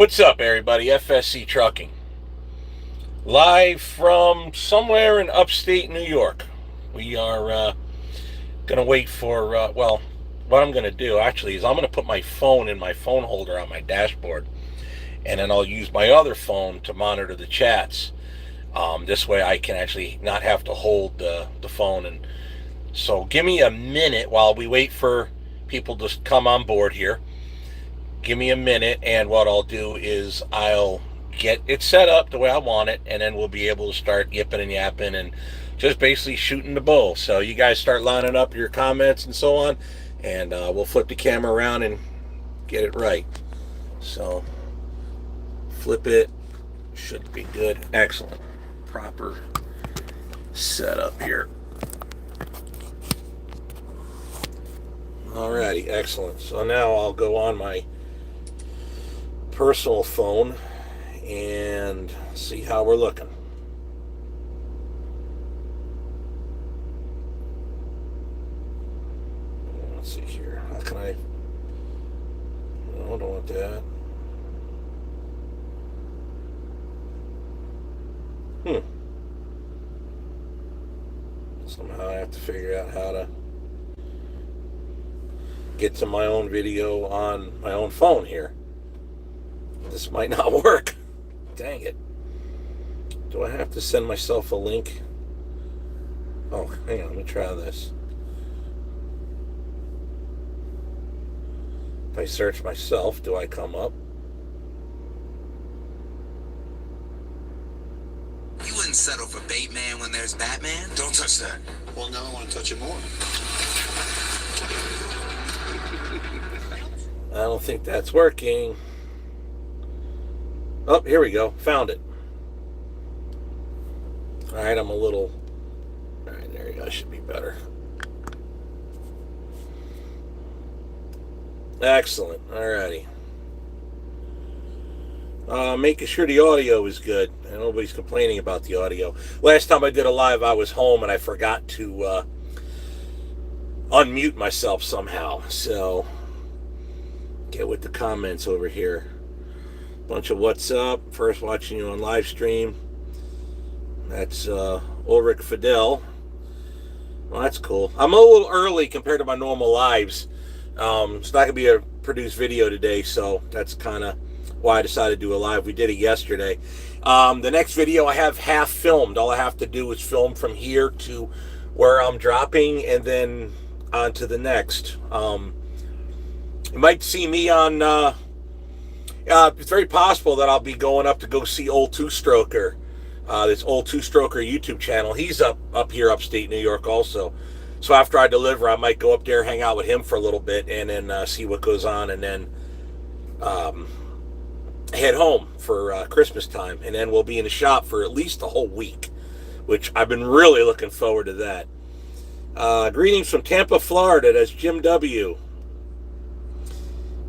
What's up, everybody? FSC Trucking. Live from somewhere in upstate New York. We are going to wait for, what I'm going to do actually is I'm going to put my phone in my phone holder on my dashboard, and then I'll use my other phone to monitor the chats. This way I can actually not have to hold the phone. And so give me a minute while we wait for people to come on board here. Give me a minute, and what I'll do is I'll get it set up the way I want it, and then we'll be able to start yipping and yapping and just basically shooting the bull. So you guys start lining up your comments and so on, and we'll flip the camera around and get it right. So flip it, should be good. Excellent. Proper setup here. Alrighty, excellent. So now I'll go on my personal phone and see how we're looking. Let's see here. How can I? No, I don't want that. Somehow I have to figure out how to get to my own video on my own phone here. This might not work. Dang it. Do I have to send myself a link? Oh, hang on, let me try this. If I search myself, do I come up? You wouldn't settle for Bateman when there's Batman? Don't touch that. Well, now I want to touch it more. I don't think that's working. Oh, here we go. Found it. All right, I'm a little... All right, there you go. Should be better. Excellent. All righty. Making sure the audio is good. And nobody's complaining about the audio. Last time I did a live, I was home and I forgot to unmute myself somehow. So, get with the comments over here. Bunch of what's up. First watching you on live stream. That's Ulrich Fidel. Well, that's cool. I'm a little early compared to my normal lives. It's not going to be a produced video today, so that's kind of why I decided to do a live. We did it yesterday. The next video I have half filmed. All I have to do is film from here to where I'm dropping and then on to the next. You might see me on... it's very possible that I'll be going up to go see Old Two-Stroker. This Old Two-Stroker YouTube channel. He's up here upstate New York also. So after I deliver, I might go up there, hang out with him for a little bit, and then see what goes on, and then head home for Christmas time. And then we'll be in the shop for at least a whole week, which I've been really looking forward to that. Greetings from Tampa, Florida. That's Jim W.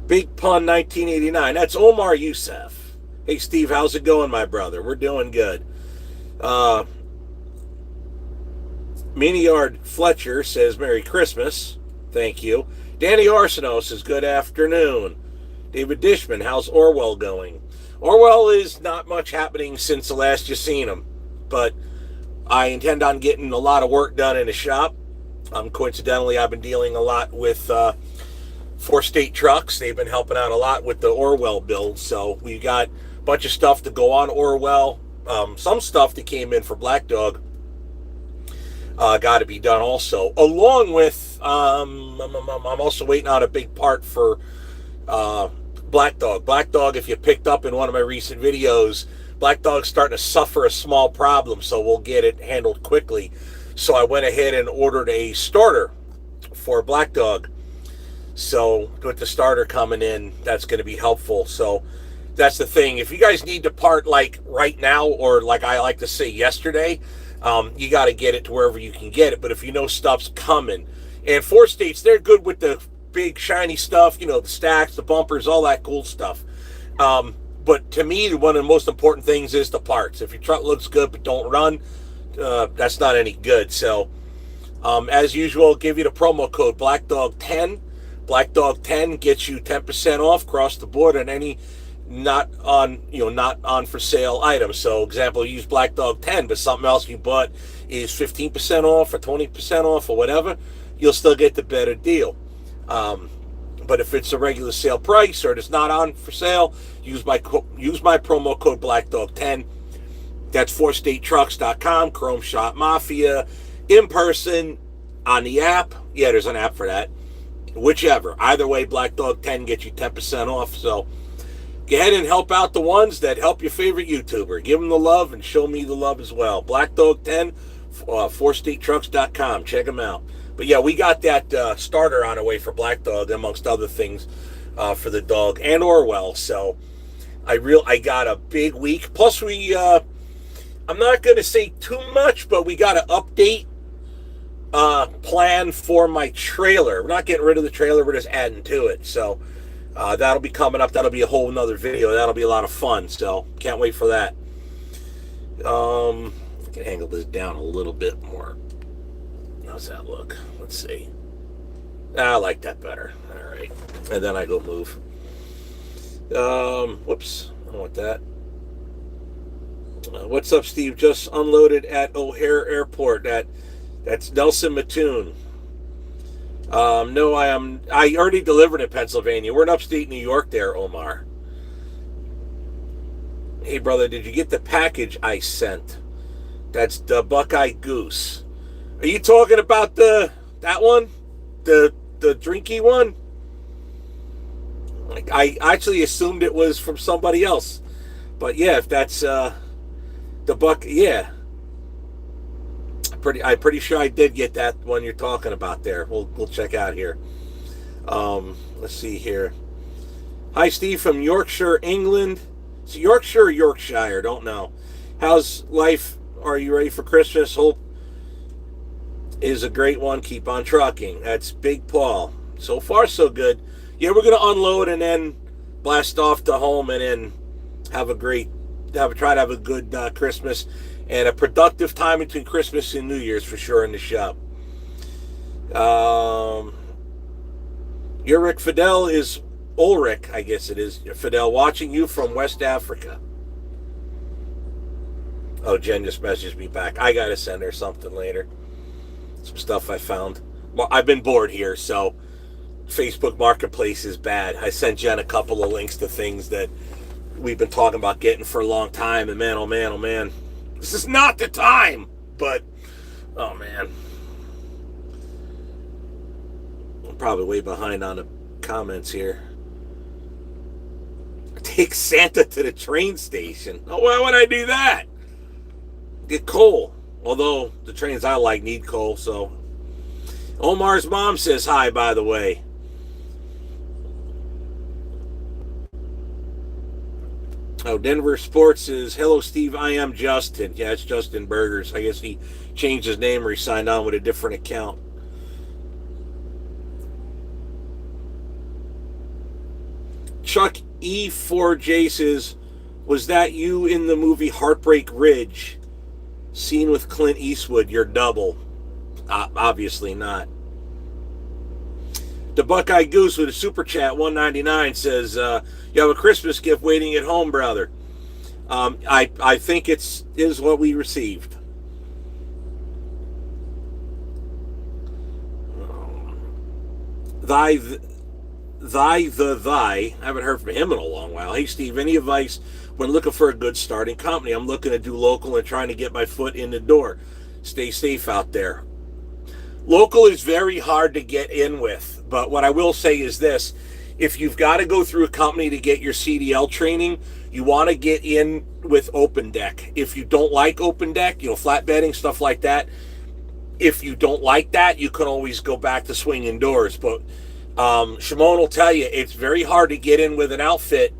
Big Pun 1989. That's Omar Youssef. Hey, Steve, how's it going, my brother? We're doing good. Miniard Fletcher says Merry Christmas. Thank you. Danny Arsenault says good afternoon. David Dishman, how's Orwell going? Orwell is not much happening since the last you seen him, but I intend on getting a lot of work done in the shop. Coincidentally, I've been dealing a lot with 4State Trucks. They've been helping out a lot with the Orwell build, so we've got a bunch of stuff to go on Orwell. Some stuff that came in for Black Dog got to be done also, along with I'm also waiting on a big part for Black Dog. Black Dog, if you picked up in one of my recent videos, Black Dog's starting to suffer a small problem, so we'll get it handled quickly. So I went ahead and ordered a starter for Black Dog. So with the starter coming in, that's going to be helpful. So that's the thing. If you guys need to part like right now, or like I like to say yesterday, you got to get it to wherever you can get it. But if you know stuff's coming, and 4States, they're good with the big shiny stuff, the stacks, the bumpers, all that cool stuff. But to me, one of the most important things is the parts. If your truck looks good but don't run, that's not any good. So as usual, I'll give you the promo code BlackDog10. BlackDog10 gets you 10% off across the board on any not on for sale items. So example, you use Black Dog 10, but something else you bought is 15% off or 20% off or whatever, you'll still get the better deal. But if it's a regular sale price or it's not on for sale, use my promo code BlackDog10. That's ForStateTrucks.com, Chrome Shop Mafia, in person, on the app. Yeah, there's an app for that. Whichever. Either way, Black Dog 10 gets you 10% off. So go ahead and help out the ones that help your favorite YouTuber. Give them the love and show me the love as well. Black Dog 10, ForStateTrucks.com. Check them out. But yeah, we got that starter on the way for Black Dog, amongst other things, for the dog and Orwell. So I got a big week. Plus I'm not going to say too much, but we got an update plan for my trailer. We're not getting rid of the trailer, we're just adding to it. So that'll be coming up. That'll be a whole nother video. That'll be a lot of fun. So can't wait for that. I can angle this down a little bit more. How's that look? Let's see. I like that better. All right. And then I go move. Whoops. I don't want that. What's up, Steve? Just unloaded at O'Hare Airport. That's Nelson Mattoon. No, I already delivered in Pennsylvania. We're in upstate New York there, Omar. Hey, brother, did you get the package I sent? That's the Buckeye Goose. Are you talking about that one? The drinky one? Like, I actually assumed it was from somebody else. But yeah, if that's the Buck, yeah. I'm pretty sure I did get that one you're talking about there. We'll check out here. Let's see here. Hi, Steve from Yorkshire, England. It's Yorkshire or Yorkshire, don't know. How's life? Are you ready for Christmas? Hope is a great one. Keep on trucking. That's Big Paul. So far, so good. Yeah, we're going to unload and then blast off to home and then try to have a good Christmas and a productive time between Christmas and New Year's for sure in the shop. Ulrich Fidel is Ulrich, I guess it is. Fidel, watching you from West Africa. Oh, Jen just messaged me back. I got to send her something later. Some stuff I found. Well, I've been bored here, so Facebook Marketplace is bad. I sent Jen a couple of links to things that we've been talking about getting for a long time, and man, oh man, oh man, this is not the time. But oh man, I'm probably way behind on the comments here. Take Santa to the train station. Oh, why would I do that? Get coal. Although the trains I like need coal, so. Omar's mom says hi, by the way. Oh, Denver Sports is, hello, Steve, I am Justin. Yeah, it's Justin Burgers. I guess he changed his name or he signed on with a different account. Chuck E4J says, was that you in the movie Heartbreak Ridge? Scene with Clint Eastwood, you're double. Obviously not. The Buckeye Goose with a super chat, $1.99, says, you have a Christmas gift waiting at home, brother. I think is what we received. Thy. I haven't heard from him in a long while. Hey, Steve, any advice when looking for a good starting company? I'm looking to do local and trying to get my foot in the door. Stay safe out there. Local is very hard to get in with, but what I will say is this. If you've got to go through a company to get your CDL training, you want to get in with Open Deck. If you don't like Open Deck, flatbedding, stuff like that, if you don't like that, you can always go back to swinging doors. But Shimon will tell you, it's very hard to get in with an outfit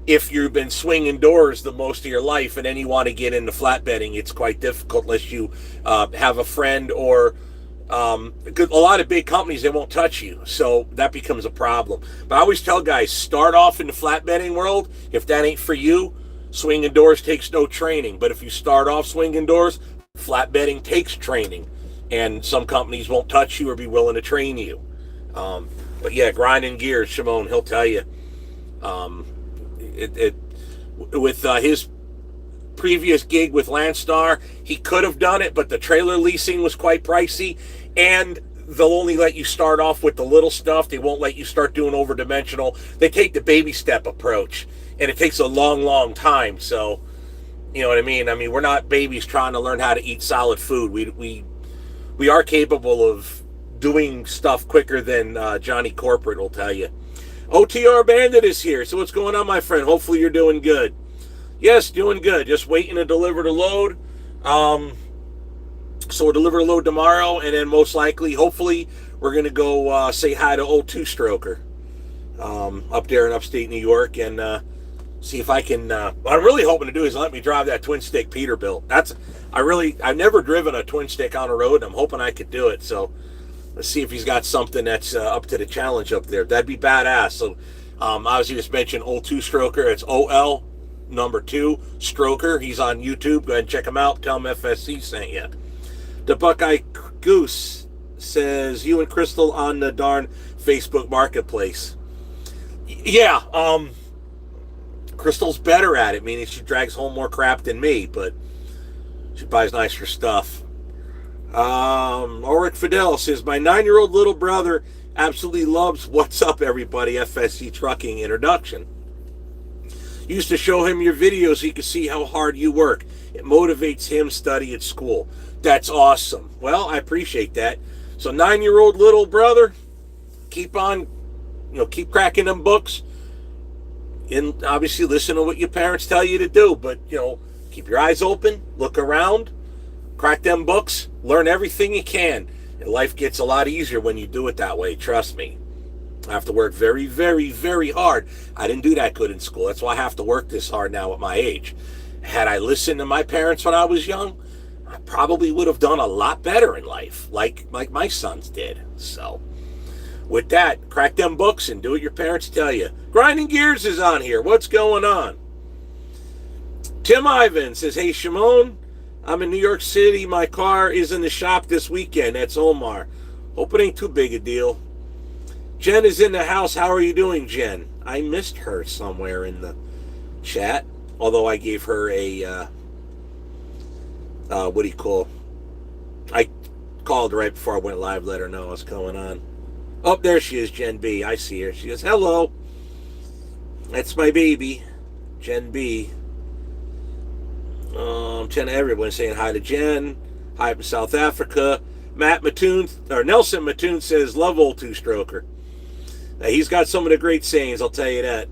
if you've been swinging doors the most of your life and then you want to get into flatbedding. It's quite difficult unless you have a friend or a lot of big companies, they won't touch you, so that becomes a problem. But I always tell guys, start off in the flatbedding world. If that ain't for you, swinging doors takes no training. But if you start off swinging doors, flatbedding takes training, and some companies won't touch you or be willing to train you. But yeah, grinding gears, Shimon, he'll tell you. With his previous gig with Landstar, he could have done it, but the trailer leasing was quite pricey, and they'll only let you start off with the little stuff. They won't let you start doing over-dimensional. They take the baby step approach, and it takes a long, long time. So, you know what I mean? I mean, we're not babies trying to learn how to eat solid food. We are capable of doing stuff quicker than Johnny Corporate will tell you. OTR Bandit is here. So what's going on, my friend? Hopefully you're doing good. Yes, doing good. Just waiting to deliver the load. So we'll deliver the load tomorrow, and then most likely, hopefully, we're going to go say hi to old Two-Stroker up there in upstate New York, and see if I can, what I'm really hoping to do is let me drive that twin stick Peterbilt. I've never driven a twin stick on a road, and I'm hoping I could do it. So let's see if he's got something that's up to the challenge up there. That'd be badass. So obviously just mentioned old Two-Stroker. It's OL number 2 Stroker. He's on YouTube. Go ahead and check him out. Tell him FSC sent you. The Buckeye Goose says, you and Crystal on the darn Facebook Marketplace. Yeah, Crystal's better at it, meaning she drags home more crap than me, but she buys nicer stuff. Ulrich Fidel says, my 9-year-old little brother absolutely loves What's Up Everybody FSC Trucking introduction. Used to show him your videos so he could see how hard you work. It motivates him to study at school. That's awesome. Well, I appreciate that. So 9-year-old little brother, keep on, keep cracking them books. And obviously listen to what your parents tell you to do. But, keep your eyes open, look around, crack them books, learn everything you can. And life gets a lot easier when you do it that way, trust me. I have to work very, very, very hard. I didn't do that good in school. That's why I have to work this hard now at my age. Had I listened to my parents when I was young, I probably would have done a lot better in life, like my sons did. So, with that, crack them books and do what your parents tell you. Grinding Gears is on here. What's going on? Tim Ivan says, hey, Shimon, I'm in New York City. My car is in the shop this weekend. That's Omar. Hope it ain't too big a deal. Jen is in the house. How are you doing, Jen? I missed her somewhere in the chat, although I gave her a, I called right before I went live, let her know what's going on. Oh, there she is, Jen B. I see her. She goes, hello. That's my baby, Jen B. Jen, everyone saying hi to Jen. Hi from South Africa. Nelson Mattoon says, love old Two-Stroker. Now, he's got some of the great sayings, I'll tell you that.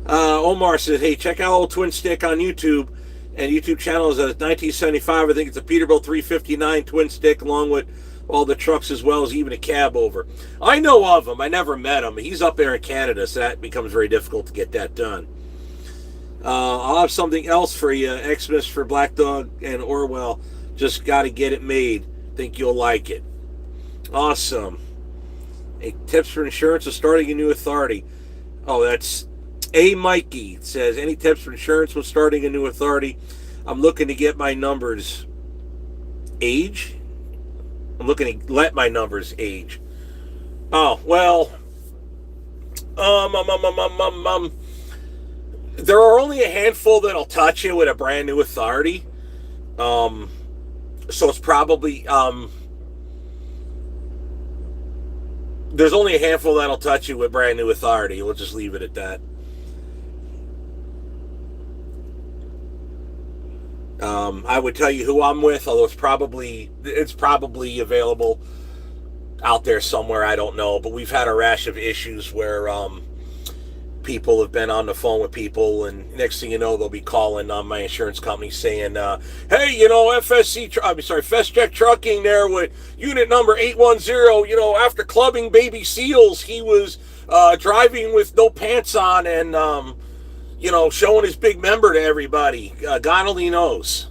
Omar says, hey, check out old Twin Stick on YouTube. And YouTube channel is a 1975. I think it's a Peterbilt 359 Twin Stick, along with all the trucks as well as even a cab over. I know of him. I never met him. He's up there in Canada, so that becomes very difficult to get that done. I'll have something else for you. Xmas for Black Dog and Orwell. Just got to get it made. Think you'll like it. Awesome. Hey, tips for insurance of starting a new authority. Oh, that's A. Mikey. It says, any tips for insurance when starting a new authority? I'm looking to get my numbers age. I'm looking to let my numbers age. Oh, well. There are only a handful that'll touch you with a brand new authority. So it's probably, there's only a handful that'll touch you with brand new authority. We'll just leave it at that. I would tell you who I'm with, although it's probably available out there somewhere. I don't know, but we've had a rash of issues where people have been on the phone with people, and next thing you know, they'll be calling my insurance company saying, hey, FSCheck Trucking there with unit number 810, after clubbing baby seals, he was driving with no pants on and, showing his big member to everybody. God only knows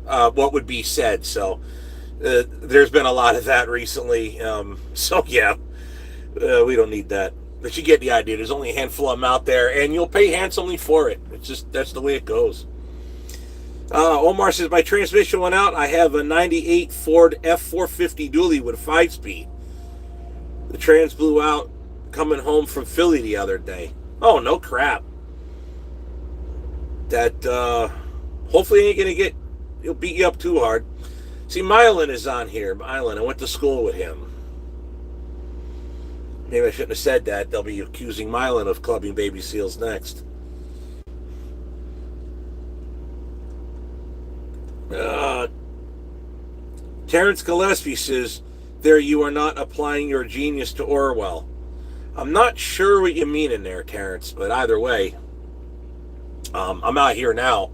what would be said. So there's been a lot of that recently. We don't need that. But you get the idea. There's only a handful of them out there, and you'll pay handsomely for it. It's just, that's the way it goes. Omar says, my transmission went out. I have a 98 Ford F450 dually with a 5-speed. The trans blew out coming home from Philly the other day. Oh, no crap. that hopefully ain't gonna he'll beat you up too hard. See, Mylan is on here. Mylan, I went to school with him. Maybe I shouldn't have said that. They'll be accusing Mylan of clubbing baby seals next. Terrence Gillespie says, there you are not applying your genius to Orwell. I'm not sure what you mean in there, Terrence, but either way, I'm out here now,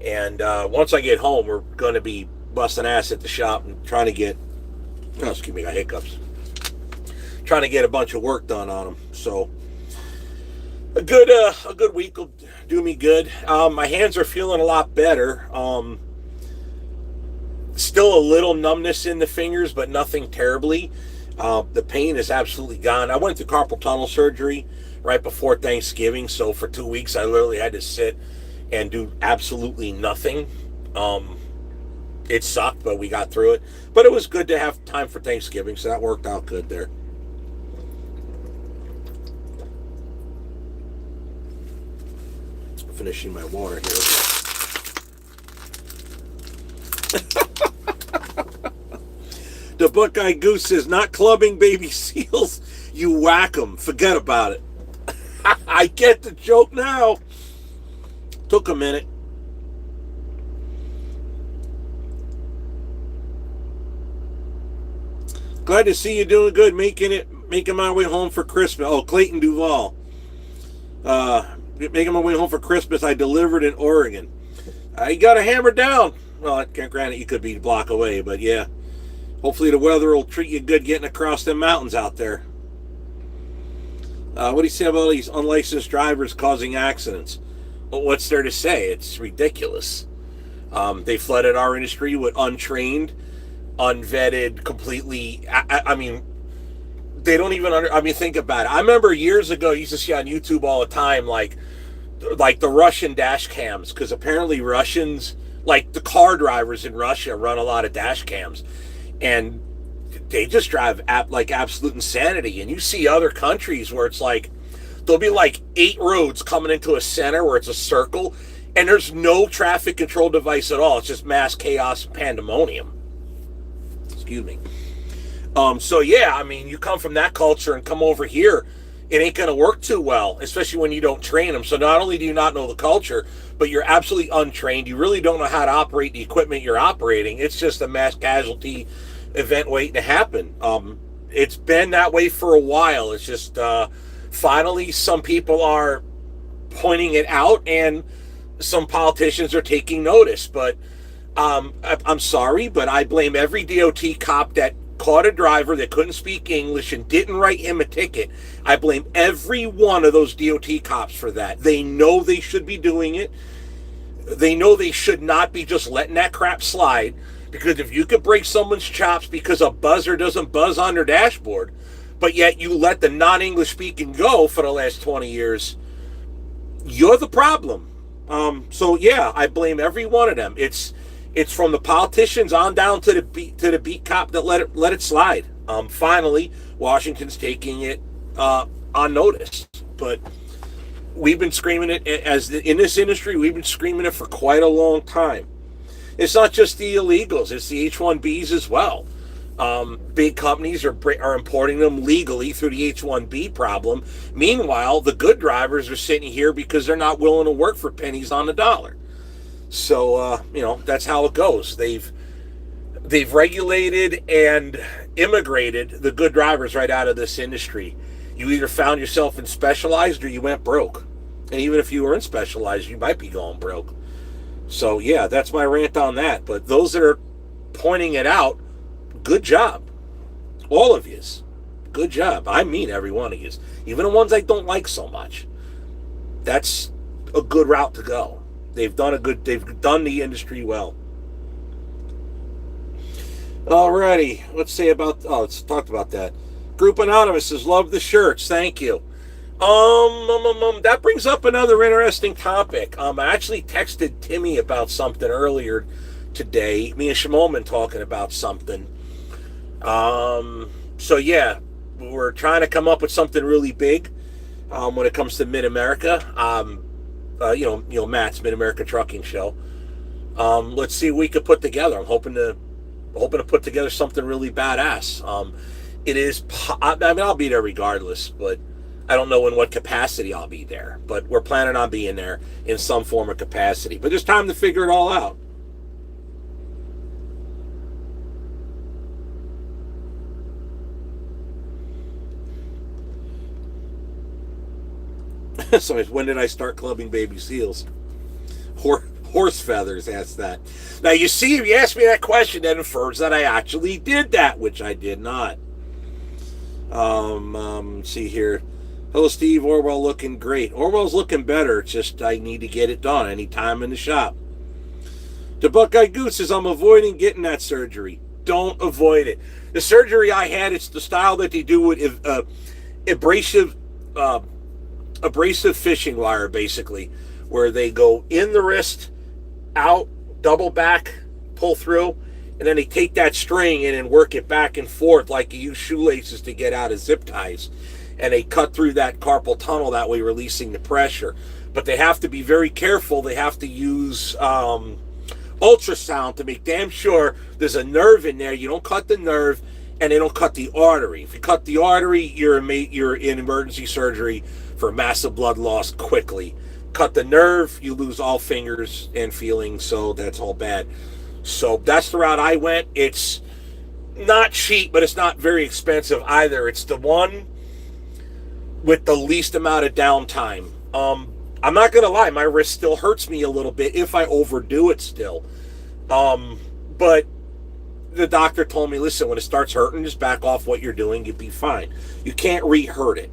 and once I get home, we're going to be busting ass at the shop and trying to get, oh, excuse me, I got hiccups, trying to get a bunch of work done on them. So a good week will do me good. My hands are feeling a lot better. Still a little numbness in the fingers, but nothing terribly. The pain is absolutely gone. I went through carpal tunnel surgery right before Thanksgiving, so for 2 weeks I literally had to sit and do absolutely nothing. It sucked, but we got through it. But it was good to have time for Thanksgiving, so that worked out good there. Finishing my water here. The Buckeye Goose says, not clubbing baby seals, you whack them. Forget about it. I get the joke now. Took a minute. Glad to see you doing good, making my way home for Christmas. Oh, Clayton Duvall. Making my way home for Christmas. I delivered in Oregon. You got to hammer down. Well, granted, you could be a block away, but yeah. Hopefully the weather will treat you good getting across them mountains out there. What do you say about all these unlicensed drivers causing accidents? Well, what's there to say? It's ridiculous. They flooded our industry with untrained, unvetted, completely... I mean, they don't even... think about it. I remember years ago, you used to see on YouTube all the time, like the Russian dash cams, because apparently Russians, like the car drivers in Russia, run a lot of dash cams. And they just drive like absolute insanity. And you see other countries where it's like, there'll be like 8 roads coming into a center where it's a circle, and there's no traffic control device at all. It's just mass chaos and pandemonium. Excuse me. So yeah, I mean, you come from that culture and come over here, it ain't going to work too well, especially when you don't train them. So not only do you not know the culture, but you're absolutely untrained. You really don't know how to operate the equipment you're operating. It's just a mass casualty event waiting to happen. It's been that way for a while. It's just finally some people are pointing it out, and some politicians are taking notice. But I'm sorry, but I blame every DOT cop that caught a driver that couldn't speak English and didn't write him a ticket. I blame every one of those DOT cops for that. They know they should be doing it. They know they should not be just letting that crap slide, because if you could break someone's chops because a buzzer doesn't buzz on their dashboard, but yet you let the non-English speaking go for the last 20 years, you're the problem. So yeah, I blame every one of them. It's from the politicians on down to the beat cop that let it slide. Finally, Washington's taking it on notice. But we've been screaming it in this industry. We've been screaming it for quite a long time. It's not just the illegals; it's the H-1Bs as well. Big companies are importing them legally through the H-1B problem. Meanwhile, the good drivers are sitting here because they're not willing to work for pennies on the dollar. So, that's how it goes. They've regulated and immigrated the good drivers right out of this industry. You either found yourself in specialized or you went broke. And even if you were in specialized, you might be going broke. So, yeah, that's my rant on that. But those that are pointing it out, good job. All of yous. Good job. I mean every one of yous. Even the ones I don't like so much. That's a good route to go. They've done the industry well. Alrighty, let's talk about that. Group Anonymous says, love the shirts, thank you. That brings up another interesting topic. I actually texted Timmy about something earlier today. Me and Shimon talking about something. So yeah, we're trying to come up with something really big when it comes to Mid-America. Matt's Mid America Trucking Show. Let's see what we could put together. I'm hoping to put together something really badass. I'll be there regardless, but I don't know in what capacity I'll be there. But we're planning on being there in some form of capacity. But it's time to figure it all out. So when did I start clubbing baby seals? Horse feathers, asked that. Now you see, if you ask me that question, that infers that I actually did that, which I did not. See here. Hello, Steve. Orwell looking great. Orwell's looking better. It's just I need to get it done anytime in the shop. The Buckeye Goose says, I'm avoiding getting that surgery. Don't avoid it. The surgery I had, it's the style that they do with abrasive fishing wire, basically, where they go in the wrist, out, double back, pull through, and then they take that string and work it back and forth like you use shoelaces to get out of zip ties. And they cut through that carpal tunnel, that way releasing the pressure. But they have to be very careful. They have to use ultrasound to make damn sure there's a nerve in there. You don't cut the nerve, and they don't cut the artery. If you cut the artery, you're in emergency surgery for massive blood loss quickly. Cut the nerve, you lose all fingers and feeling, so that's all bad. So that's the route I went. It's not cheap, but it's not very expensive either. It's the one with the least amount of downtime. I'm not gonna lie, my wrist still hurts me a little bit if I overdo it still. But the doctor told me, listen, when it starts hurting, just back off what you're doing, you'll be fine. You can't re-hurt it.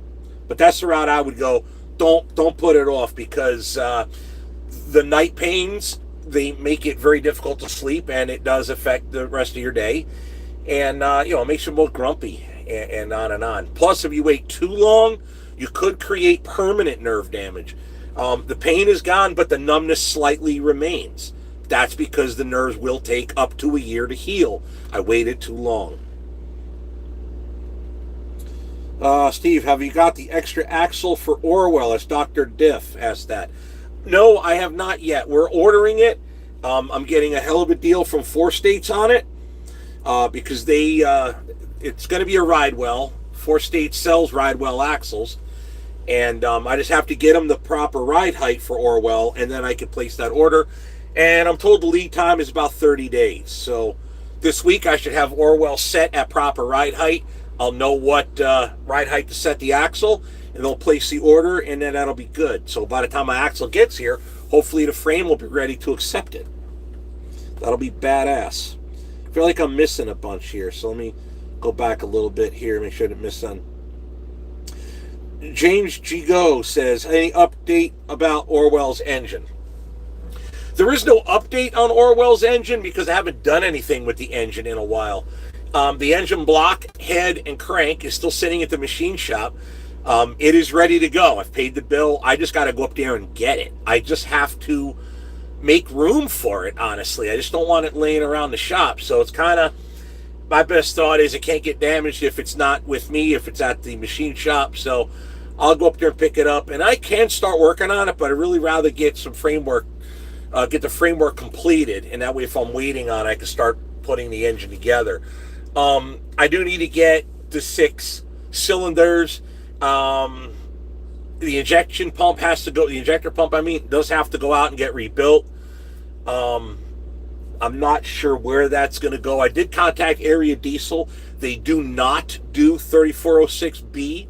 But that's the route I would go. Don't put it off, because the night pains, they make it very difficult to sleep, and it does affect the rest of your day. And it makes you both grumpy and on and on. Plus, if you wait too long, you could create permanent nerve damage. The pain is gone, but the numbness slightly remains. That's because the nerves will take up to a year to heal. I waited too long. Steve, have you got the extra axle for Orwell, as Dr. Diff asked that? No, I have not yet. We're ordering it. I'm getting a hell of a deal from 4 States on it, because it's going to be a Ridewell. 4 States sells Ridewell axles, and I just have to get them the proper ride height for Orwell, and then I can place that order. And I'm told the lead time is about 30 days. So this week I should have Orwell set at proper ride height. I'll know what ride height to set the axle, and they'll place the order, and then that'll be good. So by the time my axle gets here, hopefully the frame will be ready to accept it. That'll be badass. I feel like I'm missing a bunch here, so let me go back a little bit here, make sure I didn't miss none. James G. Go says, any update about Orwell's engine? There is no update on Orwell's engine because I haven't done anything with the engine in a while. The engine block, head, and crank is still sitting at the machine shop. It is ready to go. I've paid the bill. I just got to go up there and get it. I just have to make room for it, honestly. I just don't want it laying around the shop. So it's kind of, my best thought is it can't get damaged if it's not with me, if it's at the machine shop. So I'll go up there and pick it up. And I can start working on it, but I'd really rather get some framework, get the framework completed. And that way, if I'm waiting on it, I can start putting the engine together. I do need to get the 6 cylinders. The injection pump has to go, the injector pump, does have to go out and get rebuilt. I'm not sure where that's going to go. I did contact Area Diesel. They do not do 3406B.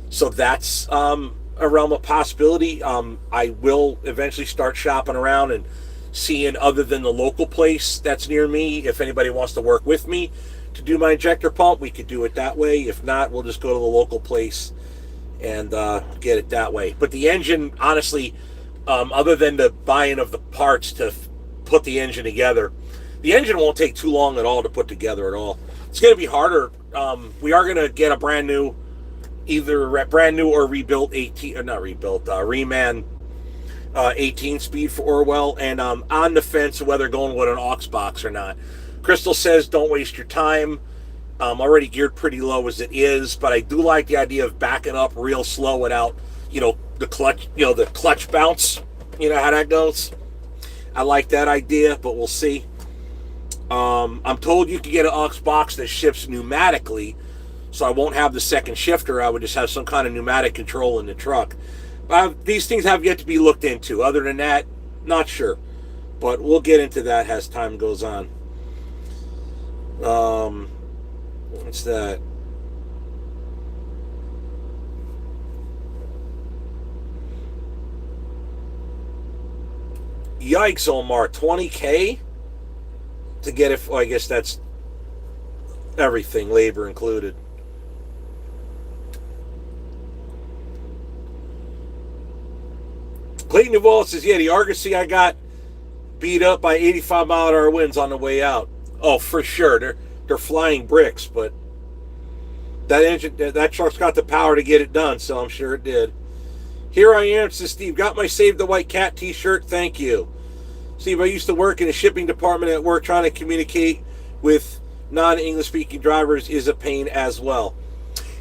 So that's a realm of possibility. I will eventually start shopping around and seeing, other than the local place that's near me, if anybody wants to work with me to do my injector pump, we could do it that way. If not, we'll just go to the local place and get it that way. But the engine, honestly, other than the buying of the parts to put the engine together, the engine won't take too long at all to put together at all. It's going to be harder. We are going to get a brand new, either brand new or rebuilt 18, or not rebuilt, Reman 18 speed for Orwell, and on the fence whether going with an aux box or not. Crystal says don't waste your time. I'm already geared pretty low as it is, but I do like the idea of backing up real slow without, the clutch bounce. You know how that goes? I like that idea, but we'll see. I'm told you can get an aux box that ships pneumatically, so I won't have the second shifter. I would just have some kind of pneumatic control in the truck. These things have yet to be looked into. Other than that, not sure. But we'll get into that as time goes on. What's that? Yikes, Omar. $20K to get it. Well, I guess that's everything, labor included. Clayton Duvall says, yeah, the Argosy I got beat up by 85-mile-an-hour winds on the way out. Oh, for sure. They're flying bricks, but that truck's got the power to get it done, so I'm sure it did. Here I am, says Steve. Got my Save the White Cat t-shirt. Thank you. Steve, I used to work in a shipping department at work. Trying to communicate with non-English speaking drivers is a pain as well.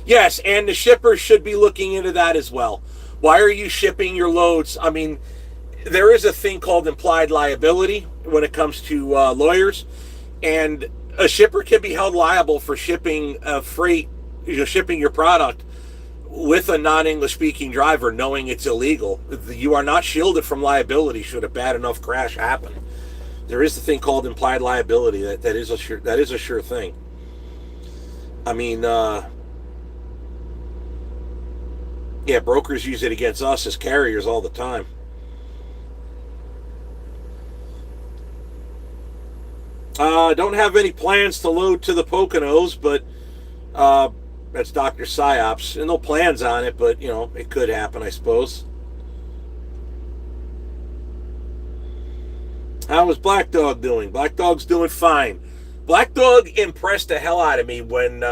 Yes, and the shippers should be looking into that as well. Why are you shipping your loads? I mean, there is a thing called implied liability when it comes to lawyers, and a shipper can be held liable for shipping freight, shipping your product with a non-English speaking driver, knowing it's illegal. You are not shielded from liability should a bad enough crash happen. There is a thing called implied liability that is a sure thing. I mean, yeah, brokers use it against us as carriers all the time. Don't have any plans to load to the Poconos, but that's Dr. Psyops. And no plans on it, but, it could happen, I suppose. How was Black Dog doing? Black Dog's doing fine. Black Dog impressed the hell out of me when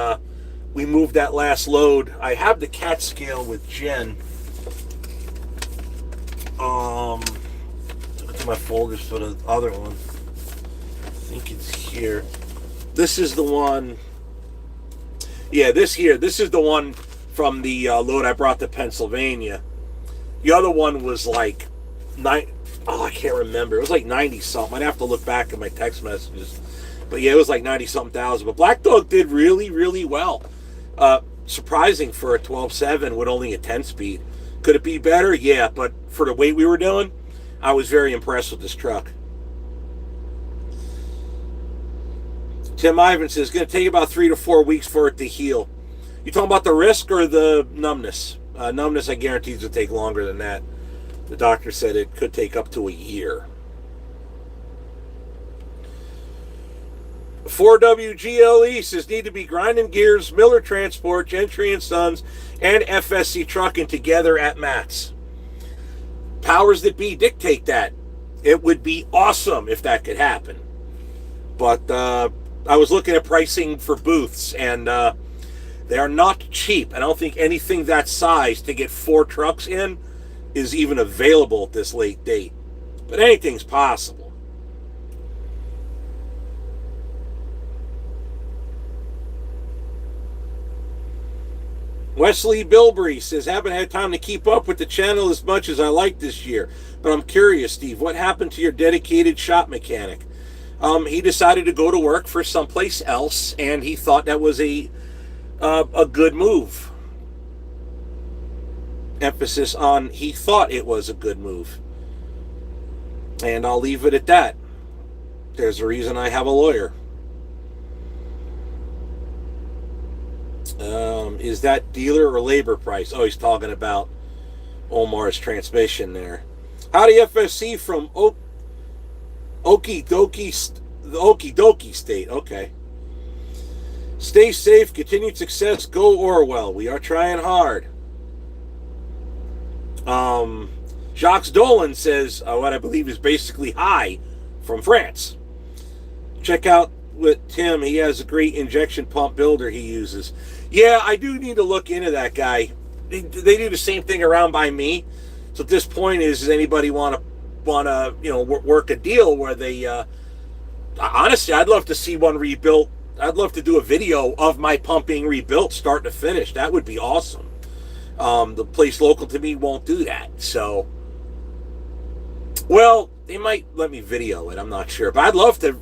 we moved that last load. I have the cat scale with Jen. Look at my folders for the other one. I think it's here. This is the one. Yeah, this is the one from the load I brought to Pennsylvania. The other one was like I can't remember. It was like 90 something. I'd have to look back at my text messages. But yeah, it was like 90 something thousand. But Black Dog did really, really well. Surprising for a 12.7 with only a 10 speed. Could it be better? Yeah, but for the weight we were doing, I was very impressed with this truck. Tim Ivan says it's going to take about 3 to 4 weeks for it to heal. You talking about the risk or the numbness? Numbness, I guarantee, will take longer than that. The doctor said it could take up to a year. 4WGLE says need to be grinding gears, Miller Transport, Gentry and Sons, and FSC Trucking together at Matt's. Powers that be dictate that. It would be awesome if that could happen. But I was looking at pricing for booths, and they are not cheap. I don't think anything that size to get 4 trucks in is even available at this late date. But anything's possible. Wesley Bilbrey says, haven't had time to keep up with the channel as much as I like this year. But I'm curious, Steve, what happened to your dedicated shop mechanic? He decided to go to work for someplace else, and he thought that was a good move. Emphasis on he thought it was a good move. And I'll leave it at that. There's a reason I have a lawyer. Is that dealer or labor price? Oh, he's talking about Omar's transmission there. Howdy, FSC from Okie dokie state. Okay. Stay safe, continued success, go Orwell. We are trying hard. Jacques Dolan says what I believe is basically hi from France. Check out with Tim. He has a great injection pump builder he uses. Yeah, I do need to look into that guy. They do the same thing around by me. So at this point, does anybody want to work a deal where they? Honestly, I'd love to see one rebuilt. I'd love to do a video of my pump being rebuilt, start to finish. That would be awesome. The place local to me won't do that. So Well, they might let me video it. I'm not sure, but I'd love to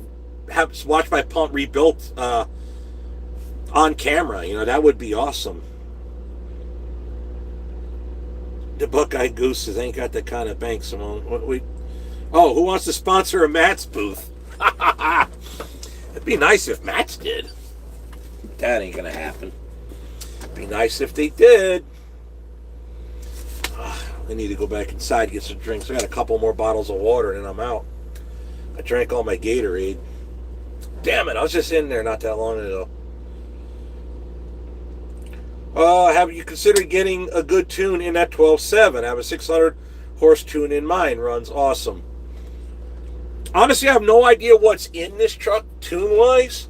watch my pump rebuilt on camera. You know, that would be awesome. The Buckeye Gooses ain't got that kind of bank, Simone. Who wants to sponsor a Matt's booth? It'd be nice if Matt's did. That ain't gonna happen. It'd be nice if they did. I need to go back inside and get some drinks. I got a couple more bottles of water and then I'm out. I drank all my Gatorade. Damn it, I was just in there not that long ago. Have you considered getting a good tune in that 12.7? I have a 600 horse tune in mine. Runs awesome. Honestly, I have no idea what's in this truck tune-wise.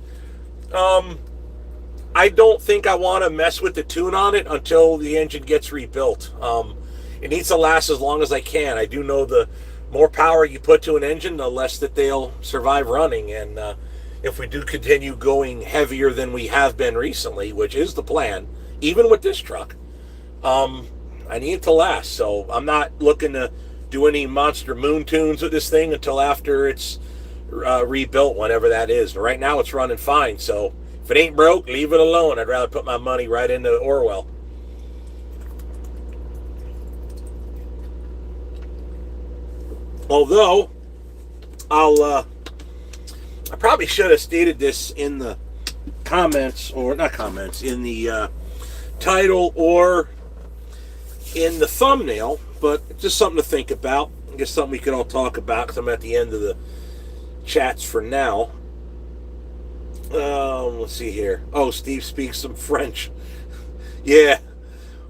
I don't think I want to mess with the tune on it until the engine gets rebuilt. It needs to last as long as I can. I do know the more power you put to an engine, the less that they'll survive running. And if we do continue going heavier than we have been recently, which is the plan, even with this truck, I need it to last. So I'm not looking to do any Monster Moon tunes with this thing until after it's rebuilt, whenever that is. But right now it's running fine. So if it ain't broke, leave it alone. I'd rather put my money right into Orwell. Although, I probably should have stated this in the comments, or not comments, in the title or in the thumbnail, but just something to think about. I guess something we could all talk about because I'm at the end of the chats for now. Let's see here. Oh, Steve speaks some French. Yeah.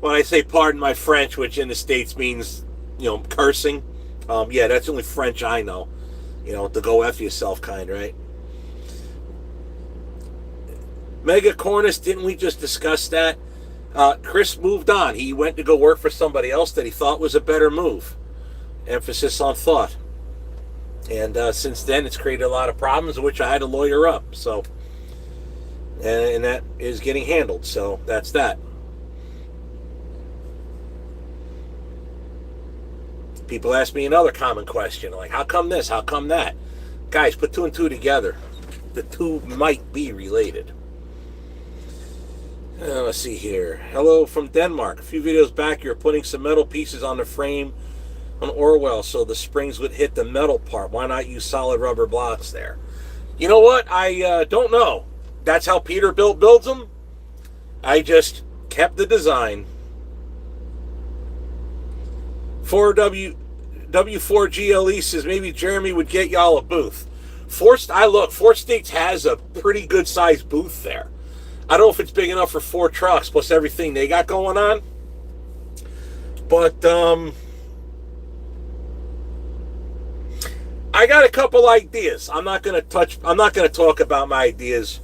When I say pardon my French, which in the States means, cursing. Yeah, that's the only French I know. The go F yourself kind, right? Mega Cornice, didn't we just discuss that? Chris moved on. He went to go work for somebody else that he thought was a better move. Emphasis on thought. And since then, it's created a lot of problems, which I had to lawyer up. So, and that is getting handled. So that's that. People ask me another common question, like, how come this? How come that? Guys, put two and two together. The two might be related. Let's see here. Hello from Denmark. A few videos back, you were putting some metal pieces on the frame on Orwell so the springs would hit the metal part. Why not use solid rubber blocks there? You know what? I don't know. That's how Peterbilt builds them. I just kept the design. 4W4GLE says maybe Jeremy would get y'all a booth. Ford States has a pretty good sized booth there. I don't know if it's big enough for 4 trucks plus everything they got going on. But I got a couple ideas. I'm not gonna talk about my ideas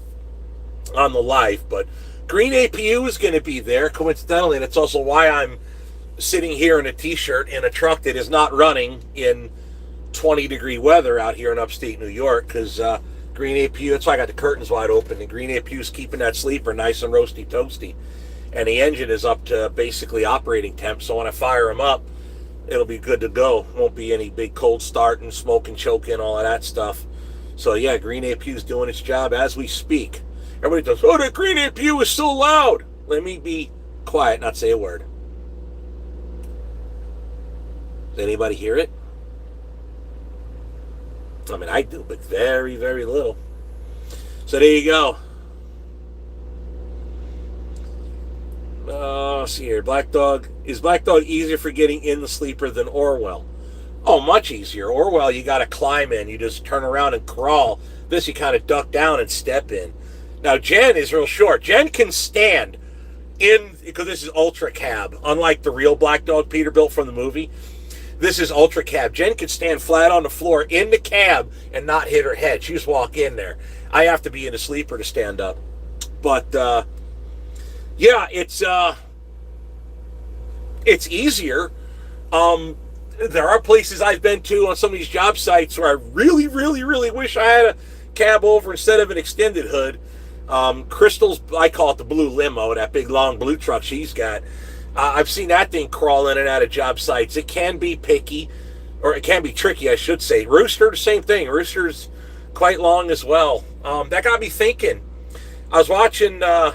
on the live, but Green APU is gonna be there, coincidentally, and it's also why I'm sitting here in a t-shirt in a truck that is not running in 20-degree weather out here in upstate New York, because Green APU, that's why I got the curtains wide open, and Green APU is keeping that sleeper nice and roasty toasty, and the engine is up to basically operating temp, so when I fire them up, it'll be good to go. Won't be any big cold start and smoke and choking, all of that stuff. So yeah, Green APU is doing its job as we speak. Everybody goes, oh, the Green APU is so loud. Let me be quiet, not say a word. Does anybody hear it? I mean, I do, but very, very little. So there you go. Let's see here. Black Dog. Is Black Dog easier for getting in the sleeper than Orwell? Oh, much easier. Orwell, you got to climb in. You just turn around and crawl. This, you kind of duck down and step in. Now, Jen is real short. Jen can stand in, because this is Ultra Cab. Unlike the real Black Dog Peterbilt from the movie, this is Ultra Cab. Jen can stand flat on the floor in the cab and not hit her head. She just walk in there. I have to be in a sleeper to stand up. But, yeah, it's easier. There are places I've been to on some of these job sites where I really, really, really wish I had a cab over instead of an extended hood. Crystal's, I call it the blue limo, that big long blue truck she's got. I've seen that thing crawl in and out of job sites. It can be picky. or it can be tricky, I should say. Rooster, the same thing. Rooster's quite long as well. That got me thinking. I was watching the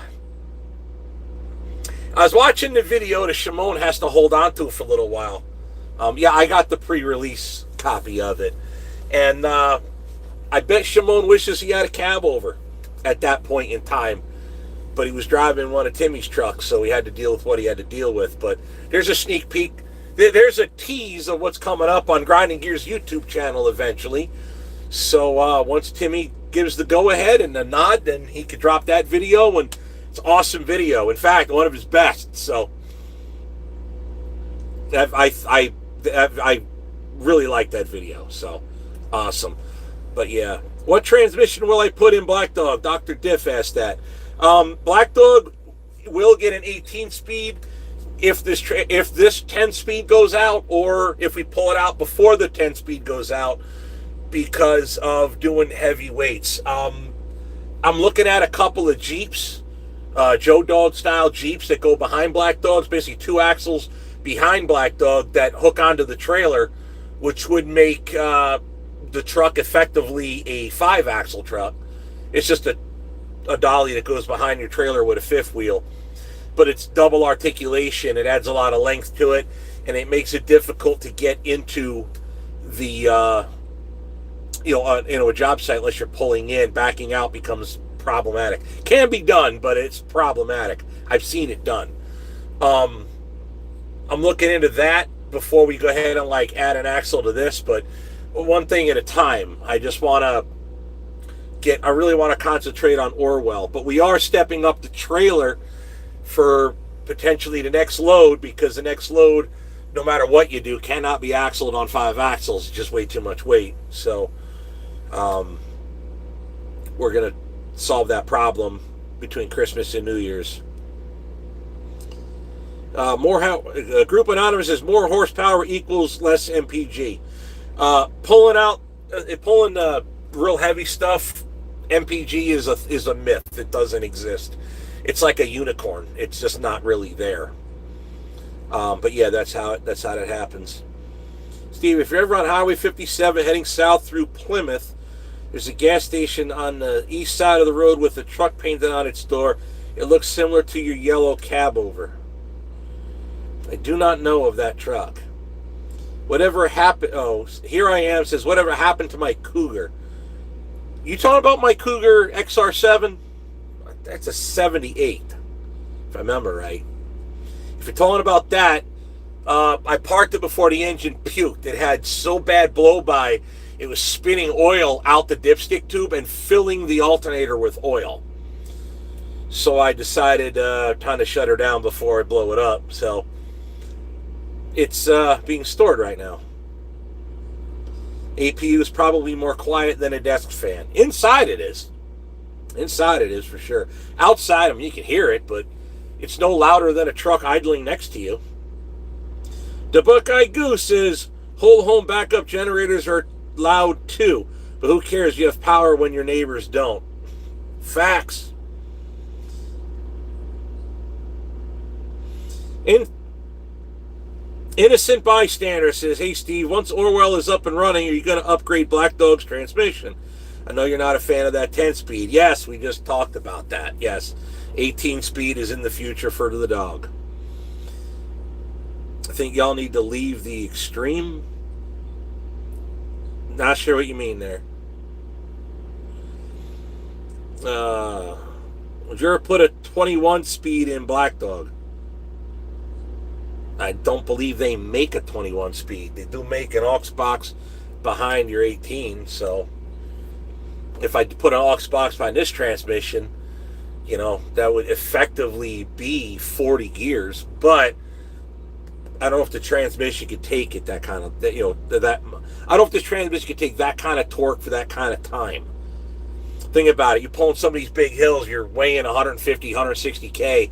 video that Shimon has to hold on to for a little while. Yeah, I got the pre-release copy of it. And I bet Shimon wishes he had a cab over at that point in time. But he was driving one of Timmy's trucks, so he had to deal with what he had to deal with. But there's a sneak peek. There's a tease of what's coming up on Grinding Gear's YouTube channel eventually. So once Timmy gives the go-ahead and the nod, then he could drop that video, and it's an awesome video. In fact, one of his best. So I really like that video. So awesome. But yeah, what transmission will I put in Black Dog? Dr. Diff asked that. Black Dog will get an 18-speed if this 10-speed goes out, or if we pull it out before the 10-speed goes out because of doing heavy weights. I'm looking at a couple of Jeeps, Joe Dog style Jeeps that go behind Black Dogs, basically 2 axles behind Black Dog that hook onto the trailer, which would make the truck effectively a 5-axle truck. It's just a dolly that goes behind your trailer with a 5th wheel, but it's double articulation. It adds a lot of length to it, and it makes it difficult to get into the a job site unless you're pulling in. Backing out becomes problematic. Can be done, but it's problematic. I've seen it done. I'm looking into that before we go ahead and add an axle to this, but one thing at a time. I really want to concentrate on Orwell, but we are stepping up the trailer for potentially the next load, because the next load, no matter what you do, cannot be axled on 5 axles. It's just way too much weight. So we're going to solve that problem between Christmas and New Year's. Group Anonymous says more horsepower equals less MPG. Pulling real heavy stuff, MPG is a myth. It doesn't exist. It's like a unicorn. It's just not really there. But yeah, that's how that happens. Steve, if you're ever on Highway 57 heading south through Plymouth, there's a gas station on the east side of the road with a truck painted on its door. It looks similar to your yellow cab over. I do not know of that truck. Whatever happened... Oh, here I am, says, whatever happened to my Cougar? You talking about my Cougar XR7? That's a 78, if I remember right. If you're talking about that, I parked it before the engine puked. It had so bad blow-by, it was spinning oil out the dipstick tube and filling the alternator with oil. So I decided time to shut her down before I blow it up. So it's being stored right now. APU is probably more quiet than a desk fan. Inside it is. Inside it is for sure. Outside, you can hear it, but it's no louder than a truck idling next to you. The Buckeye Goose says whole home backup generators are loud too, but who cares? You have power when your neighbors don't. Facts. Innocent Bystander says, hey Steve, once Orwell is up and running, are you going to upgrade Black Dog's transmission? I know you're not a fan of that 10-speed. Yes, we just talked about that. Yes, 18-speed is in the future for the dog. I think y'all need to leave the extreme. Not sure what you mean there. Would you ever put a 21-speed in Black Dog? I don't believe they make a 21-speed. They do make an aux box behind your 18, so if I put an aux box behind this transmission, that would effectively be 40 gears, but I don't know if the transmission could take it that kind of, I don't know if this transmission could take that kind of torque for that kind of time. Think about it. You're pulling some of these big hills, you're weighing 150, 160K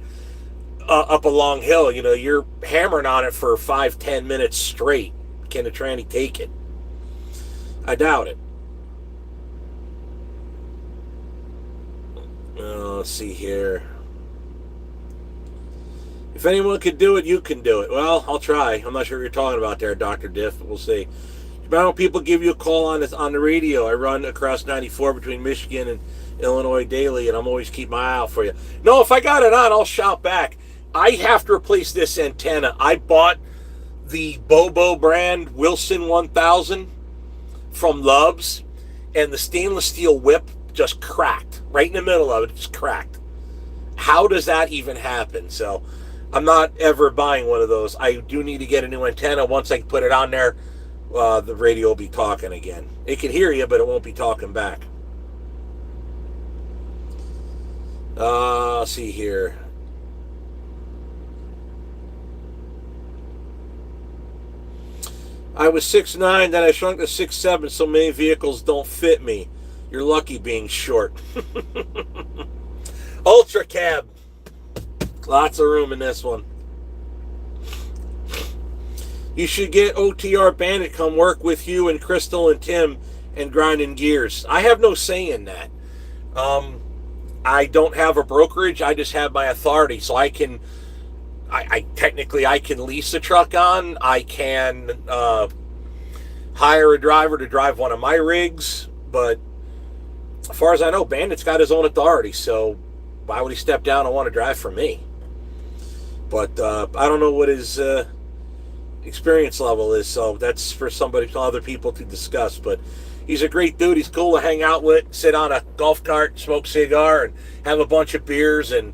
up a long hill. You're hammering on it for 5-10 minutes straight. Can the tranny take it? I doubt it. Let's see here. If anyone could do it, you can do it. Well, I'll try. I'm not sure what you're talking about there, Dr. Diff, but we'll see. About when people give you a call on the radio. I run across 94 between Michigan and Illinois daily, and I'm always keep my eye out for you. No, if I got it on, I'll shout back. I have to replace this antenna. I bought the Bobo brand Wilson 1000 from Love's, and the stainless steel whip just cracked. Right in the middle of it, it just cracked. How does that even happen? So I'm not ever buying one of those. I do need to get a new antenna. Once I put it on there, the radio will be talking again. It can hear you, but it won't be talking back. Let's see here. I was 6'9", then I shrunk to 6'7", so many vehicles don't fit me. You're lucky being short. Ultra cab. Lots of room in this one. You should get OTR Bandit come work with you and Crystal and Tim and grinding gears. I have no say in that. I don't have a brokerage. I just have my authority, so I can. I technically I can lease a truck on. I can hire a driver to drive one of my rigs, but as far as I know, Bandit's got his own authority. So why would he step down and want to drive for me? But I don't know what his experience level is, so that's for other people to discuss. But he's a great dude. He's cool to hang out with, sit on a golf cart, smoke a cigar, and have a bunch of beers and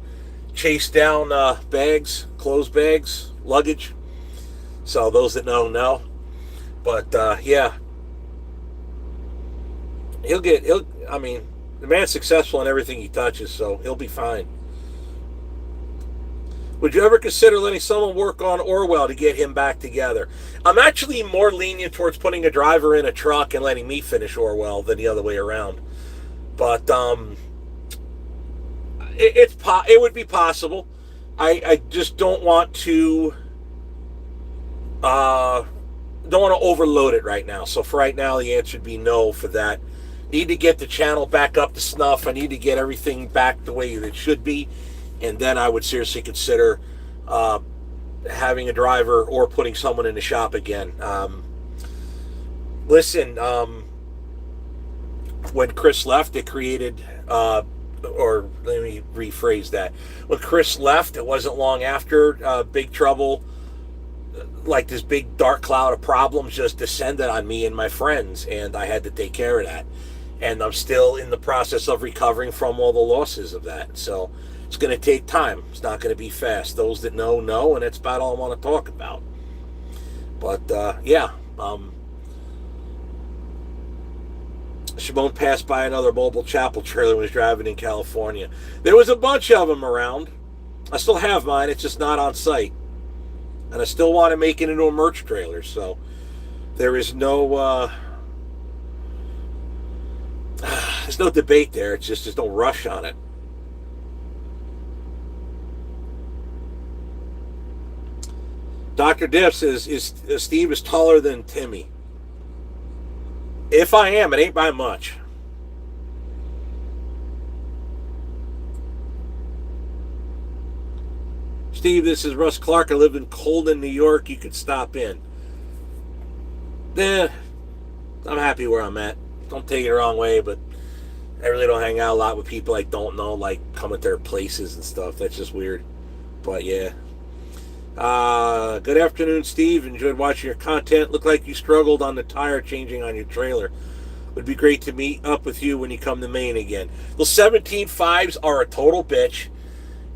chase down bags, clothes bags, luggage. So those that know. But yeah, I mean, the man's successful in everything he touches, so he'll be fine. Would you ever consider letting someone work on Orwell to get him back together? I'm actually more lenient towards putting a driver in a truck and letting me finish Orwell than the other way around. But it would be possible. I just don't want to overload it right now. So for right now, the answer would be no for that. Need to get the channel back up to snuff. I need to get everything back the way that it should be. And then I would seriously consider having a driver or putting someone in the shop again. Listen, when Chris left, it created, or let me rephrase that. When Chris left, it wasn't long after Big Trouble, like this big dark cloud of problems just descended on me and my friends, and I had to take care of that. And I'm still in the process of recovering from all the losses of that. So it's going to take time. It's not going to be fast. Those that know, and that's about all I want to talk about. But, yeah. Shimon passed by another mobile chapel trailer when he was driving in California. There was a bunch of them around. I still have mine. It's just not on site. And I still want to make it into a merch trailer. So there is no... there's no debate there. It's just there's no rush on it. Dr. Diff says, Steve is taller than Timmy. If I am, it ain't by much. Steve, this is Russ Clark. I live in Colden, New York. You could stop in. I'm happy where I'm at. Don't take it the wrong way, but I really don't hang out a lot with people I don't know, like come at their places and stuff. That's just weird. But yeah. Good afternoon, Steve. Enjoyed watching your content. Looked like you struggled on the tire changing on your trailer. Would be great to meet up with you when you come to Maine again. Those 17.5s are a total bitch,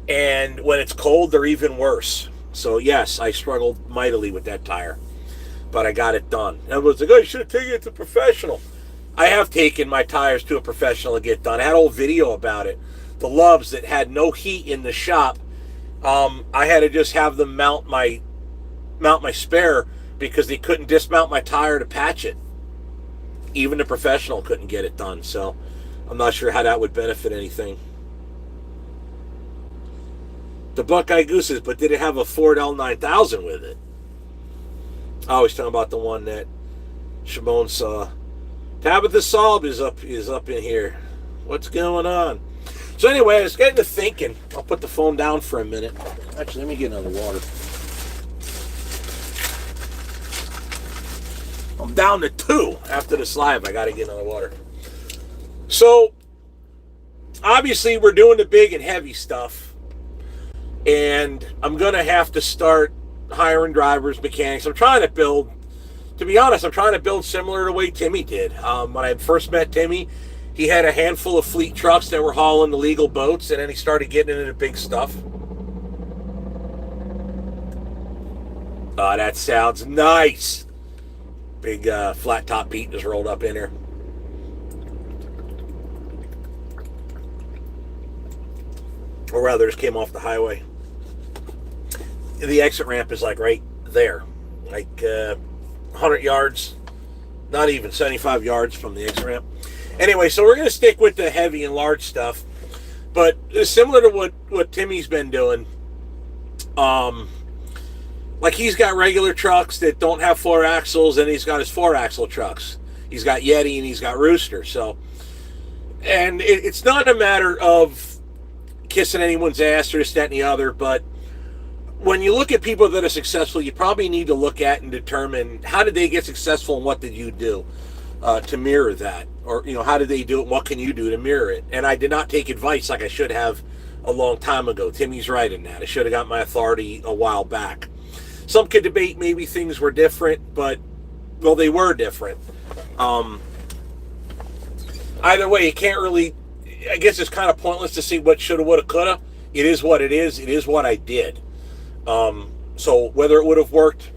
and when it's cold, they're even worse. So yes, I struggled mightily with that tire, but I got it done. Everyone's like, oh, you should have taken it to a professional. I have taken my tires to a professional to get done. I had a whole video about it. The Loves that had no heat in the shop, I had to just have them mount my spare because they couldn't dismount my tire to patch it. Even the professional couldn't get it done, so I'm not sure how that would benefit anything. The Buckeye Gooses, but did it have a Ford L9000 with it? Oh, he's talking about the one that Shimon saw. Tabitha Salb is up in here. What's going on? So anyway, I was getting to thinking. I'll put the phone down for a minute. Actually, let me get another water. I'm down to 2 after this live. I got to get another water. So, obviously, we're doing the big and heavy stuff. And I'm going to have to start hiring drivers, mechanics. I'm trying to build, to be honest, I'm trying to build similar to the way Timmy did. When I first met Timmy, he had a handful of fleet trucks that were hauling illegal boats, and then he started getting into the big stuff. Oh, that sounds nice. Big flat top Pete just rolled up in here. Or rather, just came off the highway. The exit ramp is like right there. Like 100 yards. Not even 75 yards from the exit ramp. Anyway, so we're going to stick with the heavy and large stuff. But similar to what Timmy's been doing. Like he's got regular trucks that don't have 4 axles, and he's got his 4-axle trucks. He's got Yeti and he's got Rooster. So, and it's not a matter of kissing anyone's ass or this, that, and the other, but when you look at people that are successful, you probably need to look at and determine how did they get successful and what did you do to mirror that, or how did they do it and what can you do to mirror it. And I did not take advice like I should have a long time ago. Timmy's right in that. I should have got my authority a while back. Some could debate maybe things were different, but well, they were different. Either way, you can't really, I guess it's kind of pointless to see what shoulda, woulda, coulda. It is what it is. It is what I did. So whether it would have worked,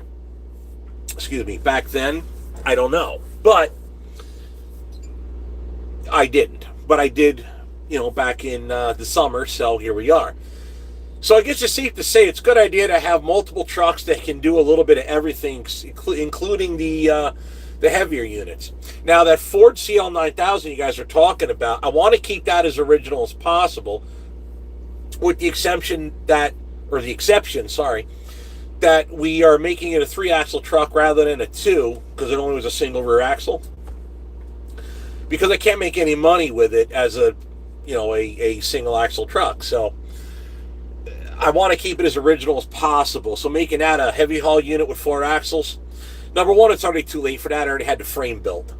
back then, I don't know. But I didn't. But I did, back in the summer, so here we are. So I guess it's safe to say it's a good idea to have multiple trucks that can do a little bit of everything, including the heavier units. Now, that Ford CL9000 you guys are talking about, I want to keep that as original as possible, with the exception that we are making it a 3-axle truck rather than a 2, because it only was a single rear axle. Because I can't make any money with it as a single axle truck. So I want to keep it as original as possible. So making that a heavy haul unit with 4 axles, number one, it's already too late for that. I already had the frame built.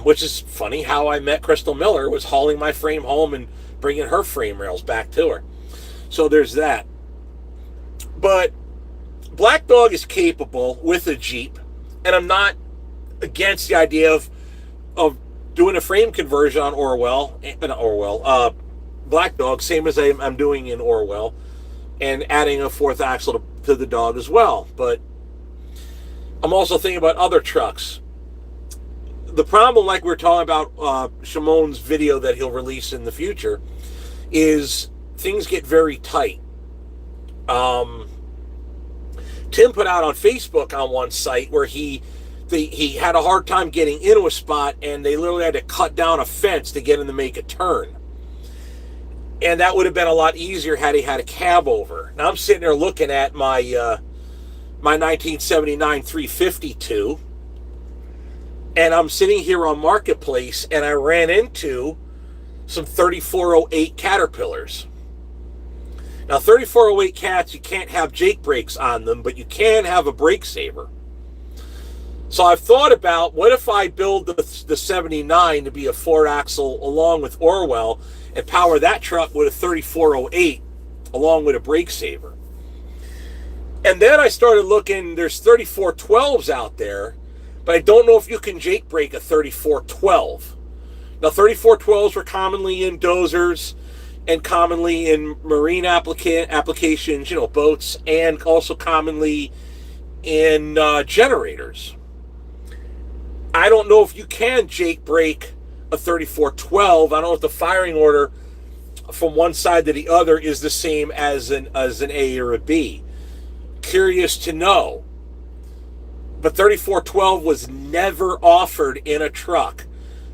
Which is funny how I met Crystal Miller, was hauling my frame home and bringing her frame rails back to her. So there's that. But Black Dog is capable with a Jeep, and I'm not against the idea of doing a frame conversion on Black Dog, same as I'm doing in Orwell, and adding a 4th axle to the dog as well. But I'm also thinking about other trucks. The problem, like we were talking about Shimon's video that he'll release in the future, is things get very tight. Tim put out on Facebook on one site where he had a hard time getting into a spot, and they literally had to cut down a fence to get him to make a turn. And that would have been a lot easier had he had a cab over. Now I'm sitting there looking at my 1979 352, and I'm sitting here on Marketplace, and I ran into some 3408 Caterpillars. Now, 3408 Cats, you can't have Jake brakes on them, but you can have a brake saver. So I've thought about, what if I build the 79 to be a 4-axle along with Orwell and power that truck with a 3408 along with a brake saver? And then I started looking, there's 3412s out there, but I don't know if you can Jake brake a 3412. Now, 3412s were commonly in dozers and commonly in marine applications, boats, and also commonly in generators. I don't know if you can Jake brake a 3412. I don't know if the firing order from one side to the other is the same as an A or a B. Curious to know. But 3412 was never offered in a truck.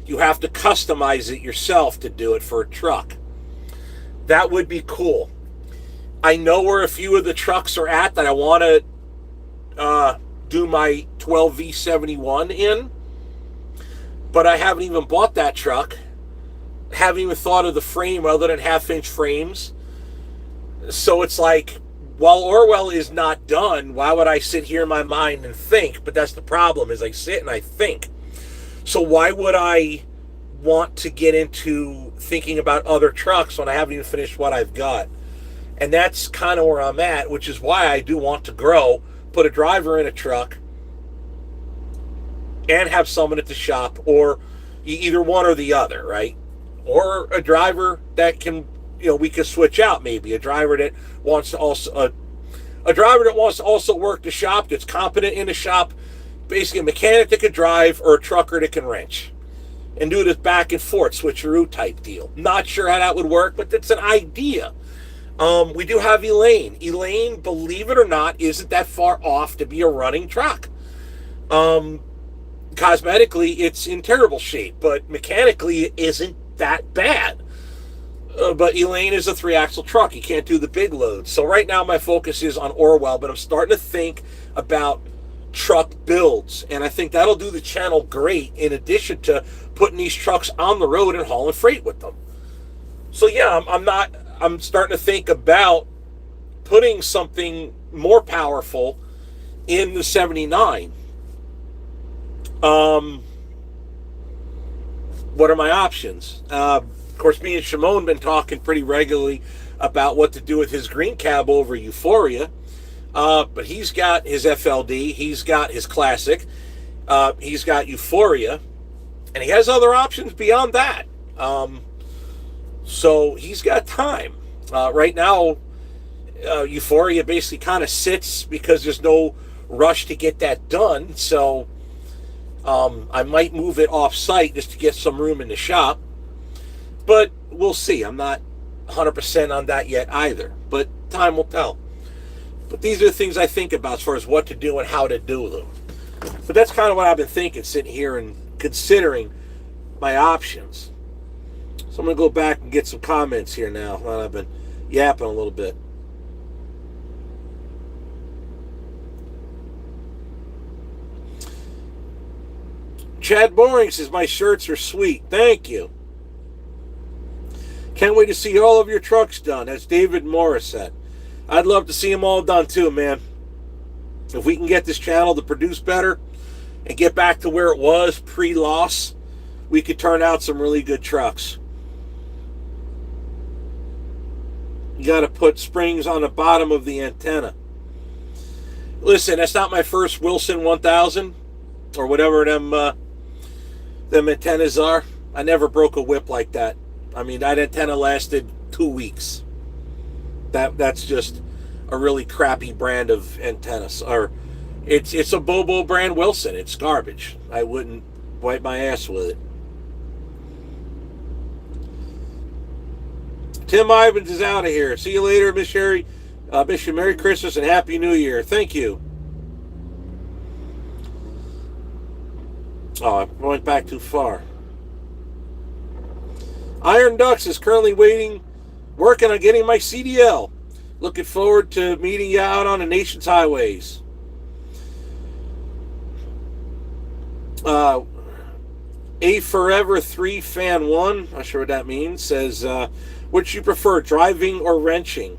You have to customize it yourself to do it for a truck. That would be cool. I know where a few of the trucks are at that I want to do my 12V71 in, but I haven't even bought that truck. Haven't even thought of the frame other than half-inch frames. So it's like, while Orwell is not done, why would I sit here in my mind and think? But that's the problem, is I sit and I think. So why would I want to get into thinking about other trucks when I haven't even finished what I've got? And that's kind of where I'm at, which is why I do want to grow, put a driver in a truck, and have someone at the shop, or either one or the other, right? Or a driver that can, we could switch out, maybe a driver that wants to also a driver that wants to also work the shop, that's competent in the shop, basically a mechanic that can drive, or a trucker that can wrench, and do this back and forth switcheroo type deal. Not sure how that would work, but that's an idea. We do have Elaine. Elaine, believe it or not, isn't that far off to be a running truck. Cosmetically, it's in terrible shape, but mechanically, it isn't that bad. But Elaine is a 3-axle truck. You can't do the big loads. So right now, my focus is on Orwell, but I'm starting to think about truck builds, and I think that'll do the channel great, in addition to putting these trucks on the road and hauling freight with them. So yeah, I'm starting to think about putting something more powerful in the 79. What are my options? Of course, me and Shimon been talking pretty regularly about what to do with his green cab over Euphoria. But he's got his FLD, he's got his Classic, he's got Euphoria, and he has other options beyond that. So he's got time. Right now, Euphoria basically kind of sits because there's no rush to get that done. So I might move it off-site just to get some room in the shop. But we'll see. I'm not 100% on that yet either. But time will tell. But these are the things I think about as far as what to do and how to do them. But that's kind of what I've been thinking, sitting here and considering my options. So I'm going to go back and get some comments here now while I've been yapping a little bit. Chad Boring says, my shirts are sweet. Thank you. Can't wait to see all of your trucks done. That's David Morissette. I'd love to see them all done too, man. If we can get this channel to produce better and get back to where it was pre-loss, we could turn out some really good trucks. You got to put springs on the bottom of the antenna. Listen, that's not my first Wilson 1000 or whatever them antennas are. I never broke a whip like that. I mean, that antenna lasted 2 weeks. That's just a really crappy brand of antennas. Or it's a Bobo brand Wilson. It's garbage. I wouldn't wipe my ass with it. Tim Ivins is out of here. See you later, Miss Sherry. Wish you Merry Christmas and Happy New Year. Thank you. Oh, I went back too far. Iron Ducks is currently working on getting my CDL. Looking forward to meeting you out on the nation's highways. A Forever 3 Fan 1, not sure what that means, says, would you prefer driving or wrenching?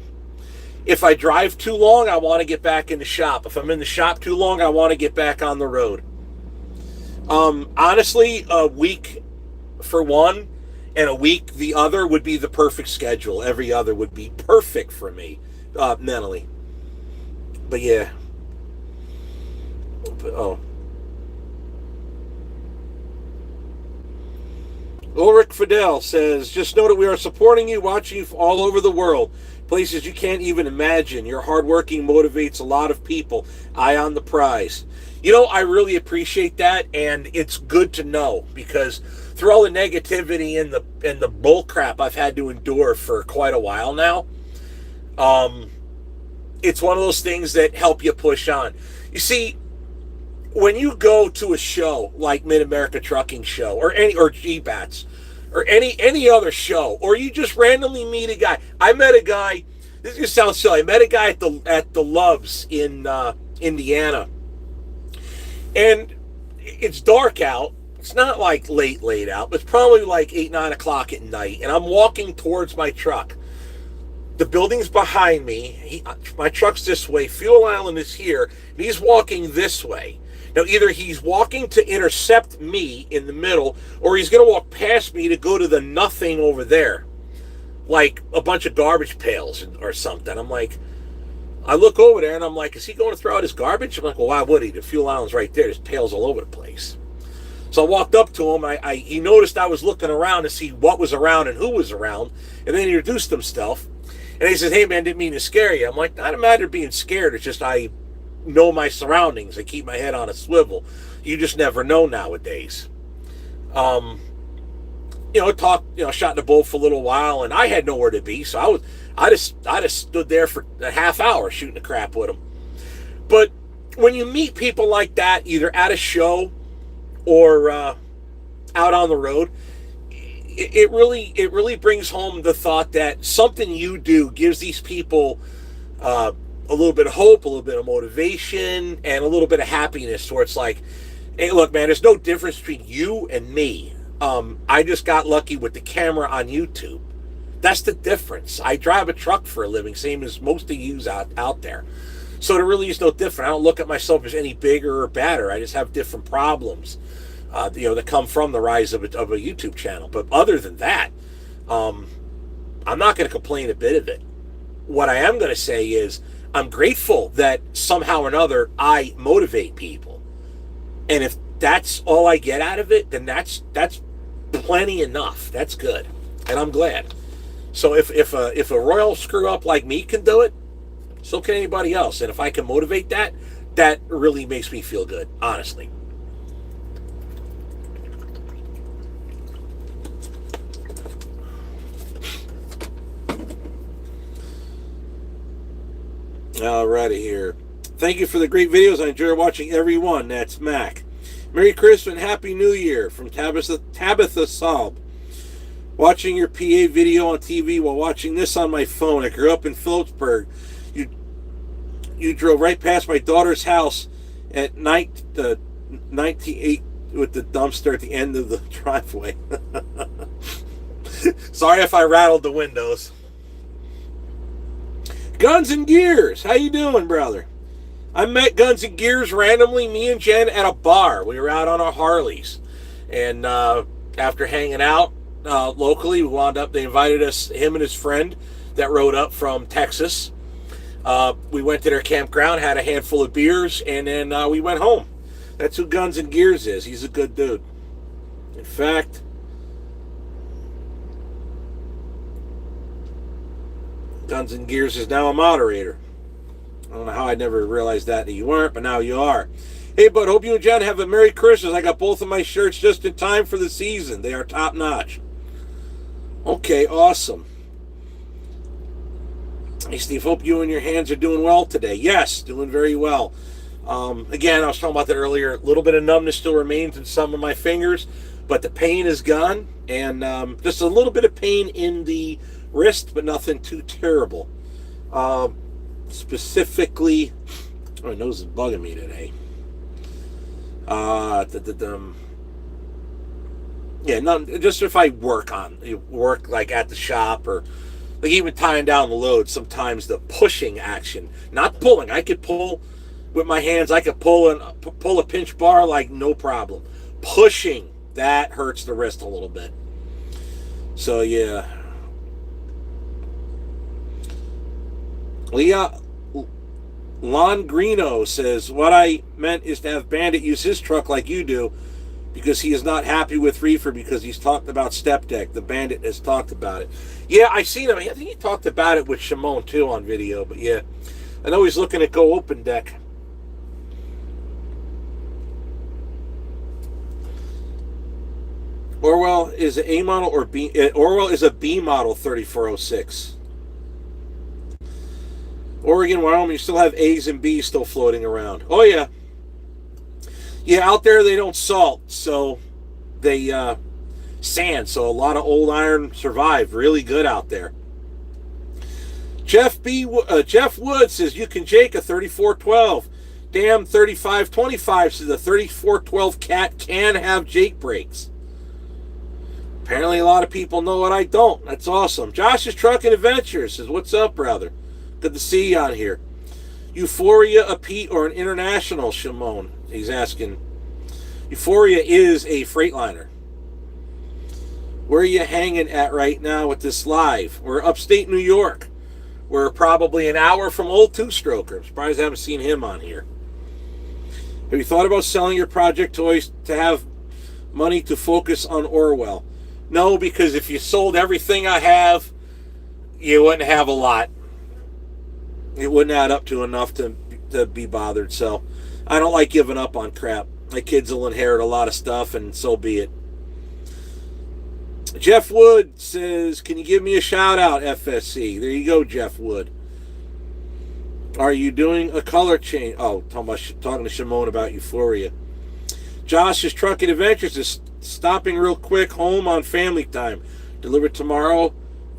If I drive too long, I want to get back in the shop. If I'm in the shop too long, I want to get back on the road. Honestly, a week for one and a week the other would be the perfect schedule. Every other would be perfect for me, mentally. But yeah. Ulrich Fidel says, just know that we are supporting you, watching you all over the world. Places you can't even imagine. Your hard working motivates a lot of people. Eye on the prize. You know, I really appreciate that, and it's good to know, because through all the negativity and the bull crap I've had to endure for quite a while now, it's one of those things that help you push on. You see, when you go to a show like Mid-America Trucking Show or GBATS or any other show, or you just randomly meet a guy. I met a guy, this is going to sound silly, I met a guy at the Loves in Indiana. And it's dark out. It's not like late out, but it's probably like 8, 9 o'clock at night. And I'm walking towards my truck. The building's behind me. My truck's this way. Fuel Island is here. And he's walking this way. Now, either he's walking to intercept me in the middle, or he's going to walk past me to go to the nothing over there, like a bunch of garbage pails or something. I'm like, I look over there and I'm like, is he going to throw out his garbage? I'm like, well, why would he? The fuel island's right there. There's pails all over the place. So I walked up to him. He noticed I was looking around to see what was around and who was around, and then he introduced himself. And he says, hey, man, didn't mean to scare you. I'm like, not a matter of being scared. It's just I know my surroundings. I keep my head on a swivel. You just never know nowadays. Shot in the bowl for a little while, and I had nowhere to be, so I just stood there for a half hour shooting the crap with him. But when you meet people like that, either at a show or out on the road, it really brings home the thought that something you do gives these people a little bit of hope, a little bit of motivation, and a little bit of happiness, where it's like, hey, look, man, there's no difference between you and me. I just got lucky with the camera on YouTube. That's the difference. I drive a truck for a living, same as most of you out there. So there really is no different. I don't look at myself as any bigger or badder. I just have different problems, that come from the rise of a YouTube channel. But other than that, I'm not going to complain a bit of it. What I am going to say is I'm grateful that somehow or another I motivate people. And if that's all I get out of it, then that's plenty enough. That's good. And I'm glad. So if a royal screw up like me can do it, so can anybody else. And if I can motivate that really makes me feel good, honestly. Alrighty here. Thank you for the great videos. I enjoy watching every one. That's Mac. Merry Christmas and Happy New Year from Tabitha Salb. Watching your PA video on TV while watching this on my phone. I grew up in Phillipsburg. You drove right past my daughter's house at night, 98 with the dumpster at the end of the driveway. Sorry if I rattled the windows. Guns and Gears, how you doing, brother? I met Guns and Gears randomly, me and Jen, at a bar. We were out on our Harleys. And after hanging out locally, they invited us, him and his friend that rode up from Texas. We went to their campground, had a handful of beers, and then we went home. That's who Guns and Gears is. He's a good dude. In fact, Guns and Gears is now a moderator. I don't know how I never realized that you weren't, but now you are. Hey, bud, hope you and John have a Merry Christmas. I got both of my shirts just in time for the season. They are top notch. Okay, awesome. Hey, Steve, hope you and your hands are doing well today. Yes, doing very well. Again, I was talking about that earlier. A little bit of numbness still remains in some of my fingers, but the pain is gone, and just a little bit of pain in the wrist, but nothing too terrible. Specifically, my nose is bugging me today. Just if I work like at the shop, or like even tying down the load, sometimes the pushing action, not pulling. I could pull with my hands. I could pull a pinch bar like no problem. Pushing, that hurts the wrist a little bit. So yeah. Leah Longrino says, what I meant is to have Bandit use his truck like you do, because he is not happy with Reefer because he's talked about Step Deck. The Bandit has talked about it. Yeah, I've seen him. I think he talked about it with Shimon too on video, but yeah. I know he's looking at Go Open Deck. Orwell is an A model or B? Orwell is a B model 3406. Oregon, Wyoming, you still have A's and B's still floating around. Oh, yeah. Yeah, out there they don't salt, so they sand. So a lot of old iron survive really good out there. Jeff Wood says, you can Jake a 3412. Damn 3525 says the 3412 Cat can have Jake brakes. Apparently a lot of people know what I don't. That's awesome. Josh's Trucking Adventures says, what's up, brother? Good to see you on here. Euphoria, a Pete, or an international, Shimon? He's asking. Euphoria is a Freightliner. Where are you hanging at right now with this live? We're upstate New York. We're probably an hour from Old Two-Stroker. I'm surprised I haven't seen him on here. Have you thought about selling your project toys to have money to focus on Orwell? No, because if you sold everything I have, you wouldn't have a lot. It wouldn't add up to enough to be bothered. So I don't like giving up on crap. My kids will inherit a lot of stuff, and so be it. Jeff Wood says, can you give me a shout out, FSC? There you go, Jeff Wood. Are you doing a color change? Oh, talking to Shimon about Euphoria. Josh's Trucking Adventures is stopping real quick home on family time. Delivered tomorrow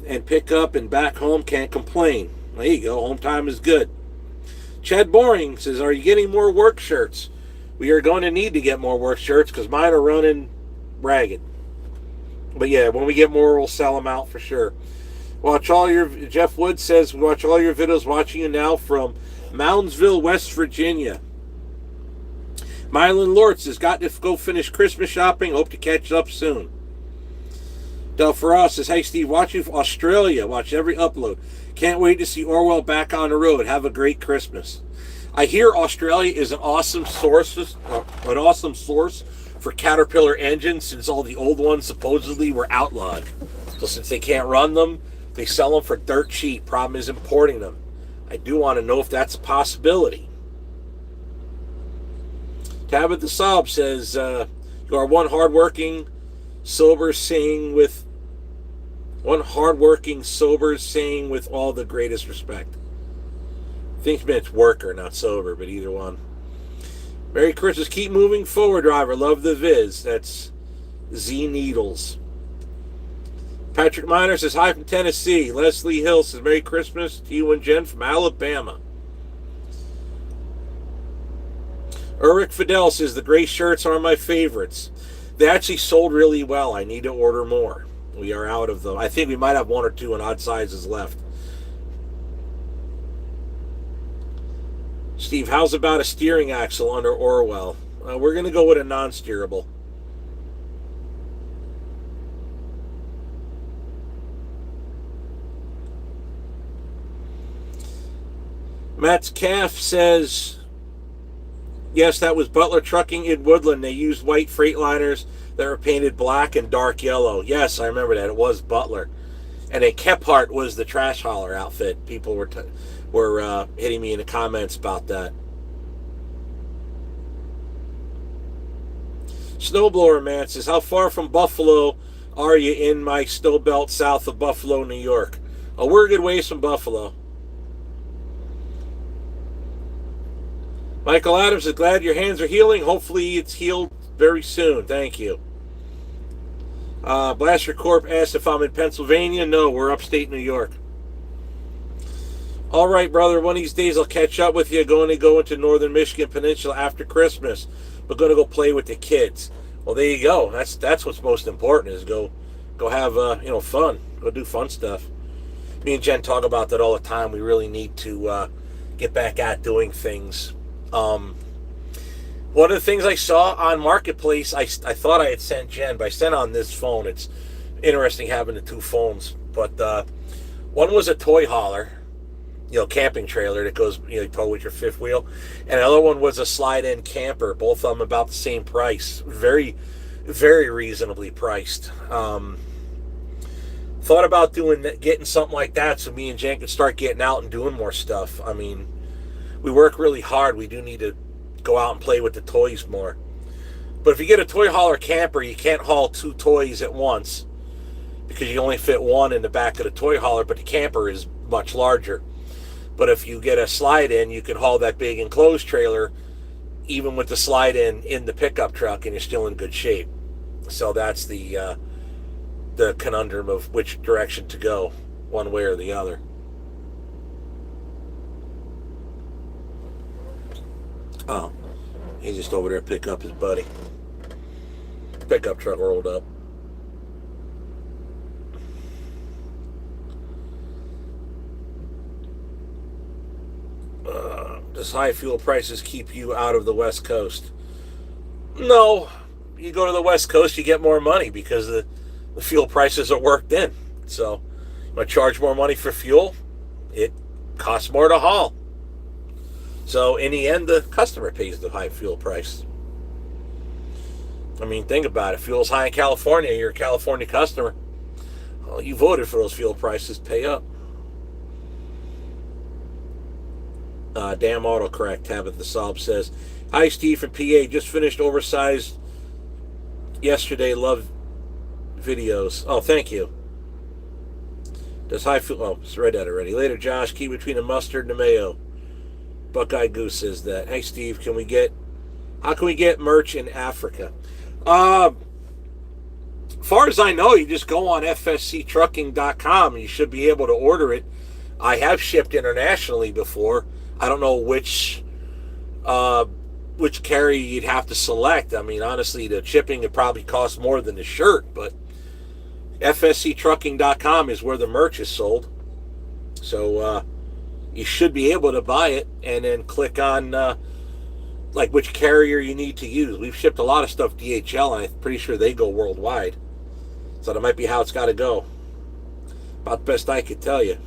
and pick up and back home. Can't complain. There you go. Home time is good. Chad Boring says, are you getting more work shirts? We are going to need to get more work shirts because mine are running ragged. But yeah, when we get more, we'll sell them out for sure. Jeff Wood says, watch all your videos, watching you now from Moundsville, West Virginia. Mylan Lortz has got to go finish Christmas shopping. Hope to catch up soon. Del Ferraz says, hey Steve, watching from Australia. Watch every upload. Can't wait to see Orwell back on the road. Have a great Christmas. I hear Australia is an awesome source for Caterpillar engines, since all the old ones supposedly were outlawed. So since they can't run them, they sell them for dirt cheap. Problem is importing them. I do want to know if that's a possibility. Tabitha Saab says, you are one hardworking, sober saying with all the greatest respect. I think it's worker, not sober, but either one. Merry Christmas. Keep moving forward, driver. Love the viz. That's Z Needles. Patrick Miner says, hi from Tennessee. Leslie Hill says, Merry Christmas to you and Jen from Alabama. Ulrich Fidel says, the gray shirts are my favorites. They actually sold really well. I need to order more. We are out of them. I think we might have one or two in odd sizes left. Steve, how's about a steering axle under Orwell? We're going to go with a non-steerable. Matt's Calf says, yes, that was Butler Trucking in Woodland. They used white Freightliners that were painted black and dark yellow. Yes, I remember that. It was Butler. And then Kephart was the trash hauler outfit. People were hitting me in the comments about that. Snowblower Man says, how far from Buffalo are you in my snow belt south of Buffalo, New York? Oh, we're a good ways from Buffalo. Michael Adams is glad your hands are healing. Hopefully it's healed very soon. Thank you. Blaster Corp asked if I'm in Pennsylvania. No, we're upstate New York. All right, brother. One of these days I'll catch up with you. Going to go into northern Michigan Peninsula after Christmas. We're going to go play with the kids. Well, there you go. That's what's most important, is go have fun. Go do fun stuff. Me and Jen talk about that all the time. We really need to get back at doing things. One of the things I saw on Marketplace, I thought I had sent Jen, but I sent on this phone. It's interesting having the two phones. But one was a toy hauler, camping trailer that goes, you tow with your fifth wheel. And the other one was a slide-in camper. Both of them about the same price. Very, very reasonably priced. Thought about getting something like that so me and Jen could start getting out and doing more stuff. I mean, we work really hard. We do need to go out and play with the toys more. But if you get a toy hauler camper, you can't haul two toys at once because you only fit one in the back of the toy hauler, but the camper is much larger. But if you get a slide-in, you can haul that big enclosed trailer even with the slide-in the pickup truck, and you're still in good shape. So that's the conundrum of which direction to go, one way or the other. Oh, he's just over there to pick up his buddy. Pickup truck rolled up. Does high fuel prices keep you out of the West Coast? No. You go to the West Coast, you get more money because the fuel prices are worked in. So, you want to charge more money for fuel? It costs more to haul. So, in the end, the customer pays the high fuel price. I mean, think about it. Fuel's high in California. You're a California customer. Well, you voted for those fuel prices. Pay up. Damn autocorrect, Tabitha Saab says, hi, Steve from PA. Just finished oversized yesterday. Love videos. Oh, thank you. Does high fuel... Oh, it's read that already. Later, Josh. Key between the mustard and the mayo. Buckeye Goose says that. Hey, Steve, how can we get merch in Africa? Far as I know, you just go on fsctrucking.com and you should be able to order it. I have shipped internationally before. I don't know which carrier you'd have to select. I mean, honestly, the shipping would probably cost more than the shirt, but fsctrucking.com is where the merch is sold. So you should be able to buy it and then click on like which carrier you need to use. We've shipped a lot of stuff DHL, and I'm pretty sure they go worldwide. So that might be how it's got to go. About the best I could tell you.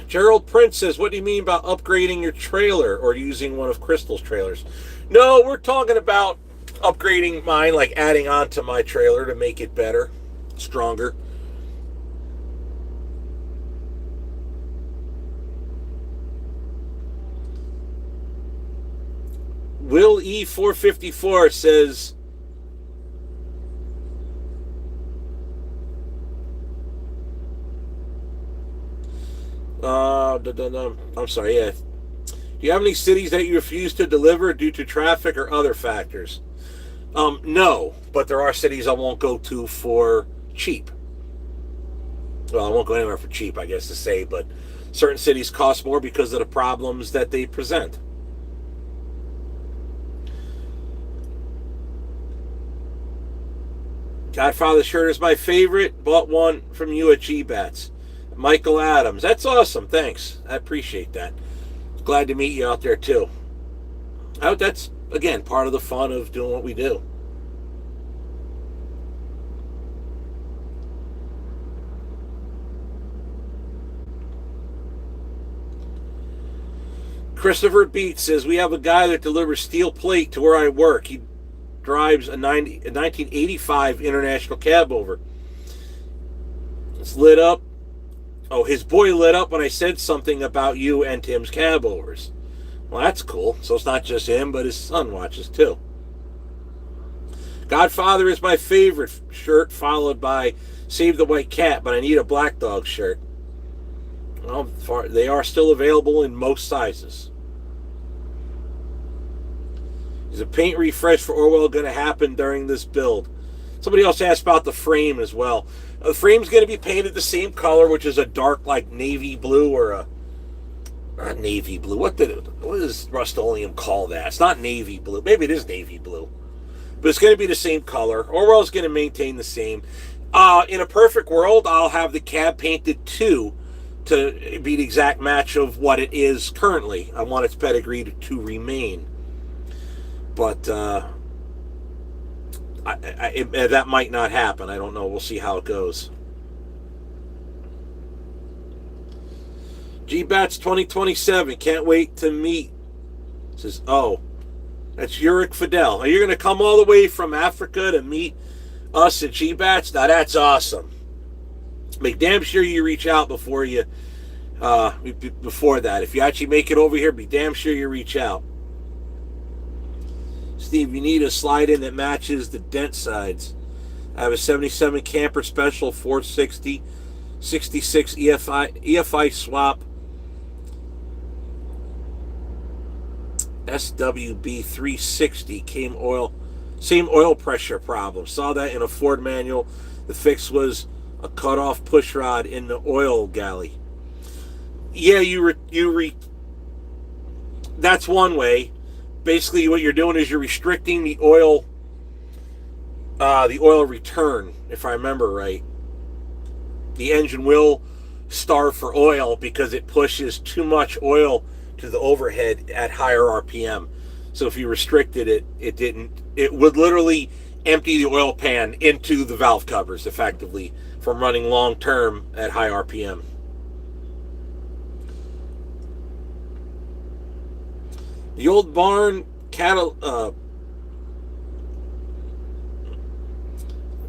Gerald Prince says, what do you mean about upgrading your trailer or using one of Crystal's trailers? No, we're talking about upgrading mine, like adding on to my trailer to make it better, stronger. Will E454 says, I'm sorry, yeah. Do you have any cities that you refuse to deliver due to traffic or other factors? No, but there are cities I won't go to for cheap. Well, I won't go anywhere for cheap, I guess to say, but certain cities cost more because of the problems that they present. Godfather shirt is my favorite. Bought one from you at G-Bats. Michael Adams. That's awesome. Thanks. I appreciate that. Glad to meet you out there, too. That's, again, part of the fun of doing what we do. Christopher Beats says, we have a guy that delivers steel plate to where I work. He drives a 1985 International cab over. It's lit up. Oh, his boy lit up when I said something about you and Tim's cab overs. Well, that's cool. So it's not just him, but his son watches too. Godfather is my favorite shirt, followed by Save the White Cat, but I need a Black Dog shirt. Well, they are still available in most sizes. Is a paint refresh for Orwell going to happen during this build? Somebody else asked about the frame as well. The frame's going to be painted the same color, which is a dark, like, navy blue or a... Not navy blue. What does Rust-Oleum call that? It's not navy blue. Maybe it is navy blue. But it's going to be the same color. Orwell's going to maintain the same. In a perfect world, I'll have the cab painted too to be the exact match of what it is currently. I want its pedigree to remain. But that might not happen. I don't know. We'll see how it goes. G-Bats 2027. Can't wait to meet. Says, oh, that's Uric Fidel. Are you going to come all the way from Africa to meet us at G-Bats? Now, that's awesome. Make damn sure you reach out before that. If you actually make it over here, be damn sure you reach out. Steve, you need a slide-in that matches the dent sides. I have a 77 Camper Special 460, 66 EFI swap, SWB 360 same oil pressure problem. Saw that in a Ford manual. The fix was a cut-off push rod in the oil galley. Yeah, that's one way. Basically, what you're doing is you're restricting the oil return, if I remember right. The engine will starve for oil because it pushes too much oil to the overhead at higher RPM. So if you restricted it, it would literally empty the oil pan into the valve covers effectively from running long term at high RPM. The old barn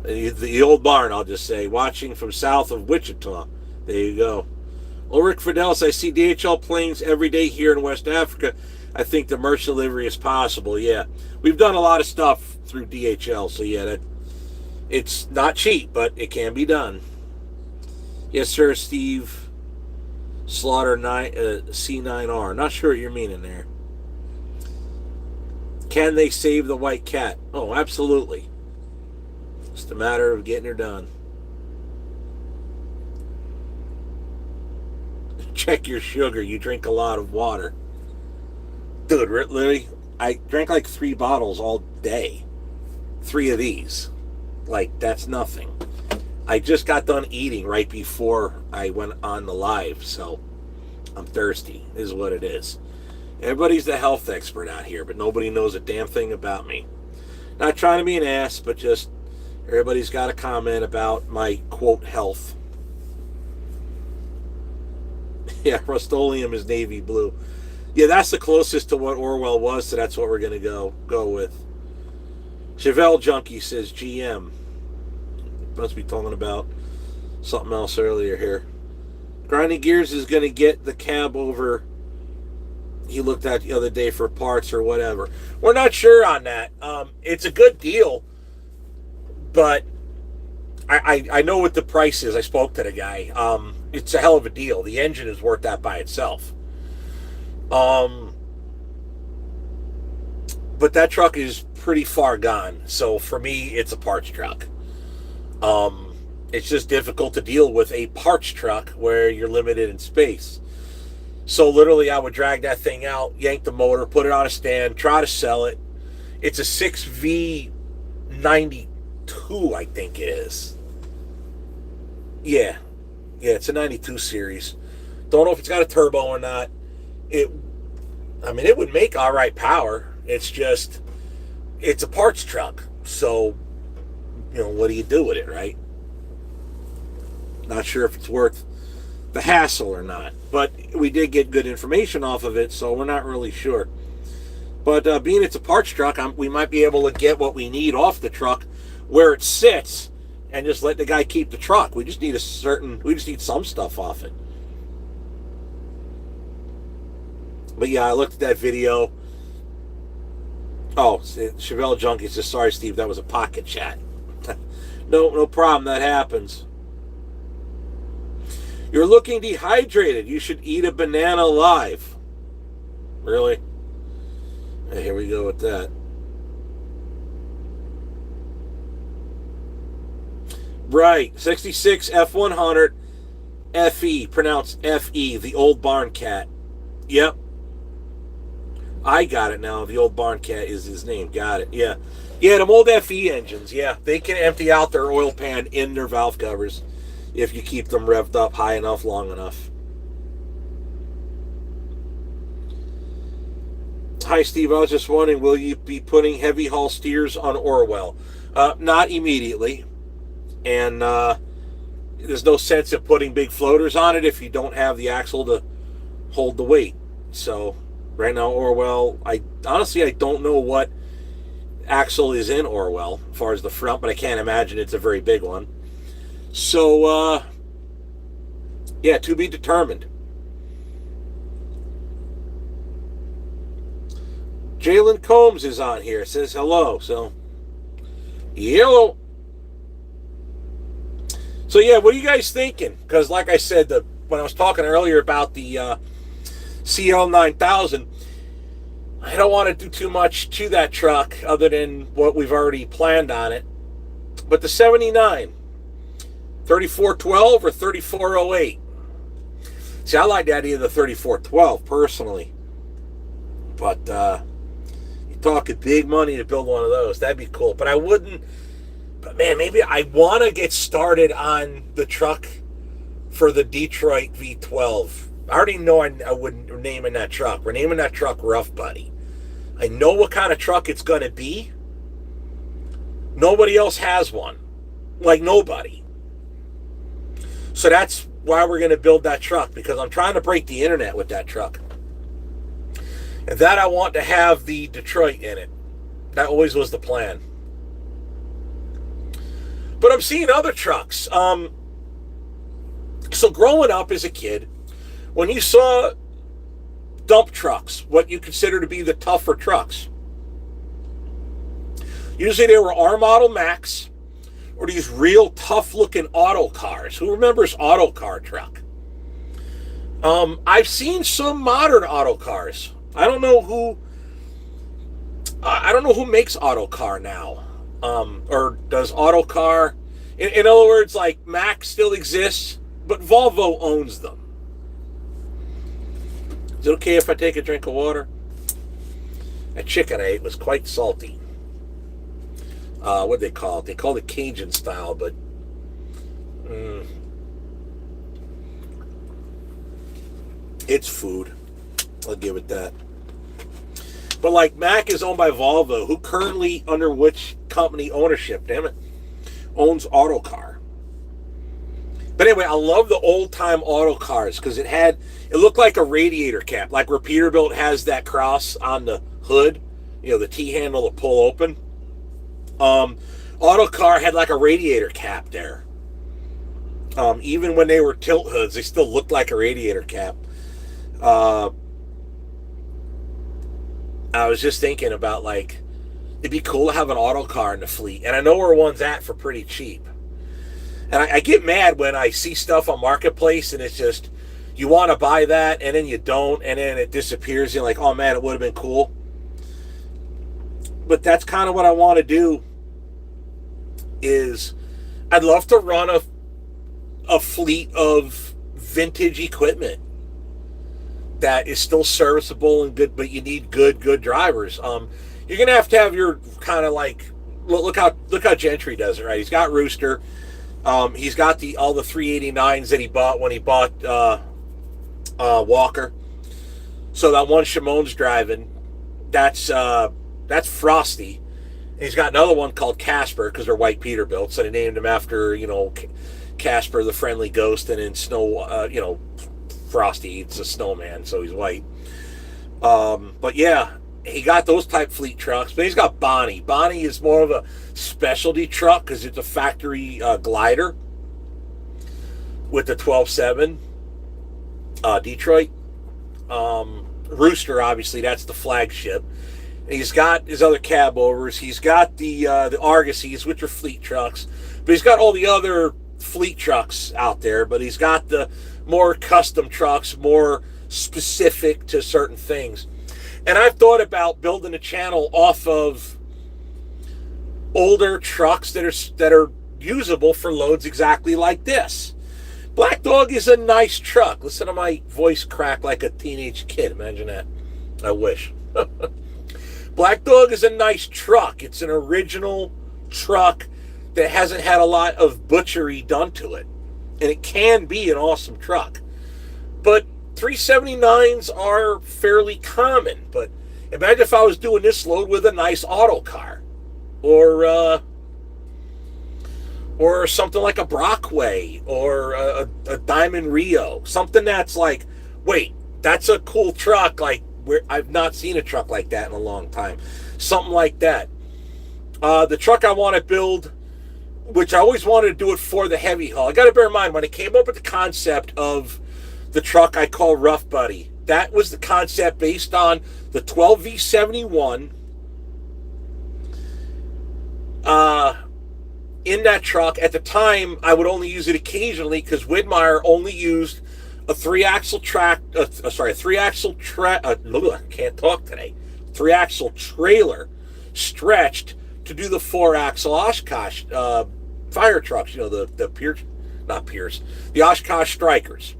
the old barn, I'll just say, watching from south of Wichita. There you go. Ulrich Fidelis, I see DHL planes every day here in West Africa. I think the merch delivery is possible. Yeah, we've done a lot of stuff through DHL, so yeah, it's not cheap, but it can be done. Yes, sir, Steve Slaughter C9R. Not sure what you're meaning there. Can they save the white cat? Oh, absolutely. It's a matter of getting her done. Check your sugar. You drink a lot of water. Dude, literally, I drank like 3 bottles all day. 3 of these. Like, that's nothing. I just got done eating right before I went on the live, so I'm thirsty. Is what it is. Everybody's the health expert out here, but nobody knows a damn thing about me. Not trying to be an ass, but just everybody's got a comment about my, quote, health. Yeah, Rust-Oleum is navy blue. Yeah, that's the closest to what Orwell was, so that's what we're going to go with. Chevelle Junkie says GM. Must be talking about something else earlier here. Grinding Gears is going to get the cab over he looked at the other day for parts or whatever. We're not sure on that. It's a good deal, but I know what the price is. I spoke to the guy. It's a hell of a deal. The engine is worth that by itself. But that truck is pretty far gone. So for me, it's a parts truck. It's just difficult to deal with a parts truck where you're limited in space. So literally I would drag that thing out, yank the motor, put it on a stand, try to sell it. It's a 6V92, I think it is. Yeah, it's a 92 series. Don't know if it's got a turbo or not. It would make all right power. It's just, it's a parts truck. So, what do you do with it, right? Not sure if it's worth the hassle or not. But we did get good information off of it, so we're not really sure. But being it's a parts truck, we might be able to get what we need off the truck where it sits and just let the guy keep the truck. We just need some stuff off it. But yeah, I looked at that video. Oh, Chevelle Junkie says, sorry, Steve, that was a pocket chat. No problem, that happens. You're looking dehydrated. You should eat a banana live. Really? Here we go with that. Right. 66 F100 FE. Pronounced FE. The old barn cat. Yep. I got it now. The old barn cat is his name. Got it. Yeah. Yeah, them old FE engines. Yeah. They can empty out their oil pan in their valve covers if you keep them revved up high enough, long enough. Hi, Steve. I was just wondering, will you be putting heavy hull steers on Orwell? Not immediately. And there's no sense of putting big floaters on it if you don't have the axle to hold the weight. So right now, Orwell, I don't know what axle is in Orwell as far as the front, but I can't imagine it's a very big one. So, yeah, to be determined. Jalen Combs is on here. Says hello. So, hello. So, yeah, what are you guys thinking? Because, like I said, when I was talking earlier about the CL9000, I don't want to do too much to that truck other than what we've already planned on it. But the 79, 3412 or 3408? See, I like the idea of the 3412 personally. But you're talking big money to build one of those. That'd be cool. But I wouldn't. But man, maybe I want to get started on the truck for the Detroit V12. I already know I wouldn't name in that truck. We're naming that truck Rough Buddy. I know what kind of truck it's going to be. Nobody else has one. Like, nobody. So that's why we're going to build that truck, because I'm trying to break the internet with that truck. And that I want to have the Detroit in it. That always was the plan. But I'm seeing other trucks. So growing up as a kid, when you saw dump trucks, what you consider to be the tougher trucks, usually they were R Model Max or these real tough-looking auto cars. Who remembers auto car truck? I've seen some modern auto cars. I don't know who makes auto car now, or does auto car. In other words, like, Mack still exists, but Volvo owns them. Is it okay if I take a drink of water? That chicken I ate was quite salty. What'd they call it? They called it Cajun style, but it's food. I'll give it that. But like, Mack is owned by Volvo, who currently, under which company ownership, damn it, owns Autocar. But anyway, I love the old-time auto cars because it looked like a radiator cap, like where Peterbilt has that cross on the hood, the T-handle to pull open. Autocar had like a radiator cap there. Even when they were tilt hoods, they still looked like a radiator cap. I was just thinking about, like, it'd be cool to have an auto car in the fleet. And I know where one's at for pretty cheap. And I get mad when I see stuff on Marketplace and it's just, you want to buy that and then you don't, and then it disappears. You're like, oh man, it would have been cool. But that's kind of what I want to do. Is I'd love to run a fleet of vintage equipment that is still serviceable and good, but you need good drivers. You're gonna have to have your kind of like, look how Gentry does it, right? He's got Rooster. He's got all the 389s that he bought when he bought Walker. So that one Shimon's driving, that's Frosty. And he's got another one called Casper because they're white Peterbilt, so they named him after Casper the friendly ghost, and in snow, Frosty eats a snowman, so he's white. But yeah, he got those type fleet trucks. But he's got Bonnie. Bonnie is more of a specialty truck because it's a factory glider with the 12.7 Detroit. Rooster, obviously, that's the flagship. And he's got his other cab overs. He's got the Argosies, which are fleet trucks. But he's got all the other fleet trucks out there. But he's got the more custom trucks, more specific to certain things. And I've thought about building a channel off of older trucks that are usable for loads exactly like this. Black Dog is a nice truck. Listen to my voice crack like a teenage kid. Imagine that. I wish. Black Dog is a nice truck. It's an original truck that hasn't had a lot of butchery done to it. And it can be an awesome truck. But 379s are fairly common. But imagine if I was doing this load with a nice auto car. Or something like a Brockway. Or a Diamond Rio. Something that's like, wait, that's a cool truck. Like, I've not seen a truck like that in a long time. Something like that. The truck I want to build, which I always wanted to do it for the heavy haul. I got to bear in mind, when I came up with the concept of the truck I call Rough Buddy, that was the concept based on the 12V71. In that truck, at the time, I would only use it occasionally because Widmeyer only used a three-axle trailer stretched to do the four-axle Oshkosh fire trucks. The Oshkosh Strikers.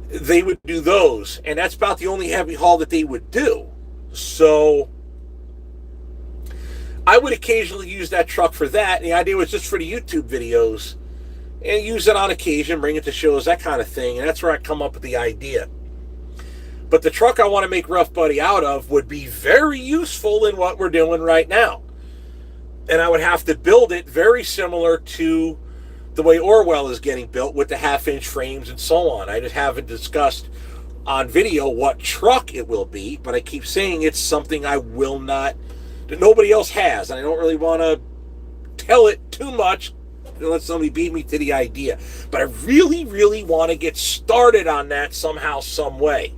They would do those, and that's about the only heavy haul that they would do. So I would occasionally use that truck for that. And the idea was just for the YouTube videos and use it on occasion, bring it to shows, that kind of thing. And that's where I come up with the idea. But the truck I want to make Rough Buddy out of would be very useful in what we're doing right now. And I would have to build it very similar to the way Orwell is getting built, with the half-inch frames and so on. I just haven't discussed on video what truck it will be, but I keep saying it's something I will not, that nobody else has, and I don't really want to tell it too much and let somebody beat me to the idea. But I really, really want to get started on that somehow, some way.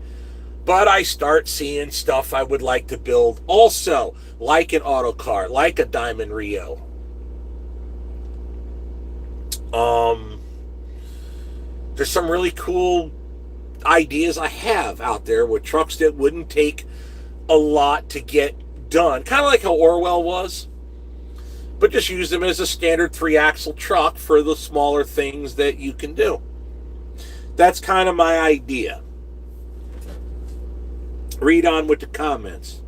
But I start seeing stuff I would like to build also, like an Autocar, like a Diamond Rio. There's some really cool ideas I have out there with trucks that wouldn't take a lot to get done. Kind of like how Orwell was. But just use them as a standard 3-axle truck for the smaller things that you can do. That's kind of my idea. Read on with the comments.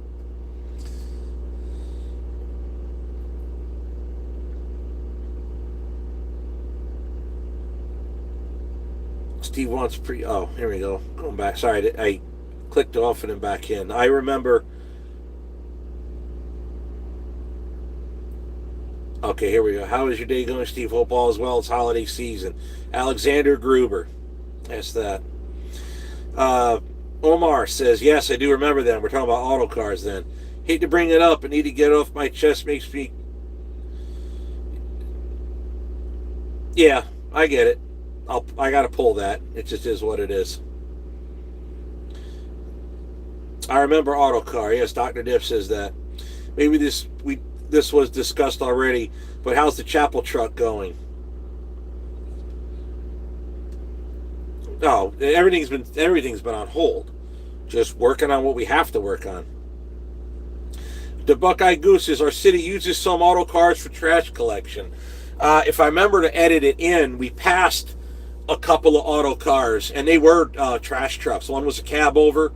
Steve wants oh, here we go. Going back. Sorry, I clicked off and then back in. I remember. Okay, here we go. How is your day going, Steve? Hope all is well. It's holiday season. Alexander Gruber. That's that. Omar says, yes, I do remember them. We're talking about auto cars then. Hate to bring it up, but need to get it off my chest. Makes me... Yeah, I get it. I got to pull that. It just is what it is. I remember Autocar. Yes, Dr. Diff says that. Maybe this was discussed already, but how's the chapel truck going? No, everything's been on hold. Just working on what we have to work on. The Buckeye Goose says, our city uses some auto cars for trash collection. If I remember to edit it in, we passed a couple of auto cars, and they were trash trucks. One was a cab over,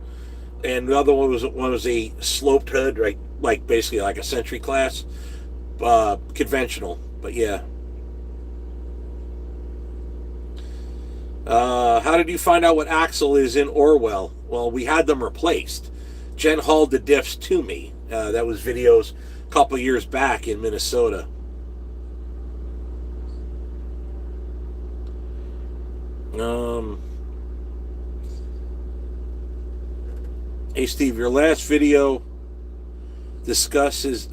and the other one was a sloped hood, right? Like basically like a Century class, conventional. But yeah. How did you find out what axle is in Orwell? Well, we had them replaced. Jen hauled the diffs to me. That was videos a couple years back in Minnesota. Hey Steve, your last video discusses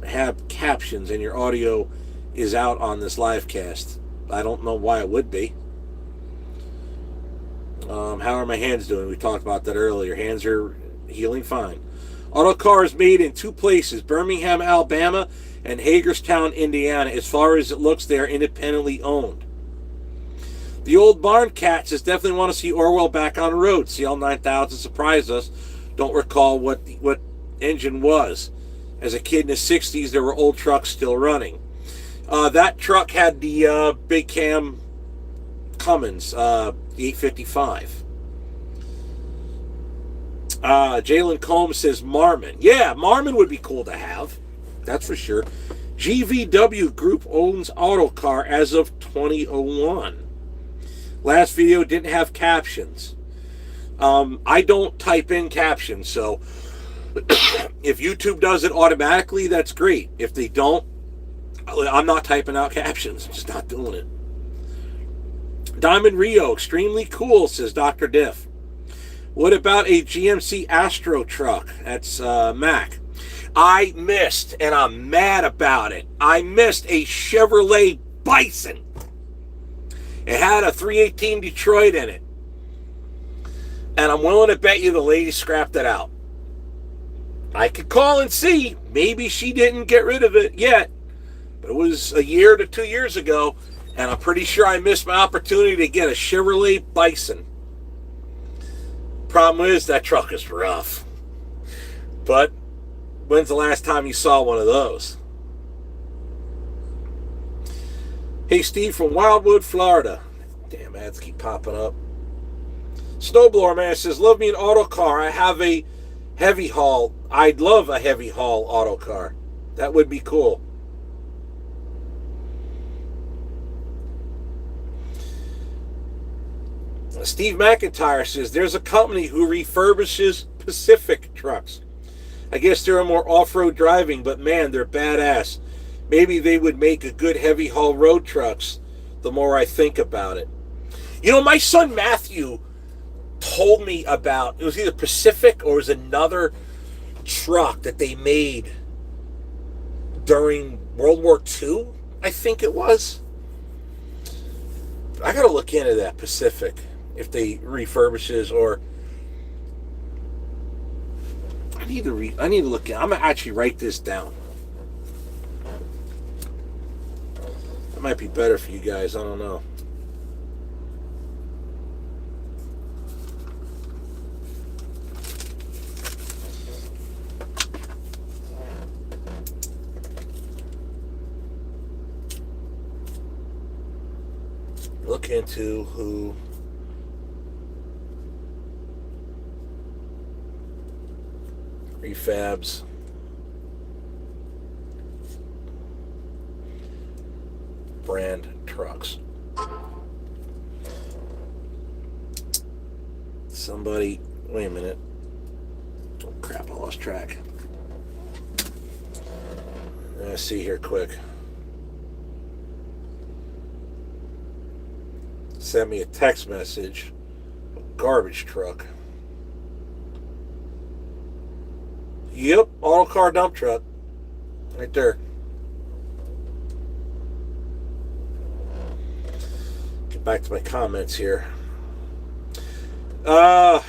have captions, and your audio is out on this live cast. I don't know why it would be. How are my hands doing? We talked about that earlier. Hands are healing fine. Autocar is made in two places, Birmingham, Alabama, and Hagerstown, Indiana. As far as it looks, they are independently owned. The old barn cat says, definitely want to see Orwell back on the road. CL9000 surprised us. Don't recall what engine was. As a kid in the 60s, there were old trucks still running. That truck had the big cam Cummins, the 855. Jalen Combs says Marmon. Yeah, Marmon would be cool to have. That's for sure. GVW Group owns Autocar as of 2001. Last video didn't have captions. I don't type in captions, so if YouTube does it automatically, that's great. If they don't, I'm not typing out captions. I'm just not doing it. Diamond Rio, extremely cool, says Dr. Diff. What about a GMC Astro truck? That's Mac. I missed, and I'm mad about it. I missed a Chevrolet Bison. It had a 318 Detroit in it. And I'm willing to bet you the lady scrapped it out. I could call and see. Maybe she didn't get rid of it yet. But it was a year to 2 years ago. And I'm pretty sure I missed my opportunity to get a Chevrolet Bison. Problem is, that truck is rough. But when's the last time you saw one of those? Hey, Steve from Wildwood, Florida. Damn, ads keep popping up. Snowblower Man says, love me an auto car. I have a heavy haul. I'd love a heavy haul auto car. That would be cool. Steve McIntyre says there's a company who refurbishes Pacific trucks. I guess they're more off-road driving, but man, they're badass. Maybe they would make a good heavy haul road trucks the more I think about it. You know, my son Matthew told me about, it was either Pacific or it was another truck that they made during World War II, I think it was. I gotta look into that Pacific, if they refurbishes, or I need to look at. I'm gonna actually write this down. That might be better for you guys. I don't know. Look into who refabs brand trucks. Somebody, wait a minute. Oh crap, I lost track. Let's see here quick. Sent me a text message. Garbage truck. Yep, auto car dump truck. Right there. Get back to my comments here. Why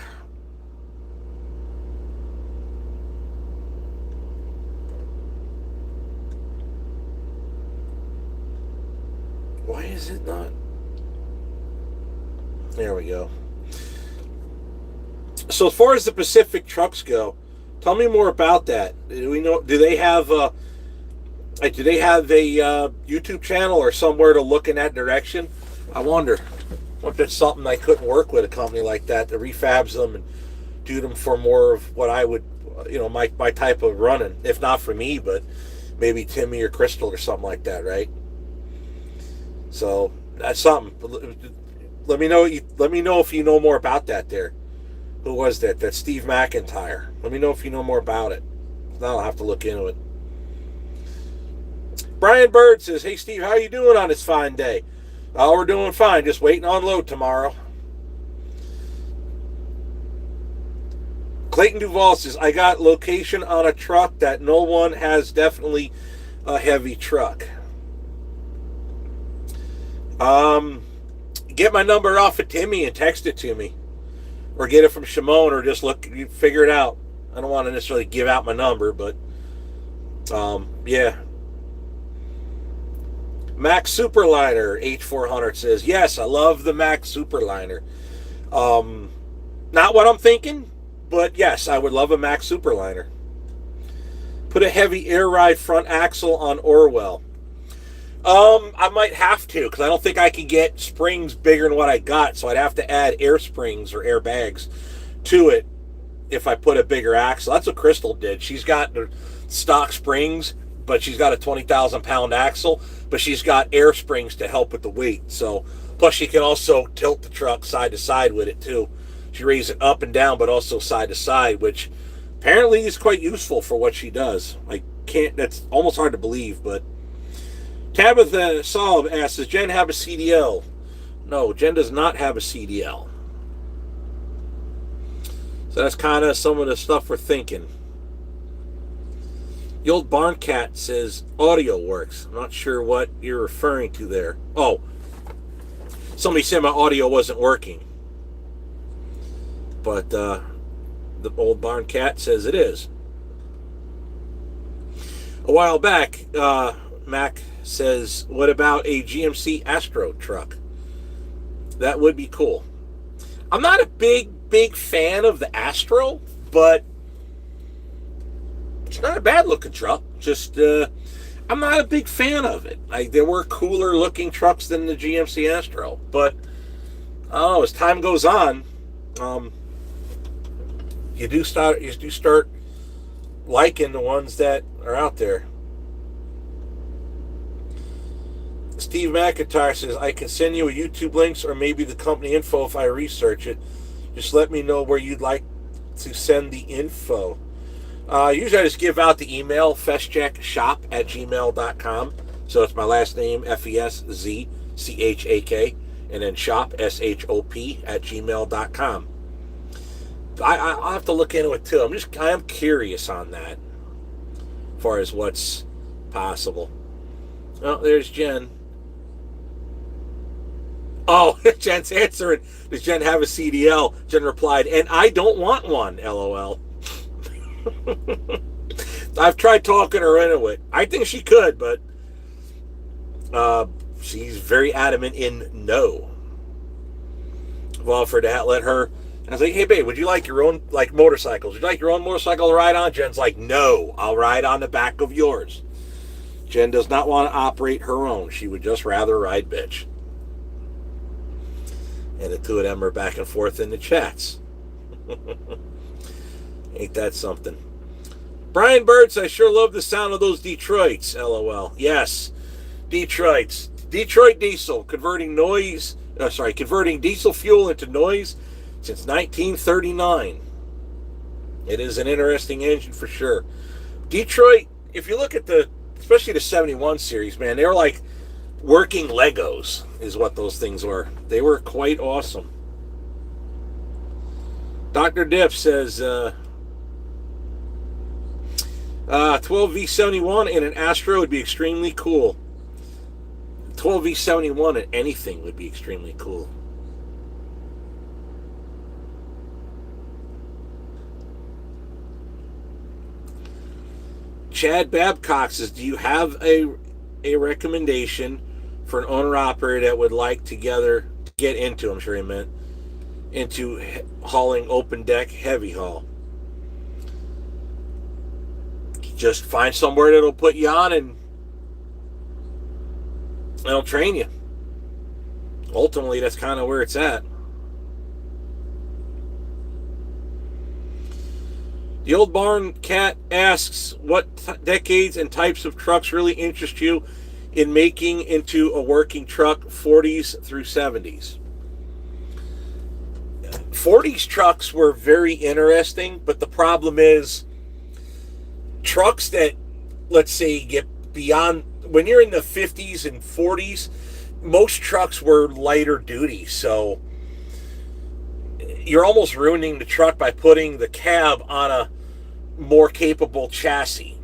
is it not? There we go. So as far as the Pacific trucks go, tell me more about that. Do we know? Do they have a YouTube channel or somewhere to look in that direction? I wonder. What that's something I couldn't work with a company like that to refabs them and do them for more of what I would, my type of running. If not for me, but maybe Timmy or Crystal or something like that, right? So that's something. Let me know if you know more about that there. Who was that? That's Steve McIntyre. Let me know if you know more about it. Now I'll have to look into it. Brian Bird says, "Hey Steve, how you doing on this fine day?" Oh, we're doing fine. Just waiting on load tomorrow. Clayton Duvall says, "I got location on a truck that no one has. Definitely a heavy truck." Get my number off of Timmy and text it to me. Or get it from Shimon, or just figure it out. I don't want to necessarily give out my number, but yeah. Max Superliner H400 says, "Yes, I love the Max Superliner. Not what I'm thinking, but yes, I would love a Max Superliner. Put a heavy air ride front axle on Orwell." I might have to, because I don't think I can get springs bigger than what I got, so I'd have to add air springs or air bags to it if I put a bigger axle. That's what Crystal did. She's got the stock springs, but she's got a 20,000 pound axle, but she's got air springs to help with the weight. So, plus she can also tilt the truck side to side with it too. She raises it up and down, but also side to side, which apparently is quite useful for what she does. That's almost hard to believe, but Tabitha Saab asks, "Does Jen have a CDL?" No, Jen does not have a CDL. So that's kind of some of the stuff we're thinking. The old barn cat says audio works. I'm not sure what you're referring to there. Oh, somebody said my audio wasn't working. But the old barn cat says it is. A while back, Mac says, "What about a GMC Astro truck?" That would be cool. I'm not a big fan of the Astro, but it's not a bad looking truck. Just I'm not a big fan of it. There were cooler looking trucks than the GMC Astro, but as time goes on, you do start liking the ones that are out there. Steve McIntyre says, I can send you a YouTube links or maybe the company info if I research it. Just let me know where you'd like to send the info. Usually I just give out the email, feschak@gmail.com. So it's my last name, FESZCHAK, and then shop, SHOP, @gmail.com. I'll have to look into it too. I am curious on that as far as what's possible. Oh, there's Jen. Oh, Jen's answering. Does Jen have a CDL? Jen replied, and I don't want one, LOL. I've tried talking her into it. I think she could, but she's very adamant in no. I've offered to let her. I was like, hey, babe, would you like your own motorcycles? Would you like your own motorcycle to ride on? Jen's like, no, I'll ride on the back of yours. Jen does not want to operate her own. She would just rather ride bitch. And the two of them are back and forth in the chats. Ain't that something? Brian Birds, I sure love the sound of those Detroits, LOL. Yes, Detroits. Detroit diesel, converting diesel fuel into noise since 1939. It is an interesting engine for sure. Detroit, if you look at especially the 71 series, man, they were like working Legos is what those things were. They were quite awesome. Dr. Dip says 12V71 in an Astro would be extremely cool. 12V71 in anything would be extremely cool. Chad Babcock says, do you have a recommendation for an owner-operator that would like to get into, I'm sure he meant, into hauling open deck heavy haul? Just find somewhere that'll put you on and they'll train you. Ultimately, that's kind of where it's at. The Old Barn Cat asks, what decades and types of trucks really interest you in making into a working truck, 40s through 70s? 40s trucks were very interesting, but the problem is trucks that, let's say, get beyond, when you're in the 50s and 40s, most trucks were lighter duty, so you're almost ruining the truck by putting the cab on a more capable chassis.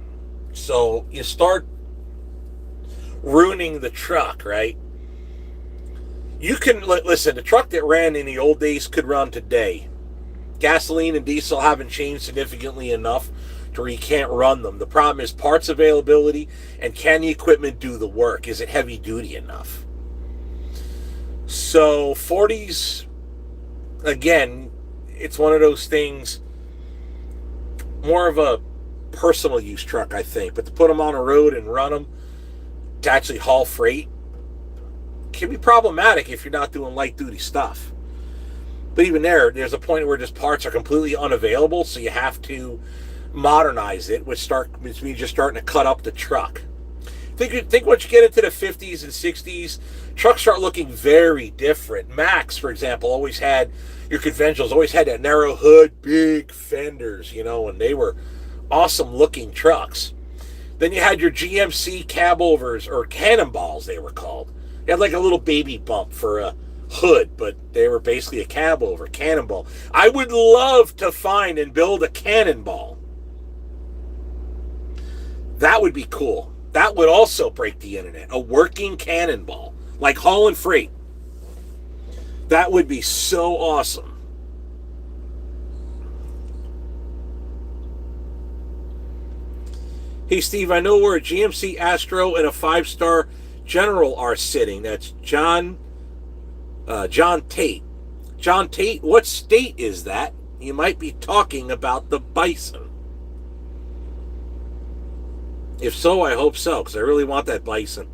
So you start ruining the truck, right? You can, listen, the truck that ran in the old days could run today. Gasoline and diesel haven't changed significantly enough to where you can't run them. The problem is parts availability and can the equipment do the work? Is it heavy duty enough? So 40s, again, it's one of those things, more of a personal use truck, I think. But to put them on a road and run them to actually haul freight can be problematic if you're not doing light duty stuff. But even there's a point where just parts are completely unavailable, so you have to modernize it, which means you're starting to cut up the truck. Think once you get into the 50s and 60s, trucks start looking very different. Max, for example, your conventionals always had that narrow hood, big fenders, and they were awesome looking trucks. Then you had your GMC cabovers, or cannonballs they were called. They had like a little baby bump for a hood, but they were basically a cab over, cannonball. I would love to find and build a cannonball. That would be cool. That would also break the internet. A working cannonball, like hauling freight. That would be so awesome. Hey Steve, I know where a GMC Astro and a 5-star General are sitting. That's John Tate. John Tate, what state is that? You might be talking about the Bison. If so, I hope so, because I really want that Bison.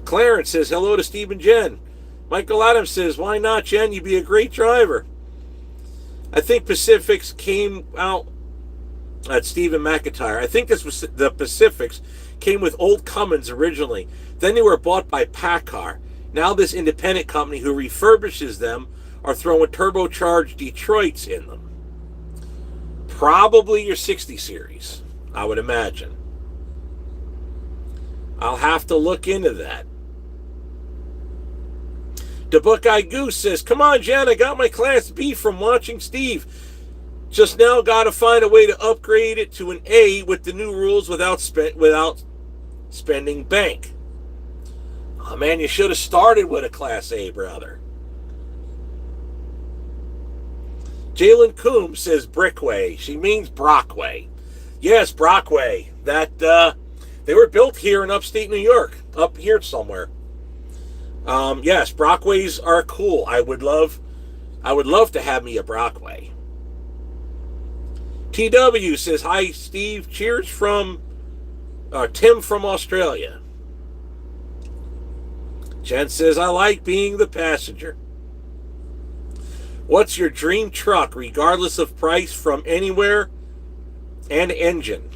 Clarence says, hello to Steve and Jen. Michael Adams says, why not, Jen? You'd be a great driver. I think Pacifics came out at Stephen McIntyre. I think this was the Pacifics came with old Cummins originally. Then they were bought by PACCAR. Now this independent company who refurbishes them are throwing turbocharged Detroits in them. Probably your 60 series, I would imagine. I'll have to look into that. The Buckeye Goose says, come on, Jen, I got my Class B from watching Steve. Just now got to find a way to upgrade it to an A with the new rules without spending bank. Oh, man, you should have started with a Class A, brother. Jalen Coombs says Brickway. She means Brockway. Yes, Brockway. That, they were built here in upstate New York. Up here somewhere. Yes, Brockways are cool. I would love to have me a Brockway. TW says, hi, Steve. Cheers from Tim from Australia. Jen says, I like being the passenger. What's your dream truck, regardless of price, from anywhere and engine?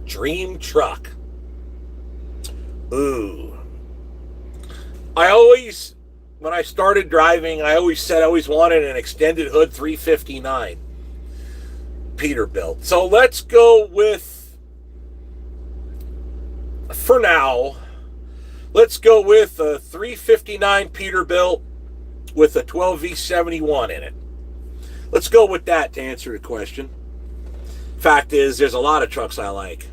Dream truck. Ooh. When I started driving, I always said I always wanted an extended hood 359 Peterbilt. So let's go with, for now, let's go with a 359 Peterbilt with a 12V71 in it. Let's go with that to answer the question. Fact is, there's a lot of trucks I like.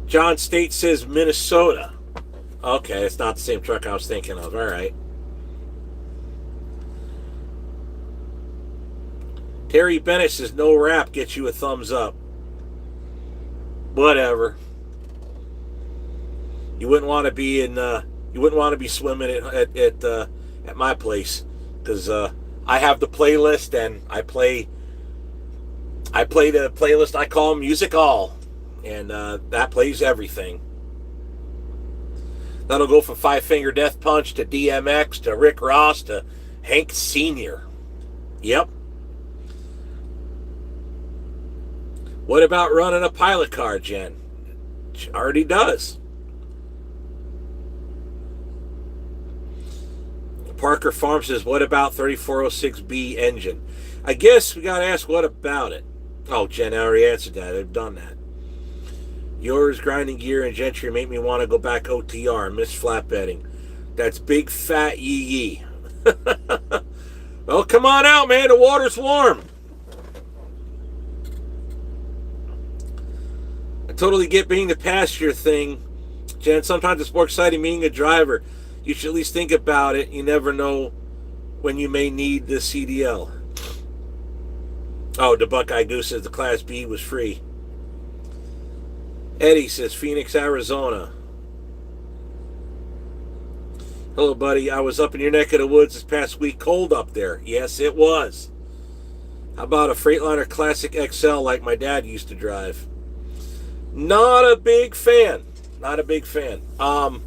John State says Minnesota. Okay, it's not the same truck I was thinking of. All right. Terry Bennett says no rap gets you a thumbs up. Whatever. You wouldn't want to be in. You wouldn't want to be swimming at my place, because I have the playlist and I play the playlist I call Music All. And that plays everything. That'll go from Five Finger Death Punch to DMX to Rick Ross to Hank Sr. Yep. What about running a pilot car, Jen? She already does. Parker Farm says, what about 3406B engine? I guess we got to ask, what about it? Oh, Jen, I already answered that. I've done that. Yours, Grinding Gear, and Gentry make me want to go back OTR and miss flatbedding. That's big fat yee. Well, come on out, man. The water's warm. I totally get being the passenger thing, Jen. Sometimes it's more exciting being a driver. You should at least think about it. You never know when you may need the CDL. Oh, the Buckeye Goose says the Class B was free. Eddie says Phoenix, Arizona. Hello, buddy. I was up in your neck of the woods this past week. Cold up there. Yes, it was. How about a Freightliner Classic XL like my dad used to drive? Not a big fan. Not a big fan. I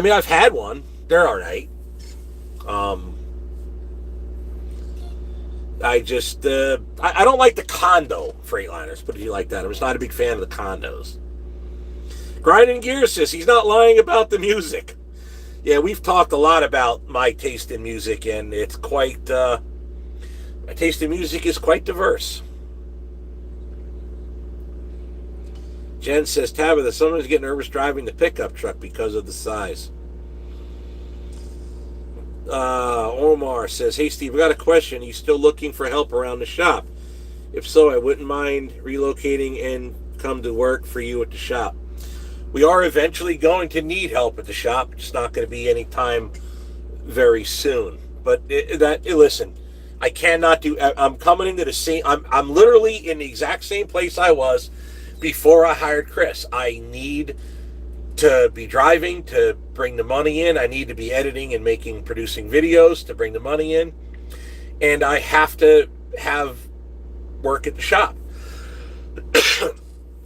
mean, I've had one. They're all right. I just, I don't like the condo Freightliners, but if you like that, I'm just not a big fan of the condos. Grinding Gear says he's not lying about the music. Yeah, we've talked a lot about my taste in music, and it's quite, my taste in music is quite diverse. Jen says, Tabitha, someone's getting nervous driving the pickup truck because of the size. Omar says, hey Steve, I got a question. Are you still looking for help around the shop? If so, I wouldn't mind relocating and come to work for you at the shop. We are eventually going to need help at the shop. It's not going to be any time very soon. But listen, I cannot do. I'm coming into the same. I'm literally in the exact same place I was before I hired Chris. I need to be driving to bring the money in. I need to be editing and producing videos to bring the money in. And I have to have work at the shop.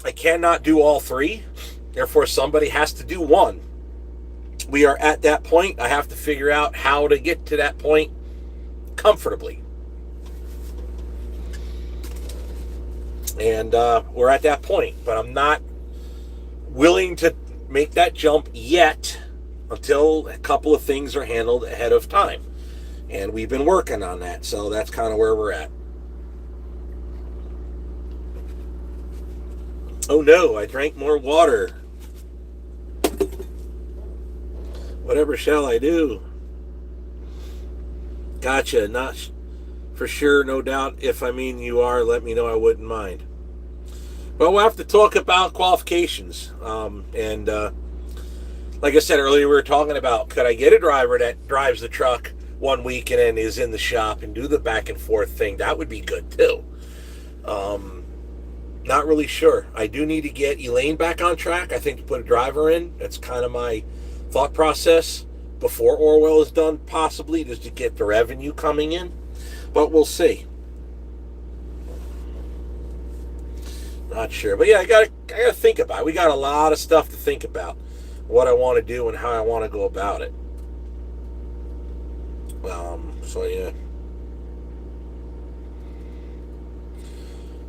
I cannot do all three. Therefore, somebody has to do one. We are at that point. I have to figure out how to get to that point comfortably. And we're at that point. But I'm not willing to make that jump yet until a couple of things are handled ahead of time. And we've been working on that. So that's kind of where we're at. Oh no, I drank more water. Whatever shall I do? Gotcha. Not for sure, no doubt. If I mean you are, let me know. I wouldn't mind. But we'll have to talk about qualifications. And like I said earlier, we were talking about, could I get a driver that drives the truck one week and then is in the shop and do the back and forth thing? That would be good too. Not really sure. I do need to get Elaine back on track. I think to put a driver in. That's kind of my thought process before Orwell is done, possibly, just to get the revenue coming in. But we'll see. Not sure. But yeah, I gotta think about it. We got a lot of stuff to think about. What I want to do and how I want to go about it. So yeah.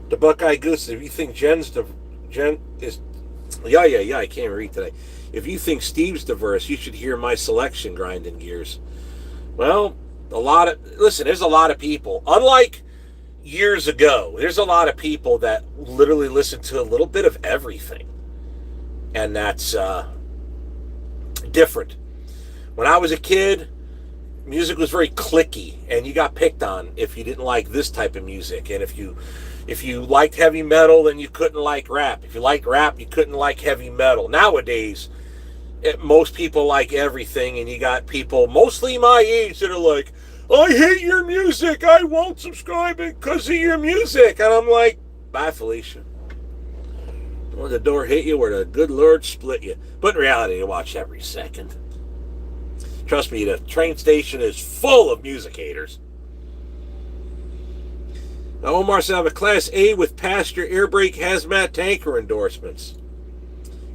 The Buckeye Goose, if you think Jen is, I can't read today. If you think Steve's diverse, you should hear my selection, Grinding Gears. Well, there's a lot of people. Unlike years ago, there's a lot of people that literally listen to a little bit of everything. And that's different. When I was a kid, music was very cliquey, and you got picked on if you didn't like this type of music. And if you liked heavy metal, then you couldn't like rap. If you liked rap, you couldn't like heavy metal. Nowadays, most people like everything, and you got people, mostly my age, that are like, I hate your music. I won't subscribe because of your music. And I'm like, bye, Felicia. When the door hit you, where the good Lord split you. But in reality, you watch every second. Trust me, the train station is full of music haters. Now, Omar said, I have a Class A with passenger air brake hazmat tanker endorsements.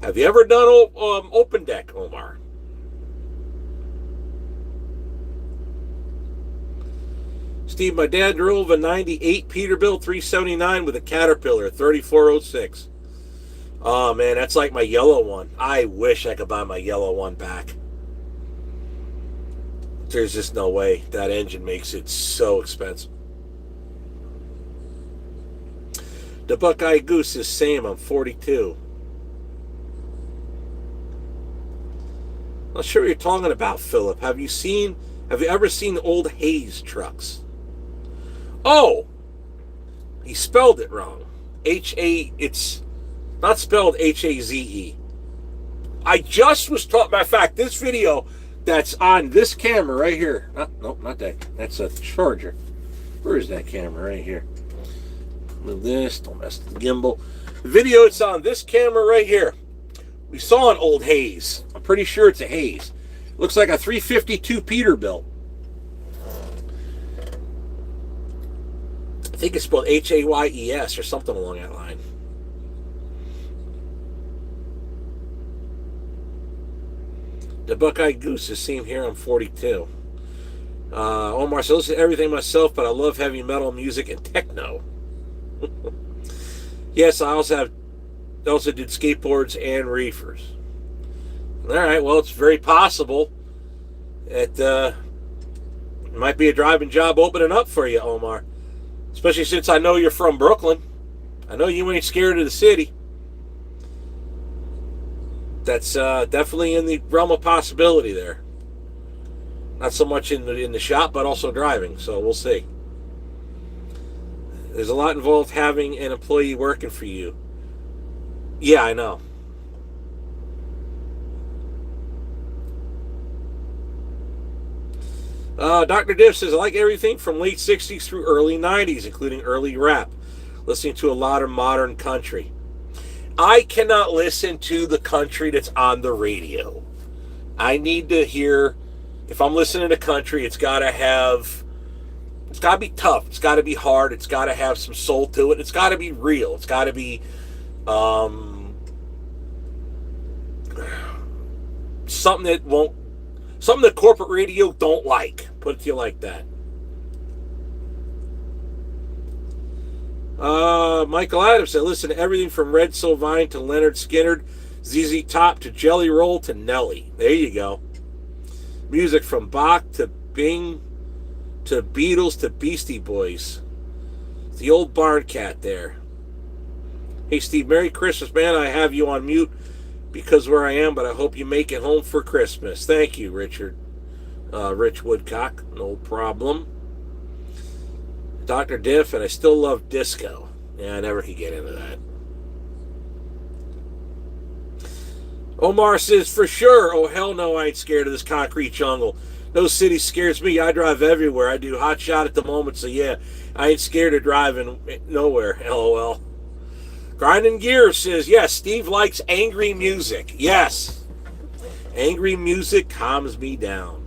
Have you ever done open deck, Omar? Steve, my dad drove a 98 Peterbilt 379 with a Caterpillar 3406. Oh, man, that's like my yellow one. I wish I could buy my yellow one back. There's just no way. That engine makes it so expensive. The Buckeye Goose is same. I'm 42. Not sure what you're talking about, Philip. Have you ever seen old Hayes trucks? Oh! He spelled it wrong. It's not spelled H-A-Z-E. I just was talking, matter of fact, this video that's on this camera right here. Nope, not that. That's a Charger. Where is that camera? Right here. Move this. Don't mess with the gimbal. The video it's on this camera right here. We saw an old Hayes. I'm pretty sure it's a Hayes. Looks like a 352 Peterbilt. I think it's spelled H-A-Y-E-S or something along that line. The Buckeye Goose is seen here. I'm 42. Omar says, I listen to everything myself, but I love heavy metal music and techno. Yes, I also did skateboards and reefers. All right, well, it's very possible that it might be a driving job opening up for you, Omar. Especially since I know you're from Brooklyn. I know you ain't scared of the city. That's definitely in the realm of possibility there. Not so much in the shop, but also driving. So we'll see. There's a lot involved having an employee working for you. Yeah, I know. Dr. Diff says, I like everything from late 60s through early 90s, including early rap. Listening to a lot of modern country. I cannot listen to the country that's on the radio. I need to hear, if I'm listening to country, it's got to be tough. It's got to be hard. It's got to have some soul to it. It's got to be real. It's got to be Something that corporate radio don't like. Put it to you like that. Michael Adams said, listen to everything from Red Sylvain to Leonard Skinner, ZZ Top to Jelly Roll to Nelly. There you go. Music from Bach to Bing to Beatles to Beastie Boys. The old barn cat there. Hey Steve, Merry Christmas, man. I have you on mute because where I am, but I hope you make it home for Christmas. Thank you, Richard. Rich Woodcock. No problem. Dr. Diff, and I still love disco. Yeah, I never could get into that. Omar says, for sure. Oh, hell no, I ain't scared of this concrete jungle. No city scares me. I drive everywhere. I do hot shot at the moment, so yeah, I ain't scared of driving nowhere. LOL. Grinding Gears says, yes, Steve likes angry music. Yes. Angry music calms me down.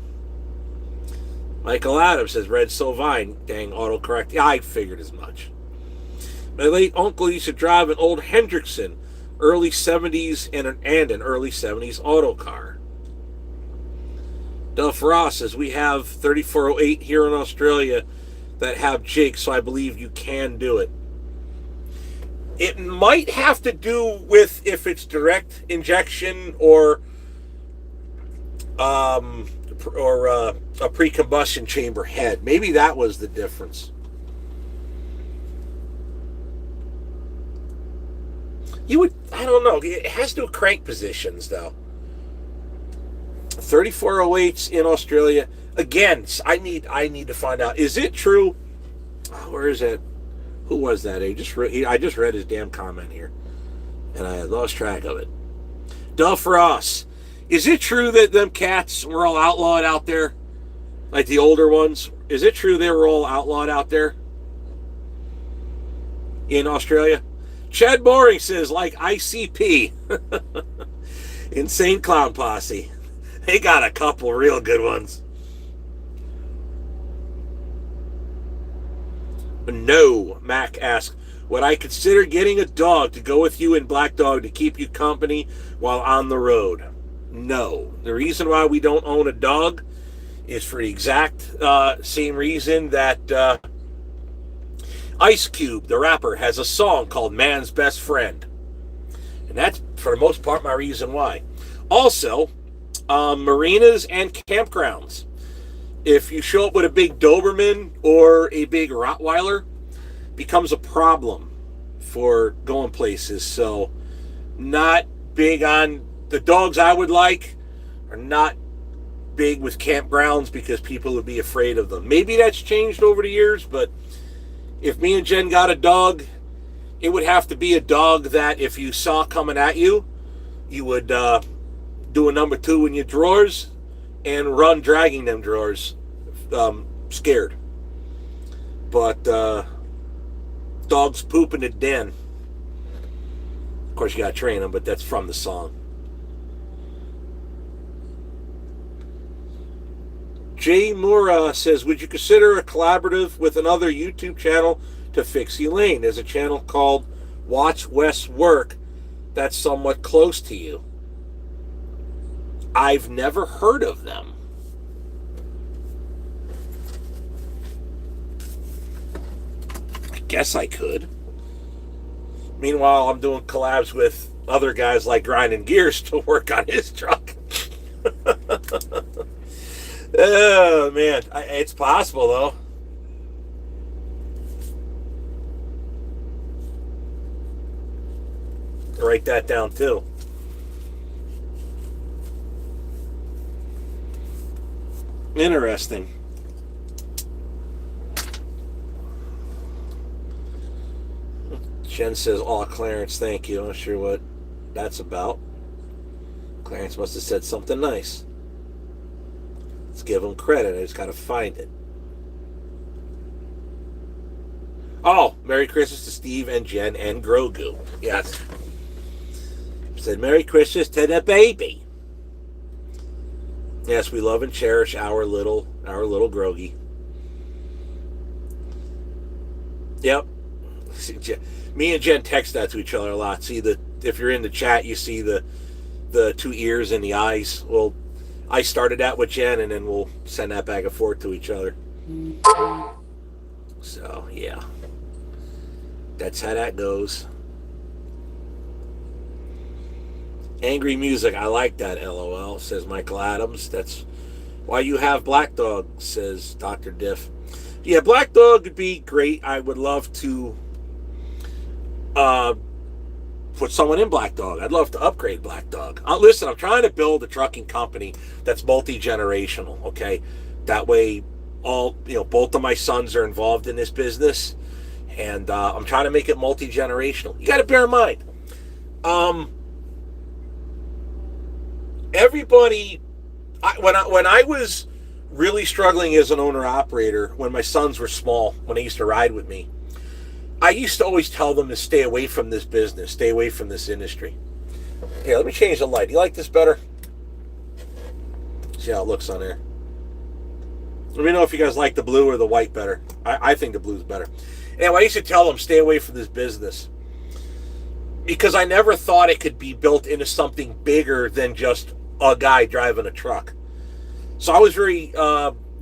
Michael Adams says, Red Sylvain. Dang, autocorrect. Yeah, I figured as much. My late uncle used to drive an old Hendrickson, early 70s and an early 70s auto car. Duff Ross says, we have 3408 here in Australia that have jigs, so I believe you can do it. It might have to do with if it's direct injection or a pre-combustion chamber head. Maybe that was the difference. I don't know. It has to do with crank positions, though. 3408s in Australia. Again, I need to find out. Is it true? Where is it? Who was that? I just read his damn comment here, and I lost track of it. Duff Ross. Is it true that them cats were all outlawed out there? Like the older ones? Is it true they were all outlawed out there? In Australia? Chad Boring says, like ICP. Insane Clown Posse. They got a couple real good ones. No, Mac asks, would I consider getting a dog to go with you in Black Dog to keep you company while on the road? No. The reason why we don't own a dog is for the exact same reason that Ice Cube, the rapper, has a song called Man's Best Friend. And that's, for the most part, my reason why. Also, marinas and campgrounds. If you show up with a big Doberman or a big Rottweiler, becomes a problem for going places. So, not big on the dogs I would like, are not big with campgrounds because people would be afraid of them. Maybe that's changed over the years, but if me and Jen got a dog, it would have to be a dog that if you saw coming at you, you would do a number 2 in your drawers and run dragging them drawers, scared. But dogs poop in the den. Of course, you gotta train them, but that's from the song. Jay Moore says, would you consider a collaborative with another YouTube channel to fix Elaine? There's a channel called Watch Wes Work that's somewhat close to you. I've never heard of them. I guess I could. Meanwhile, I'm doing collabs with other guys like Grinding Gears to work on his truck. Oh, man. It's possible, though. Write that down, too. Interesting. Jen says, "Oh, Clarence, thank you." I'm not sure what that's about. Clarence must have said something nice. Let's give him credit. I just got to find it. Oh, Merry Christmas to Steve and Jen and Grogu. Yes. Said, Merry Christmas to the baby. Yes, we love and cherish our little Grogy. Yep. Me and Jen text that to each other a lot. See, if you're in the chat, you see the two ears and the eyes. Well, I started that with Jen, and then we'll send that back and forth to each other. So, yeah. That's how that goes. Angry music, I like that, LOL, says Michael Adams. That's why you have Black Dog, says Dr. Diff. Yeah, Black Dog would be great. I would love to put someone in Black Dog. I'd love to upgrade Black Dog. Listen, I'm trying to build a trucking company that's multi-generational, okay? That way, both of my sons are involved in this business, and I'm trying to make it multi-generational. You got to bear in mind, everybody, when I was really struggling as an owner-operator, when my sons were small, when they used to ride with me, I used to always tell them to stay away from this business, stay away from this industry. Here, let me change the light. Do you like this better? See how it looks on there. Let me know if you guys like the blue or the white better. I think the blue's better. Anyway, I used to tell them, stay away from this business, because I never thought it could be built into something bigger than just a guy driving a truck. So I was very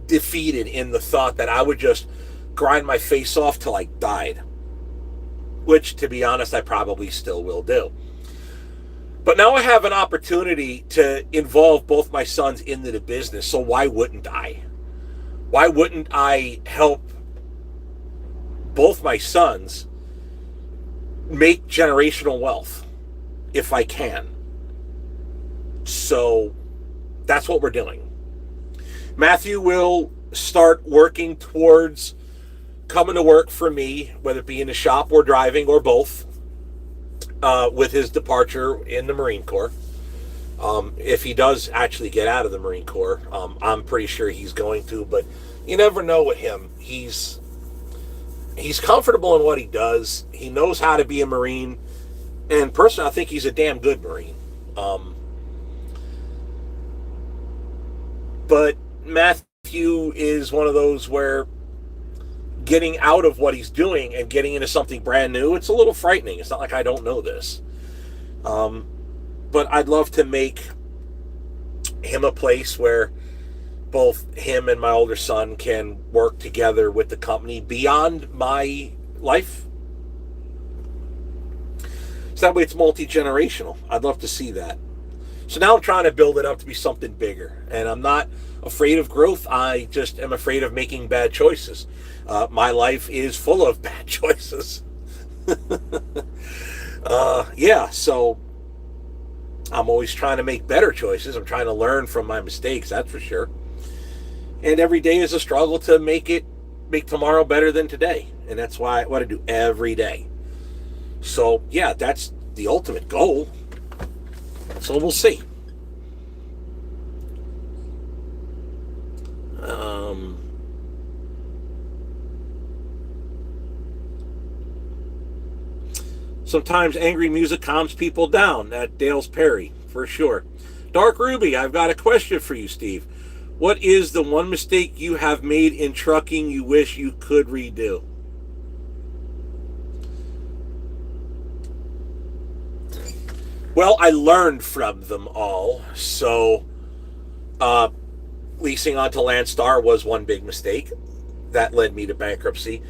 defeated in the thought that I would just grind my face off till I died, which, to be honest, I probably still will do. But now I have an opportunity to involve both my sons into the business, so why wouldn't I? Why wouldn't I help both my sons make generational wealth if I can? So that's what we're doing. Matthew will start working towards coming to work for me, whether it be in the shop or driving or both, with his departure in the Marine Corps. If he does actually get out of the Marine Corps, I'm pretty sure he's going to, but you never know with him. He's comfortable in what he does. He knows how to be a Marine, and personally, I think he's a damn good Marine. But Matthew is one of those where getting out of what he's doing and getting into something brand new, it's a little frightening. It's not like I don't know this. But I'd love to make him a place where both him and my older son can work together with the company beyond my life. So that way it's multi-generational. I'd love to see that. So now I'm trying to build it up to be something bigger. And I'm not afraid of growth. I just am afraid of making bad choices. My life is full of bad choices. So I'm always trying to make better choices. I'm trying to learn from my mistakes, that's for sure. And every day is a struggle to make tomorrow better than today. And that's what I do every day. So, yeah, that's the ultimate goal. So we'll see. Sometimes angry music calms people down. At Dale's Perry, for sure. Dark Ruby, I've got a question for you, Steve. What is the one mistake you have made in trucking you wish you could redo? Well, I learned from them all. So, leasing onto Landstar was one big mistake. That led me to bankruptcy.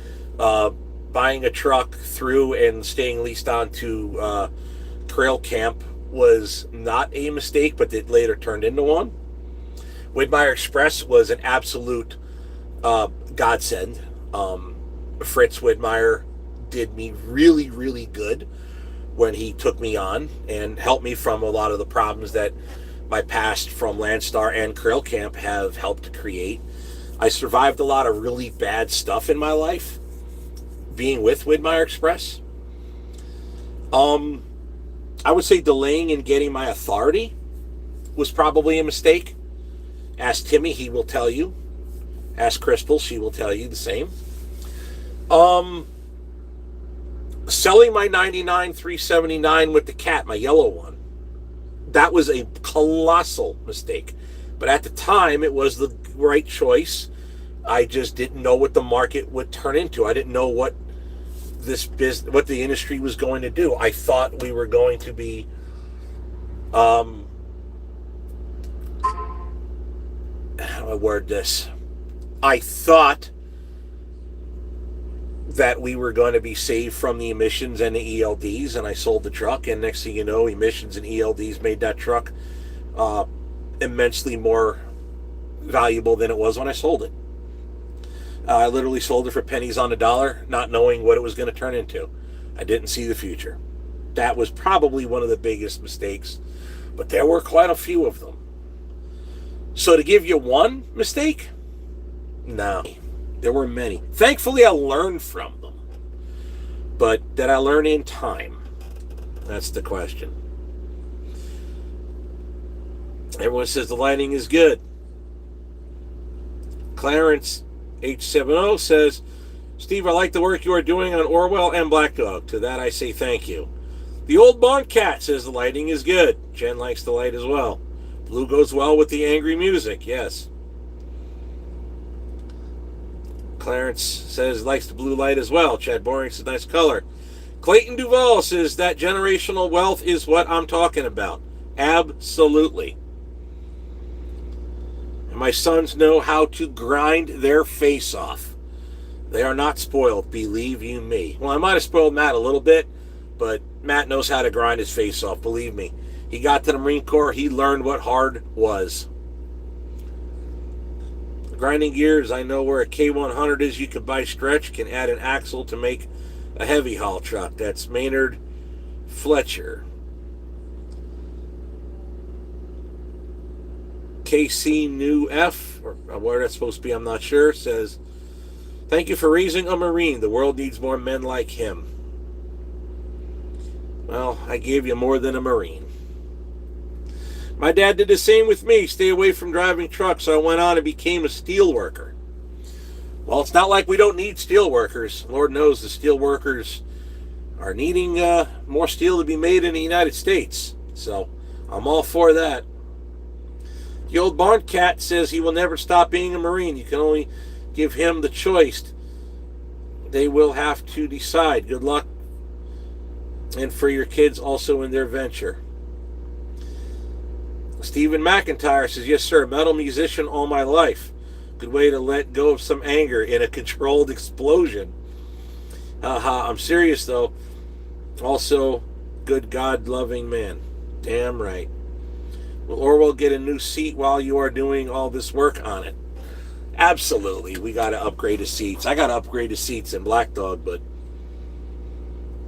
Buying a truck through and staying leased onto Trail Camp was not a mistake, but it later turned into one. Widmeyer Express was an absolute godsend. Fritz Widmeyer did me really, really good when he took me on and helped me from a lot of the problems that my past from Landstar and Trail Camp have helped to create. I survived a lot of really bad stuff in my life being with Widmeyer Express. I would say delaying in getting my authority was probably a mistake. Ask Timmy, he will tell you. Ask Crystal, she will tell you the same. Selling my 99 379 with the cat, my yellow one, that was a colossal mistake. But at the time, it was the right choice. I just didn't know what the market would turn into. I didn't know what this business, what the industry was going to do. I thought we were going to be, how do I word this? I thought that we were going to be saved from the emissions and the ELDs, and I sold the truck, and next thing you know, emissions and ELDs made that truck immensely more valuable than it was when I sold it. I literally sold it for pennies on the dollar, not knowing what it was going to turn into. I didn't see the future. That was probably one of the biggest mistakes, but there were quite a few of them. So to give you one mistake? No. There were many. Thankfully, I learned from them. But did I learn in time? That's the question. Everyone says the lighting is good. Clarence H70 says, Steve, I like the work you are doing on Orwell and Black Dog. To that I say thank you. The Old Barn Cat says the lighting is good. Jen likes the light as well. Blue goes well with the angry music. Yes. Clarence says likes the blue light as well. Chad Boring says nice color. Clayton Duvall says that generational wealth is what I'm talking about. Absolutely. And my sons know how to grind their face off. They are not spoiled, believe you me. Well, I might have spoiled Matt a little bit, but Matt knows how to grind his face off, believe me. He got to the Marine Corps, he learned what hard was. Grinding gears, I know where a K100 is. You can buy stretch, can add an axle to make a heavy haul truck. That's Maynard Fletcher. KC New F, or where that's supposed to be, I'm not sure, says, thank you for raising a Marine. The world needs more men like him. Well, I gave you more than a Marine. My dad did the same with me. Stay away from driving trucks. So I went on and became a steel worker. Well, it's not like we don't need steel workers. Lord knows the steel workers are needing more steel to be made in the United States. So I'm all for that. The Old Barn Cat says he will never stop being a Marine. You can only give him the choice. They will have to decide. Good luck. And for your kids also in their venture. Stephen McIntyre says, yes, sir, metal musician all my life. Good way to let go of some anger in a controlled explosion. I'm serious, though. Also, good God-loving man. Damn right. Will Orwell get a new seat while you are doing all this work on it? Absolutely. We got to upgrade his seats. I got to upgrade his seats in Black Dog, but...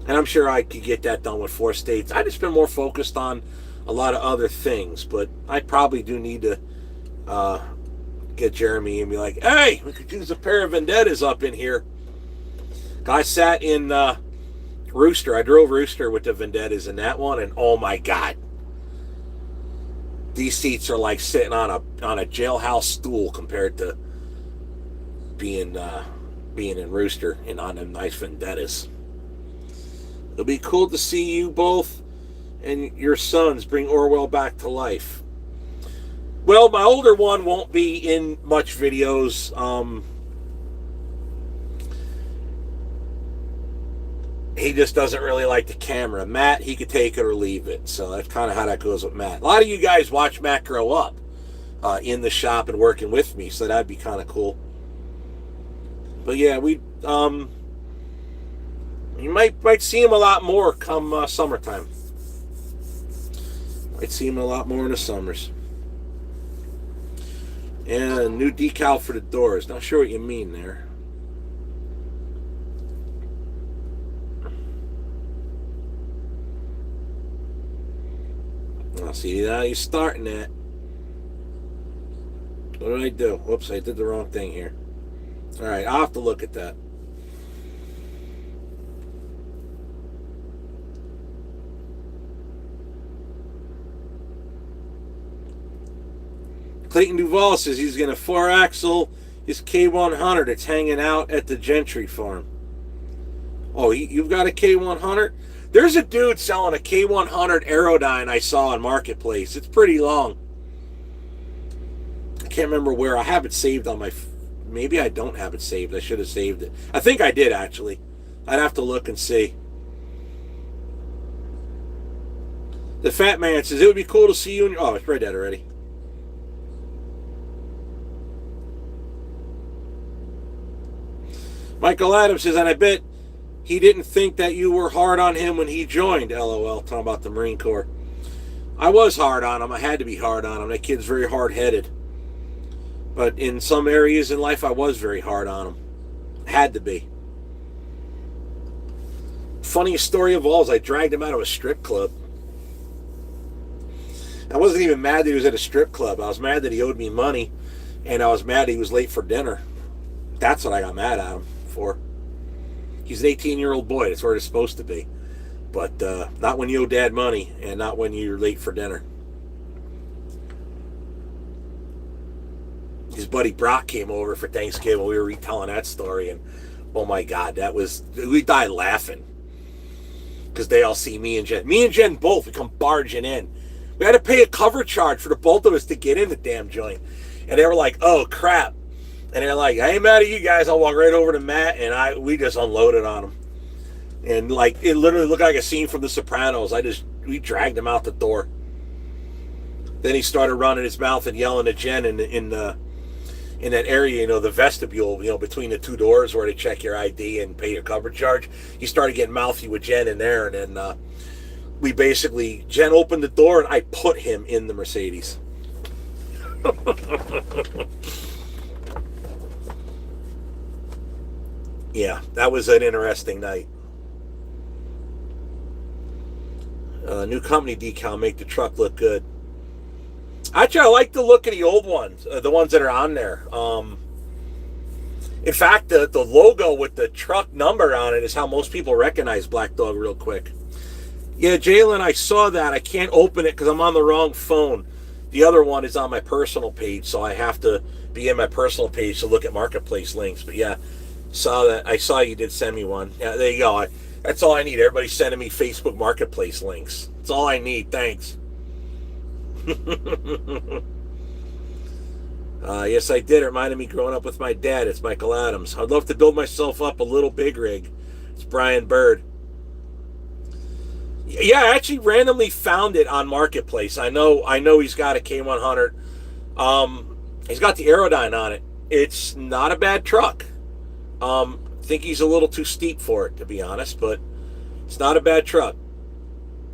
And I'm sure I could get that done with 4 states. I just been more focused on a lot of other things, but I probably do need to get Jeremy and be like, hey, we could use a pair of Vendettas up in here. I sat in Rooster. I drove Rooster with the Vendettas in that one, and oh my God. These seats are like sitting on a jailhouse stool compared to being in Rooster and on them nice Vendettas. It'll be cool to see you both and your sons bring Orwell back to life. Well, my older one won't be in much videos. He just doesn't really like the camera. Matt, he could take it or leave it. So that's kind of how that goes with Matt. A lot of you guys watch Matt grow up in the shop and working with me, so that'd be kind of cool. But yeah, you might see him a lot more come summertime. Might see him a lot more in the summers. And a new decal for the doors. Not sure what you mean there. I'll see, now you're starting that. What did I do? Whoops, I did the wrong thing here. Alright, I'll have to look at that. Clayton Duvall says he's going to 4-axle his K100. It's hanging out at the Gentry farm. Oh, you've got a K100? There's a dude selling a K100 Aerodyne I saw on Marketplace. It's pretty long. I can't remember where. I have it saved on my... Maybe I don't have it saved. I should have saved it. I think I did, actually. I'd have to look and see. The Fat Man says, it would be cool to see you in your... Oh, I read that already. Michael Adams says, and I bet he didn't think that you were hard on him when he joined, LOL, talking about the Marine Corps. I was hard on him. I had to be hard on him. That kid's very hard-headed. But in some areas in life, I was very hard on him. Had to be. Funniest story of all is I dragged him out of a strip club. I wasn't even mad that he was at a strip club. I was mad that he owed me money, and I was mad that he was late for dinner. That's what I got mad at him for. He's an 18-year-old boy. That's where it's supposed to be. But not when you owe dad money, and not when you're late for dinner. His buddy Brock came over for Thanksgiving. We were retelling that story, and oh my God, we died laughing. Because they all see me and Jen. Me and Jen both, we come barging in. We had to pay a cover charge for the both of us to get in the damn joint. And they were like, oh, crap. And they're like, I ain't mad at you guys. I'll walk right over to Matt. And we just unloaded on him. And like, it literally looked like a scene from The Sopranos. We dragged him out the door. Then he started running his mouth and yelling at Jen in that area, the vestibule, between the two doors where they check your ID and pay your cover charge. He started getting mouthy with Jen in there. And then Jen opened the door and I put him in the Mercedes. Yeah, that was an interesting night. New company decal make the truck look good. Actually, I like the look of the old ones, the ones that are on there. In fact, the logo with the truck number on it is how most people recognize Black Dog real quick. Yeah, Jalen, I saw that. I can't open it because I'm on the wrong phone. The other one is on my personal page, so I have to be in my personal page to look at marketplace links. But yeah, saw that. I saw you did send me one. Yeah, there you go. That's all I need. Everybody's sending me Facebook marketplace links. That's all I need. Thanks. Yes, I did. It reminded me growing up with my dad. It's Michael Adams. I'd love to build myself up a little big rig. It's Brian Bird. Yeah, I actually randomly found it on Marketplace. I know he's got a K100. He's got the Aerodyne on it. It's not a bad truck. I think he's a little too steep for it, to be honest, but it's not a bad truck.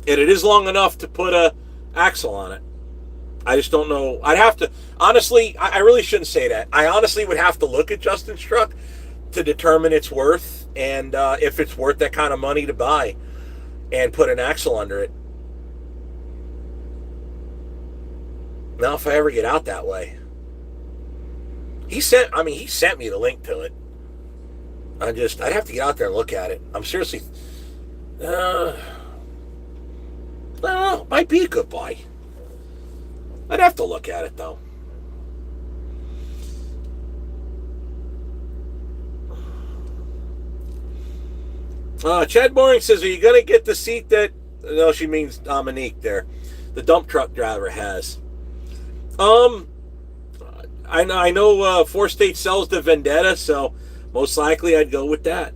And it is long enough to put a axle on it. I just don't know. I'd have to, honestly, I really shouldn't say that. I honestly would have to look at Justin's truck to determine its worth and if it's worth that kind of money to buy and put an axle under it. Now, if I ever get out that way. He sent me the link to it. I'd have to get out there and look at it. I'm seriously, I don't know, might be a good buy. I'd have to look at it, though. Chad Boring says, are you going to get the seat that... No, she means Dominique there. The dump truck driver has. I know Four State sells the Vendetta, so most likely I'd go with that.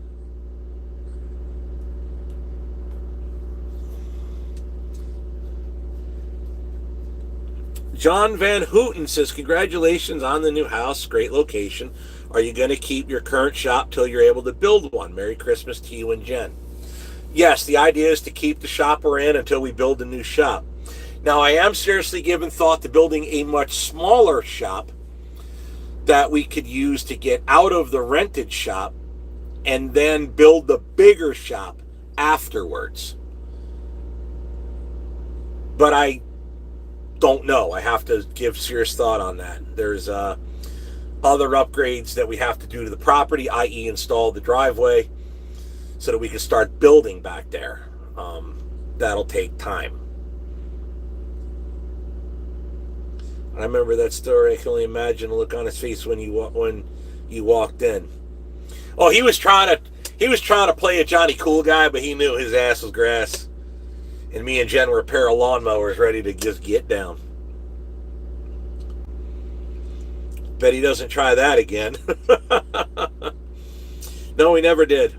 John Van Houten says, congratulations on the new house. Great location. Are you going to keep your current shop till you're able to build one? Merry Christmas to you and Jen. Yes, the idea is to keep the shop we're in until we build a new shop. Now, I am seriously giving thought to building a much smaller shop that we could use to get out of the rented shop and then build the bigger shop afterwards. But I don't know. I have to give serious thought on that. There's other upgrades that we have to do to the property, i.e. install the driveway so that we can start building back there. That'll take time. I remember that story. I can only imagine the look on his face when you walked in. Oh, he was trying to play a Johnny Cool guy, but he knew his ass was grass. And me and Jen were a pair of lawnmowers ready to just get down. Bet he doesn't try that again. No, he never did.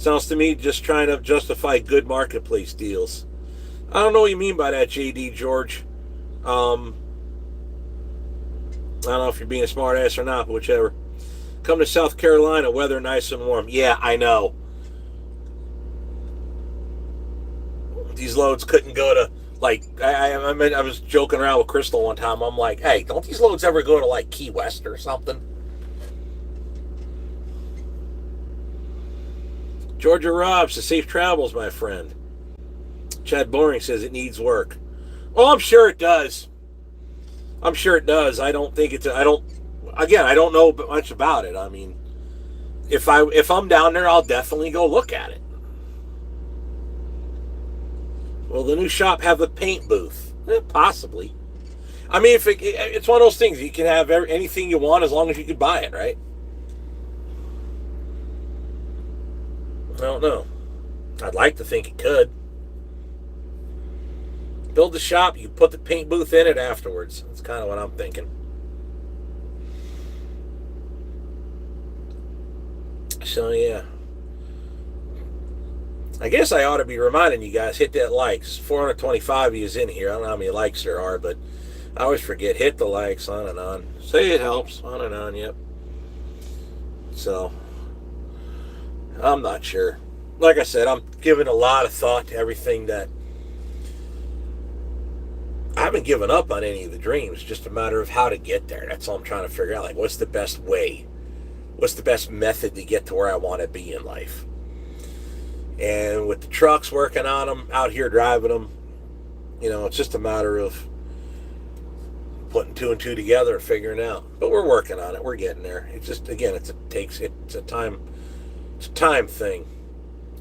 Sounds to me just trying to justify good marketplace deals. I don't know what you mean by that, JD George. I don't know if you're being a smart ass or not, but whichever. Come to South Carolina, weather nice and warm. Yeah, I know. These loads couldn't go to, like, I was joking around with Crystal one time. I'm like, hey, don't these loads ever go to, like, Key West or something? Georgia Robs says, safe travels, my friend. Chad Boring says it needs work. Well, I'm sure it does. I'm sure it does. I don't think it's, I don't know much about it. I mean, if I'm down there, I'll definitely go look at it. Will the new shop have a paint booth? Possibly. I mean, if it's one of those things, you can have anything you want as long as you can buy it, right? I don't know. I'd like to think it could. Build the shop, you put the paint booth in it afterwards. That's kind of what I'm thinking. So, yeah. I guess I ought to be reminding you guys, hit that likes. 425 of you is in here. I don't know how many likes there are, but I always forget. Hit the likes, on and on. Say it helps, on and on, yep. So, I'm not sure. Like I said, I'm giving a lot of thought to everything that... I haven't given up on any of the dreams. Just a matter of how to get there. That's all I'm trying to figure out. Like, what's the best way? What's the best method to get to where I want to be in life? And with the trucks, working on them, out here driving them, you know, it's just a matter of putting two and two together and figuring out. But we're working on it. We're getting there. It's just, again, it's a time thing.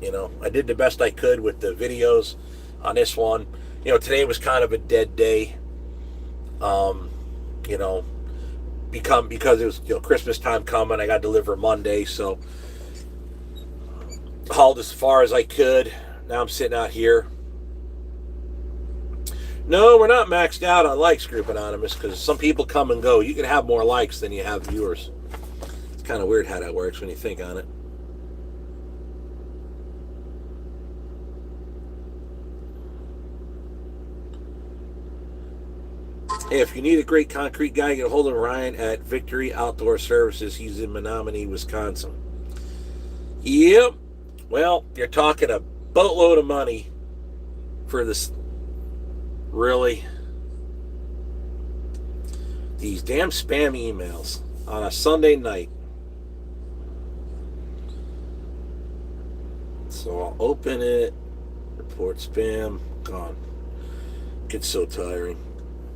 You know, I did the best I could with the videos on this one. You know, today was kind of a dead day. You know, because it was, you know, Christmas time coming. I got to deliver Monday, so hauled as far as I could. Now I'm sitting out here. No, we're not maxed out on likes, Group Anonymous, because some people come and go. You can have more likes than you have viewers. It's kind of weird how that works when you think on it. Hey, if you need a great concrete guy, get a hold of Ryan at Victory Outdoor Services. He's in Menominee, Wisconsin. Yep. Well, you're talking a boatload of money for this. Really? These damn spam emails on a Sunday night. So I'll open it. Report spam. Gone. Gets so tiring.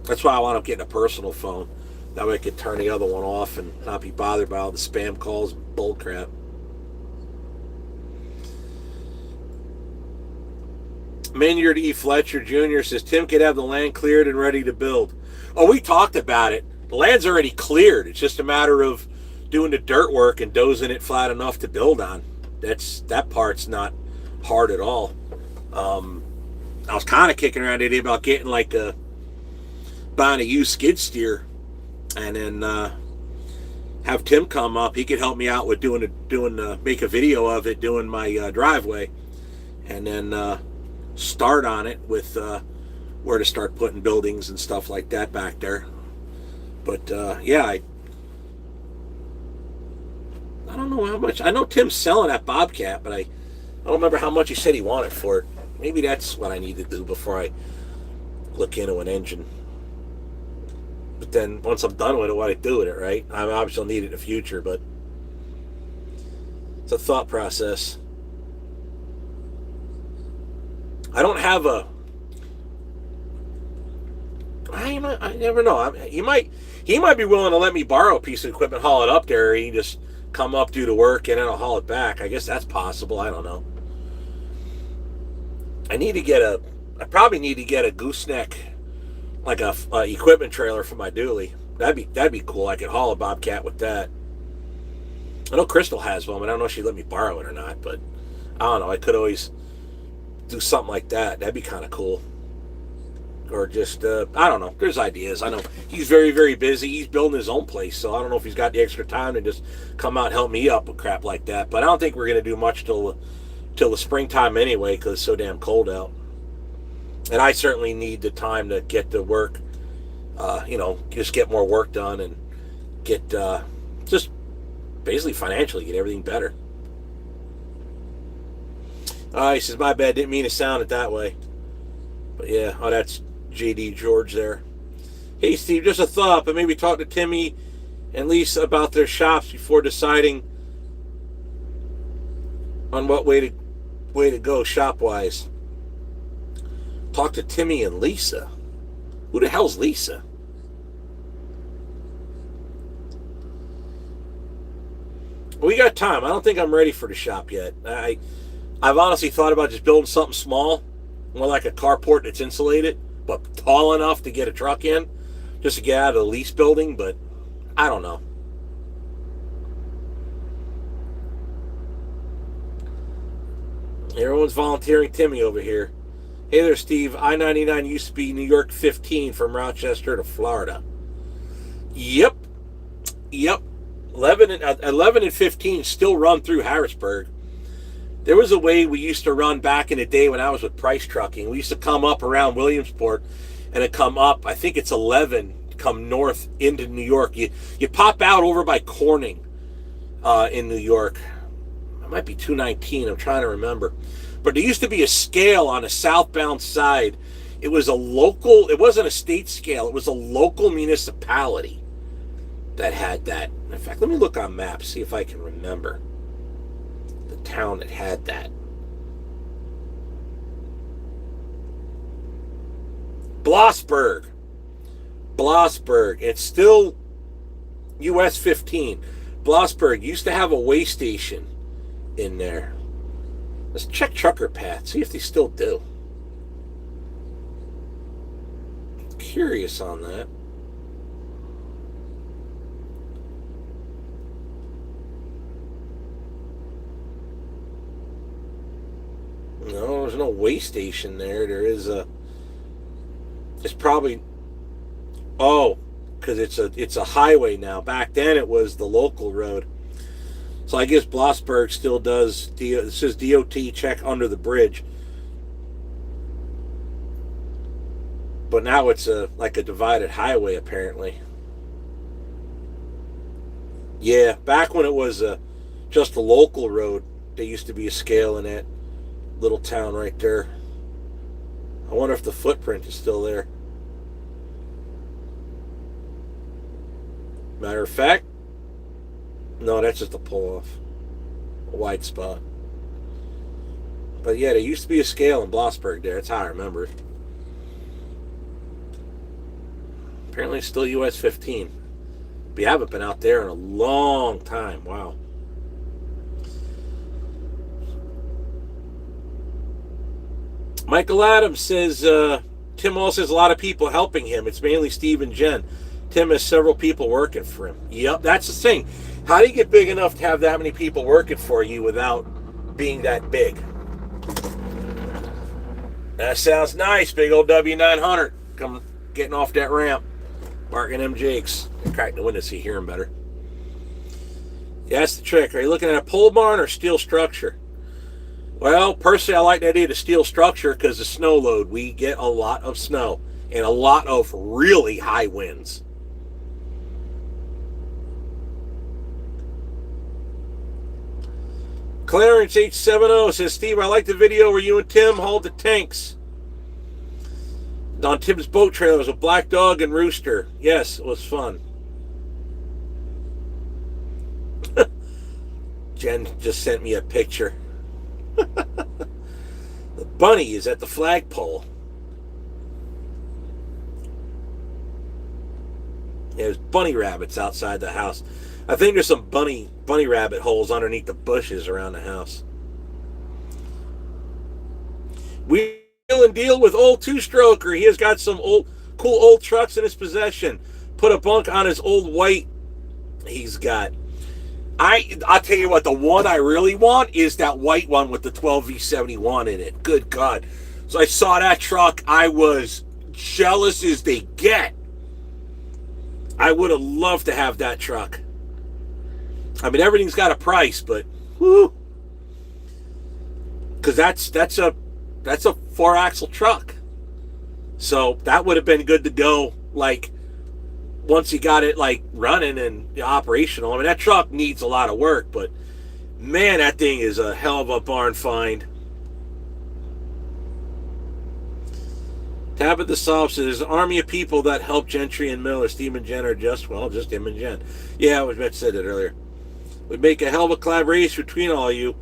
That's why I wound up getting a personal phone. That way I could turn the other one off and not be bothered by all the spam calls and bull crap. Minyard E. Fletcher Jr. says, Tim could have the land cleared and ready to build. Oh, we talked about it. The land's already cleared. It's just a matter of doing the dirt work and dozing it flat enough to build on. That part's not hard at all. I was kind of kicking around the idea about getting like buying a used skid steer and then have Tim come up. He could help me out with make a video of it, doing my driveway, and then start on it with where to start putting buildings and stuff like that back there. But yeah, I don't know how much. I know Tim's selling that Bobcat, but I don't remember how much he said he wanted for it. Maybe that's what I need to do before I look into an engine. But then once I'm done with it, what do I do with it, right? I obviously need it in the future, but it's a thought process. I don't have a... I never know. He might be willing to let me borrow a piece of equipment, haul it up there, or he just come up, do the work, and then I'll haul it back. I guess that's possible. I don't know. I probably need to get a gooseneck, like a equipment trailer for my dually. That'd be cool. I could haul a Bobcat with that. I know Crystal has one, but I don't know if she'd let me borrow it or not. But I don't know. I could always do something like that. That'd be kind of cool. Or just, I don't know. There's ideas. I know he's very, very busy. He's building his own place, so I don't know if he's got the extra time to just come out and help me up with crap like that. But I don't think we're going to do much till till the springtime anyway because it's so damn cold out. And I certainly need the time to get to work, just get more work done and get just basically financially get everything better. He says, my bad, didn't mean to sound it that way. But yeah, that's JD George there. Hey Steve, just a thought, but maybe talk to Timmy and Lisa about their shops before deciding on what way to go shop-wise. Talk to Timmy and Lisa. Who the hell's Lisa? We got time. I don't think I'm ready for the shop yet. I've honestly thought about just building something small, more like a carport that's insulated, but tall enough to get a truck in, just to get out of the lease building, but I don't know. Everyone's volunteering Timmy over here. Hey there, Steve. I-99 used to be New York 15 from Rochester to Florida. Yep. 11 and 15 still run through Harrisburg. There was a way we used to run back in the day when I was with Price Trucking. We used to come up around Williamsport and it come up, I think it's 11, come north into New York. You pop out over by Corning in New York. It might be 219, I'm trying to remember. But there used to be a scale on the southbound side. It was a local, it wasn't a state scale, it was a local municipality that had that. In fact, let me look on maps, see if I can remember the town that had that. Blossburg. It's still US 15. Blossburg used to have a way station in there. Let's check Trucker Path, see if they still do. Curious on that. No, there's no way station there. There is a. It's probably. Oh, because it's a highway now. Back then it was the local road. So I guess Blossburg still does. It says DOT check under the bridge. But now it's like a divided highway apparently. Yeah, back when it was just a local road, there used to be a scale in that little town right there. I wonder if the footprint is still there. Matter of fact, no, that's just a pull-off. A wide spot. But yeah, there used to be a scale in Blossburg there. That's how I remember it. Apparently it's still US 15. We haven't been out there in a long time. Wow. Michael Adams says, Tim also has a lot of people helping him. It's mainly Steve and Jen. Tim has several people working for him. Yep, that's the thing. How do you get big enough to have that many people working for you without being that big? That sounds nice, big old W900. Come getting off that ramp. Barking them jakes. Crack the window so you hear them better. Yeah, that's the trick. Are you looking at a pole barn or steel structure? Well, personally, I like the idea of the steel structure because the snow load. We get a lot of snow and a lot of really high winds. Clarence H70 says, Steve, I like the video where you and Tim hauled the tanks on Tim's boat trailers with Black Dog and Rooster. Yes, it was fun. Jen just sent me a picture. The bunny is at the flagpole. Yeah, there's bunny rabbits outside the house. I think there's some bunny rabbit holes underneath the bushes around the house. We deal and deal with old two-stroker. He has got some cool old trucks in his possession. Put a bunk on his old white he's got. I'll tell you what, the one I really want is that white one with the 12V71 in it. Good God. So I saw that truck. I was jealous as they get. I would have loved to have that truck. I mean, everything's got a price, but whoo. because that's a 4-axle truck. So that would have been good to go, like, once you got it, like, running and operational. I mean, that truck needs a lot of work, but, man, that thing is a hell of a barn find. Tabitha Solve says, there's an army of people that help Gentry and Miller. Steve and Jen are just him and Jen. Yeah, I said it earlier. We'd make a hell of a collaboration between all of you.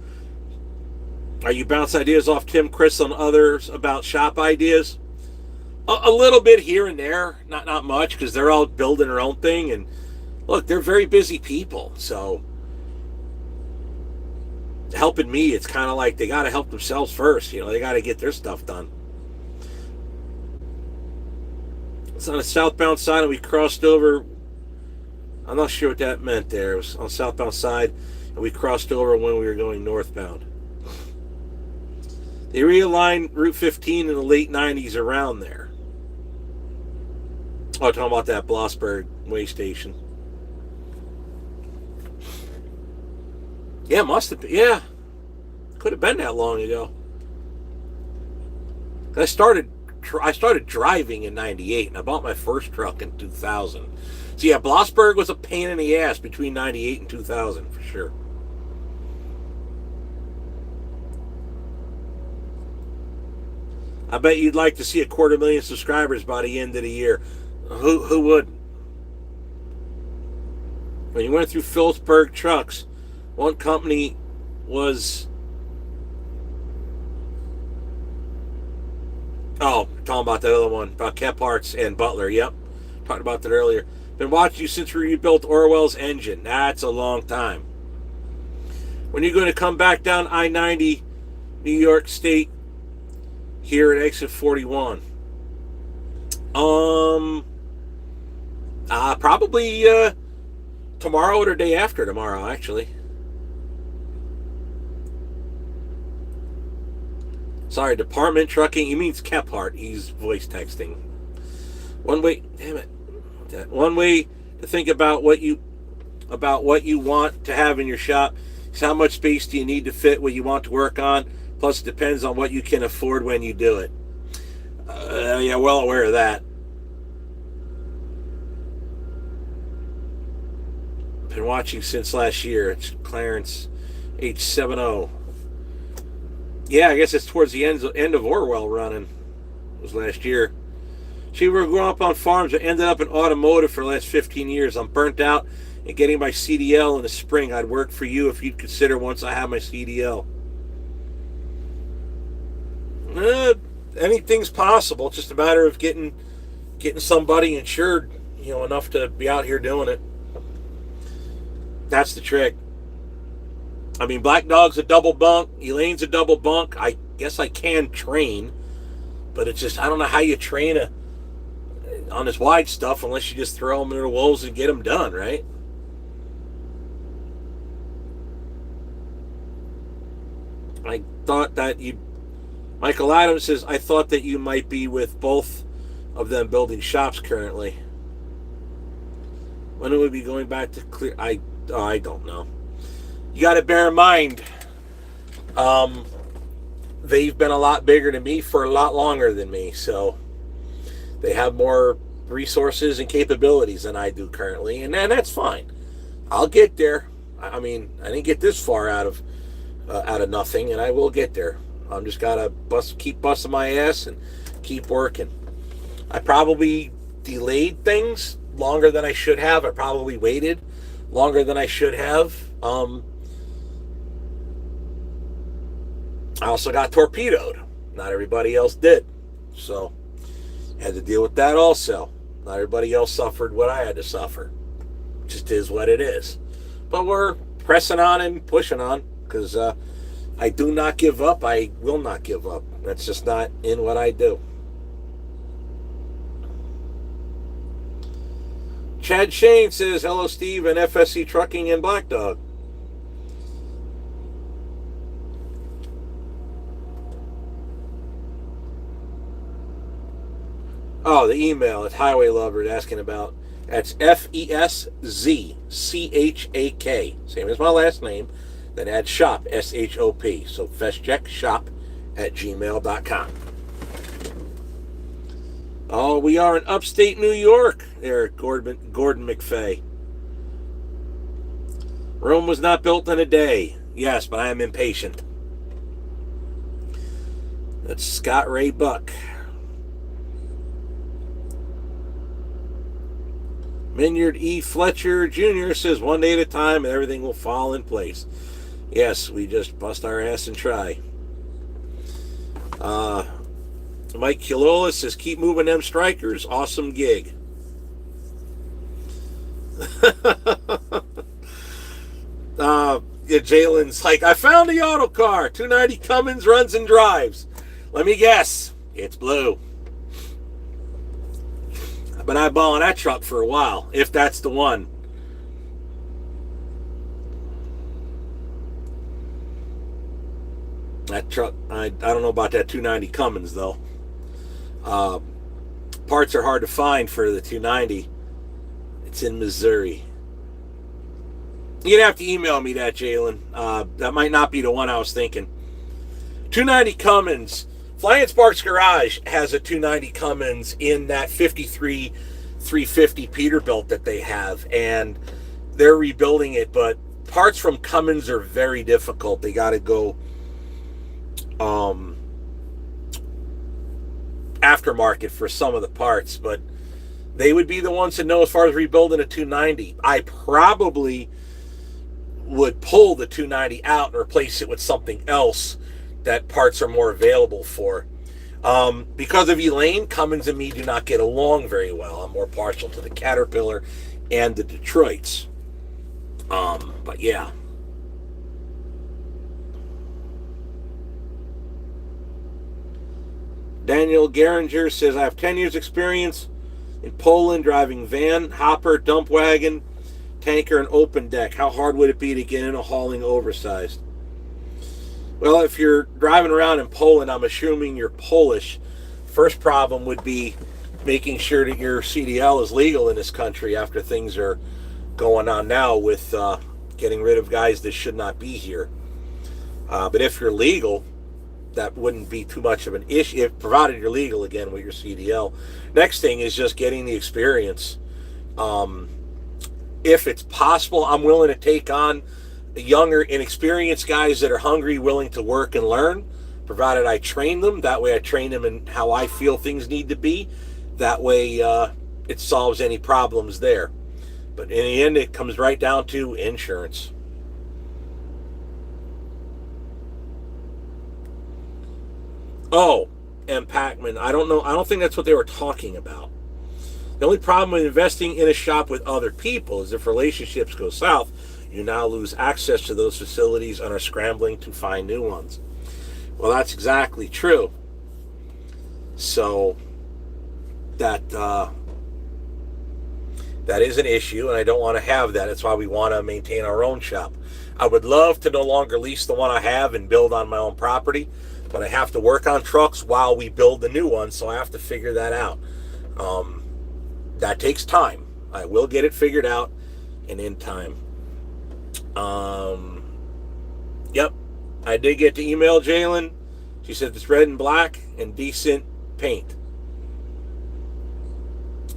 Are you bounce ideas off Tim, Chris, on others about shop ideas? A little bit here and there, not much, because they're all building their own thing. And look, they're very busy people, so helping me, it's kind of like they got to help themselves first. You know, they got to get their stuff done. It's on the southbound side, and we crossed over. I'm not sure what that meant there. It was on the southbound side, and we crossed over when we were going northbound. They realigned Route 15 in the late 90s around there. Oh, talking about that Blossburg way station. Yeah, must have been. Yeah. Could have been that long ago. I started driving in 98, and I bought my first truck in 2000. So yeah, Blossburg was a pain in the ass between 98 and 2000, for sure. I bet you'd like to see 250,000 subscribers by the end of the year. Who wouldn't? When you went through Phillipsburg Trucks, one company was... Oh, talking about that other one, about Kephardt's and Butler. Yep, talked about that earlier. Been watching you since we rebuilt Orwell's engine. That's a long time. When are you going to come back down I-90, New York State, here at exit 41? Probably tomorrow or the day after tomorrow, actually. Sorry, Department Trucking. He means Kephardt. He's voice texting. One way to think about what you want to have in your shop is how much space do you need to fit what you want to work on. Plus, it depends on what you can afford when you do it. Yeah, well aware of that. Been watching since last year. It's Clarence H70. Yeah, I guess it's towards the end of Orwell running. It was last year. She were growing up on farms but ended up in automotive for the last 15 years. I'm burnt out and getting my CDL in the spring. I'd work for you if you'd consider once I have my CDL. Anything's possible. It's just a matter of getting somebody insured, enough to be out here doing it. That's the trick. I mean, Black Dog's a double bunk. Elaine's a double bunk. I guess I can train, but it's just, I don't know how you train on this wide stuff unless you just throw them into the wolves and get them done, right? I thought that Michael Adams says, I thought that you might be with both of them building shops currently. When it would be going back to clear, I don't know. You got to bear in mind, they've been a lot bigger than me for a lot longer than me, so they have more resources and capabilities than I do currently, and that's fine. I'll get there. I mean, I didn't get this far out of nothing, and I will get there. I'm just gotta keep busting my ass and keep working. I probably delayed things longer than I should have. I probably waited longer than I should have. I also got torpedoed. Not everybody else did. So, had to deal with that also. Not everybody else suffered what I had to suffer. Just is what it is. But we're pressing on and pushing on because I do not give up. I will not give up. That's just not in what I do. Chad Shane says, hello, Steve, and FSC Trucking and Black Dog. Oh, the email at Highway Lover asking about. That's FESZCHAK. Same as my last name. Then add shop, SHOP. So Feschek Shop gmail.com. Oh, we are in upstate New York, there, Gordon McFay. Rome was not built in a day. Yes, but I am impatient. That's Scott Ray Buck. Minyard E. Fletcher Jr. says, one day at a time and everything will fall in place. Yes, we just bust our ass and try. Mike Kilola says, keep moving them strikers. Awesome gig. Yeah, Jalen's like, I found the auto car. 290 Cummins runs and drives. Let me guess. It's blue. I've been eyeballing that truck for a while, if that's the one. That truck, I don't know about that 290 Cummins, though. Parts are hard to find for the 290. It's in Missouri. You'd have to email me that, Jalen. That might not be the one I was thinking. 290 Cummins. Flying Sparks Garage has a 290 Cummins in that 53 350 Peterbilt that they have, and they're rebuilding it, but parts from Cummins are very difficult. They got to go aftermarket for some of the parts, but they would be the ones to know as far as rebuilding a 290. I probably would pull the 290 out and replace it with something else that parts are more available for. Because of Elaine, Cummins and me do not get along very well. I'm more partial to the Caterpillar and the Detroits. But yeah. Daniel Geringer says, I have 10 years experience in Poland driving van, hopper, dump wagon, tanker, and open deck. How hard would it be to get into hauling oversized? Well, if you're driving around in Poland, I'm assuming you're Polish. First problem would be making sure that your CDL is legal in this country after things are going on now with getting rid of guys that should not be here. But if you're legal, that wouldn't be too much of an issue, provided you're legal again with your CDL. Next thing is just getting the experience. If it's possible, I'm willing to take on younger, inexperienced guys that are hungry, willing to work and learn, provided I train them. That way I train them in how I feel things need to be. That way it solves any problems there. But in the end, it comes right down to insurance. Oh, M. Pacman, I don't know. I don't think that's what they were talking about. The only problem with investing in a shop with other people is if relationships go south, you now lose access to those facilities and are scrambling to find new ones. Well, that's exactly true. So that is an issue, and I don't want to have that. That's why we want to maintain our own shop. I would love to no longer lease the one I have and build on my own property, but I have to work on trucks while we build the new one, so I have to figure that out. That takes time. I will get it figured out and in time. Yep, I did get the email, Jalen. She said it's red and black and decent paint.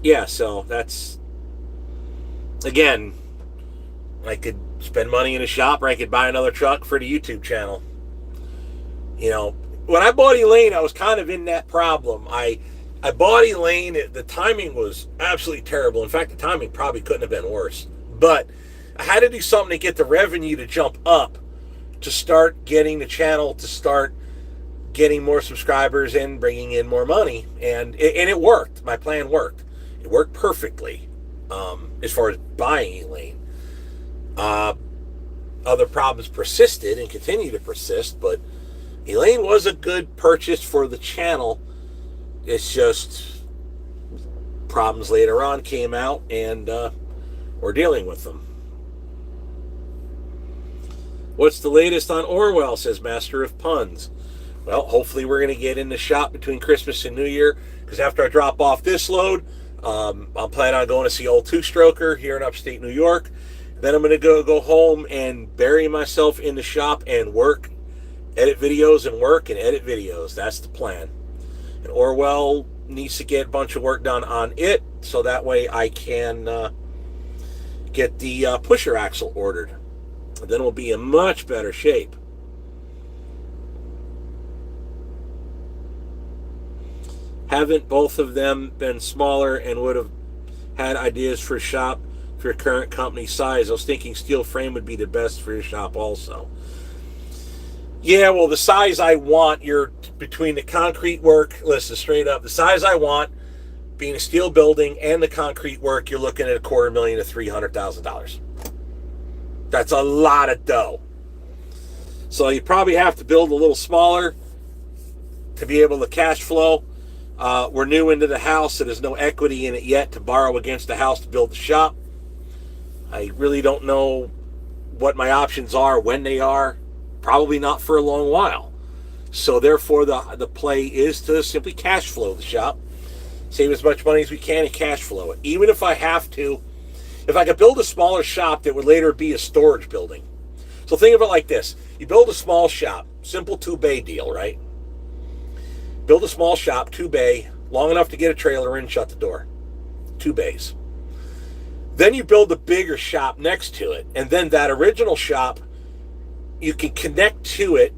Yeah, so that's, again, I could spend money in a shop, or I could buy another truck for the YouTube channel. You know, when I bought Elaine, I was kind of in that problem. I bought Elaine, the timing was absolutely terrible. In fact, the timing probably couldn't have been worse. But I had to do something to get the revenue to jump up, to start getting the channel, to start getting more subscribers and bringing in more money. And it worked. My plan worked. It worked perfectly as far as buying Elaine. Other problems persisted and continue to persist, but Elaine was a good purchase for the channel. It's just problems later on came out, and we're dealing with them. What's the latest on Orwell, says Master of Puns. Well, hopefully we're going to get in the shop between Christmas and New Year, because after I drop off this load, I'm planning on going to see Old Two-Stroker here in upstate New York. Then I'm going to go home and bury myself in the shop and work Edit videos and work and edit videos. That's the plan. And Orwell needs to get a bunch of work done on it so that way I can get the pusher axle ordered. And then we'll be in much better shape. Haven't both of them been smaller and would have had ideas for a shop for your current company size? I was thinking steel frame would be the best for your shop also. Yeah, well, the size I want, you're between the concrete work, listen straight up, the size I want, being a steel building and the concrete work, you're looking at $250,000 to $300,000. That's a lot of dough. So you probably have to build a little smaller to be able to cash flow. We're new into the house, so there's no equity in it yet to borrow against the house to build the shop. I really don't know what my options are, when they are. Probably not for a long while. So therefore, the play is to simply cash flow the shop. Save as much money as we can and cash flow it. Even if I have to, if I could build a smaller shop that would later be a storage building. So think of it like this. You build a small shop, simple 2-bay deal, right? Build a small shop, 2-bay, long enough to get a trailer in, shut the door. 2 bays. Then you build a bigger shop next to it. And then that original shop, you can connect to it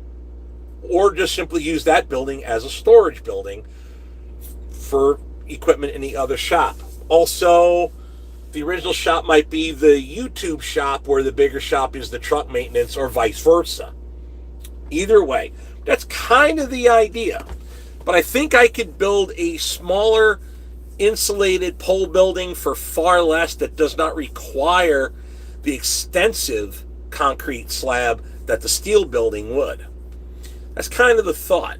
or just simply use that building as a storage building for equipment in the other shop. Also, the original shop might be the YouTube shop where the bigger shop is the truck maintenance or vice versa. Either way, that's kind of the idea. But I think I could build a smaller insulated pole building for far less that does not require the extensive concrete slab that the steel building would. That's kind of the thought.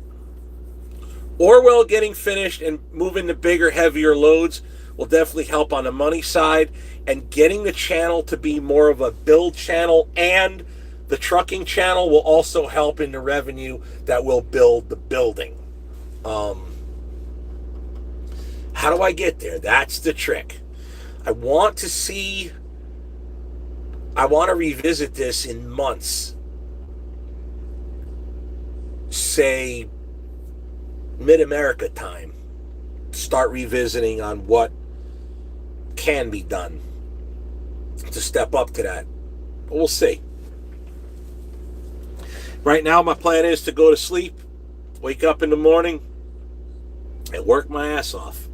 Orwell getting finished and moving to bigger, heavier loads will definitely help on the money side, and getting the channel to be more of a build channel and the trucking channel will also help in the revenue that will build the building. How do I get there? That's the trick. I want to revisit this in months. Say mid-America time. Start revisiting on what can be done to step up to that. But we'll see. Right now, my plan is to go to sleep, wake up in the morning, and work my ass off.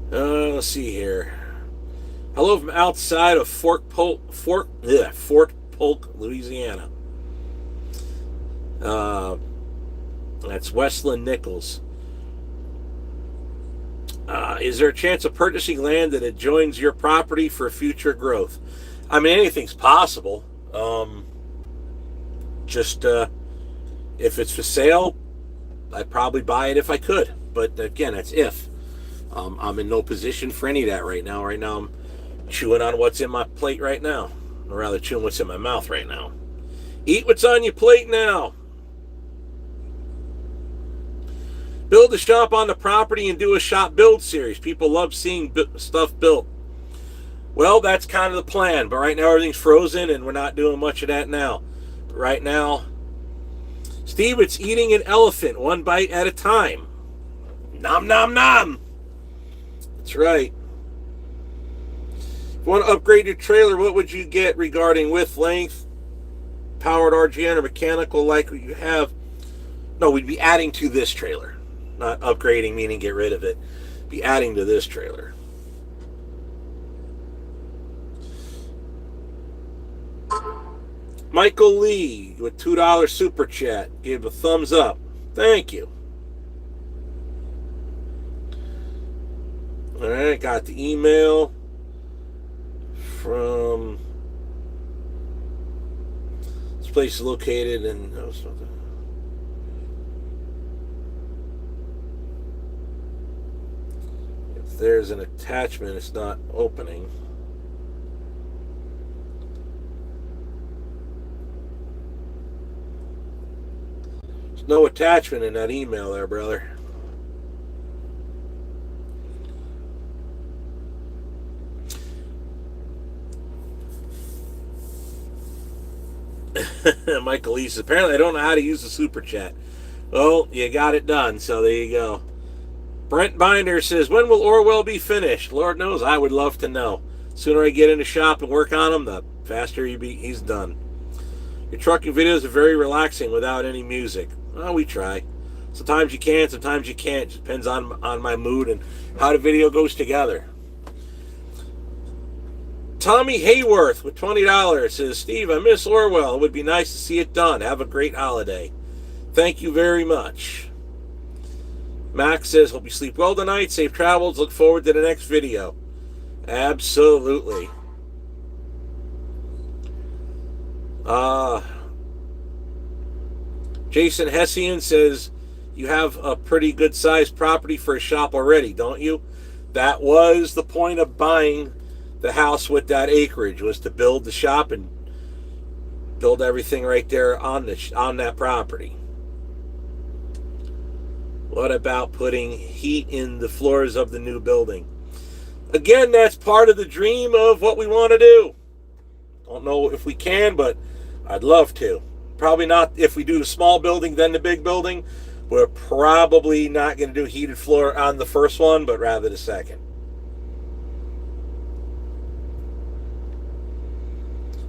Let's see here. Hello from outside of Fort Polk, Louisiana. That's Westland Nichols. Is there a chance of purchasing land that adjoins your property for future growth? I mean, anything's possible. If it's for sale, I'd probably buy it if I could. But again, that's if. I'm in no position for any of that right now. Right now, I'm chewing on what's in my plate right now. Or rather, chewing what's in my mouth right now. Eat what's on your plate now. Build a shop on the property and do a shop build series. People love seeing stuff built. Well, that's kind of the plan. But right now, everything's frozen, and we're not doing much of that now. But right now, Steve, it's eating an elephant one bite at a time. Nom, nom, nom. That's right. If you want to upgrade your trailer, what would you get regarding width, length, powered RGN, or mechanical like what you have? No, we'd be adding to this trailer. Not upgrading, meaning get rid of it. Be adding to this trailer. Michael Lee with $2 super chat. Gave a thumbs up. Thank you. All right, got the email from this place is located in if there's an attachment, it's not opening. There's no attachment in that email there, brother. Michael Lee says, apparently I don't know how to use the super chat. Well, you got it done, so there you go. Brent Binder says, when will Orwell be finished? Lord knows, I would love to know. Sooner I get in the shop and work on him, the faster he's done. Your trucking videos are very relaxing without any music. Well, we try. Sometimes you can, sometimes you can't. It depends on my mood and how the video goes together. Tommy Hayworth with $20 says, Steve, I miss Orwell. It would be nice to see it done. Have a great holiday. Thank you very much. Max says, hope you sleep well tonight. Safe travels. Look forward to the next video. Absolutely. Jason Hessian says, you have a pretty good sized property for a shop already, don't you? That was the point of buying the house with that acreage, was to build the shop and build everything right there on that property. What about putting heat in the floors of the new building? Again, that's part of the dream of what we want to do. Don't know if we can, but I'd love to. Probably not if we do the small building, then the big building. We're probably not going to do heated floor on the first one, but rather the second.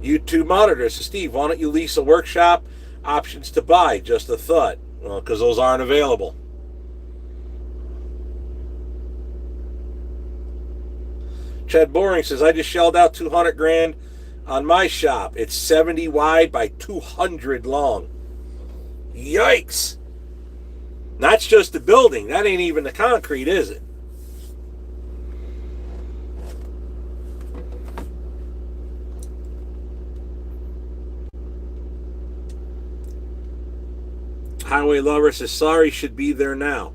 YouTube Monitor says, Steve, why don't you lease a workshop? Options to buy, just a thought. Well, because those aren't available. Chad Boring says, I just shelled out $200,000 on my shop. It's 70 wide by 200 long. Yikes. That's just the building. That ain't even the concrete, is it? Highway Lover says, sorry, should be there now.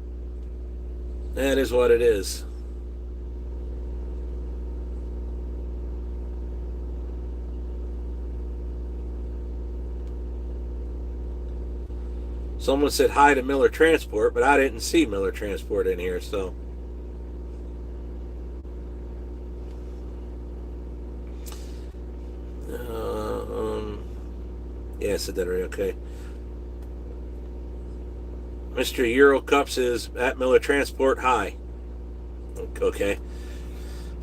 That is what it is. Someone said hi to Miller Transport, but I didn't see Miller Transport in here, so. Yeah, I said that right, okay. Mr. Euro Cup says, at Miller Transport, hi. Okay.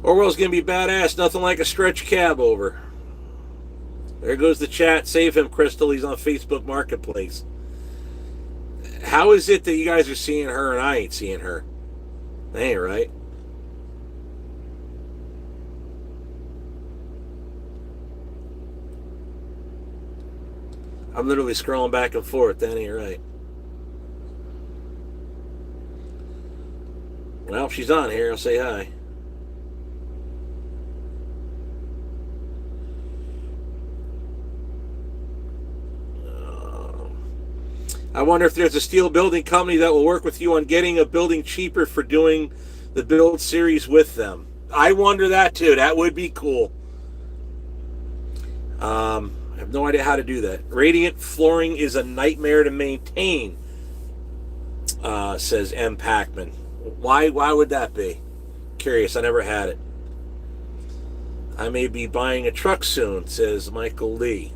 Orwell's going to be badass, nothing like a stretch cab over. There goes the chat. Save him, Crystal. He's on Facebook Marketplace. How is it that you guys are seeing her and I ain't seeing her? That ain't right. I'm literally scrolling back and forth. That ain't right. Well, if she's on here, I'll say hi. I wonder if there's a steel building company that will work with you on getting a building cheaper for doing the build series with them. I wonder that too. That would be cool. I have no idea how to do that. Radiant flooring is a nightmare to maintain, says M. Pacman. Why would that be? Curious, I never had it. I may be buying a truck soon, says Michael Lee.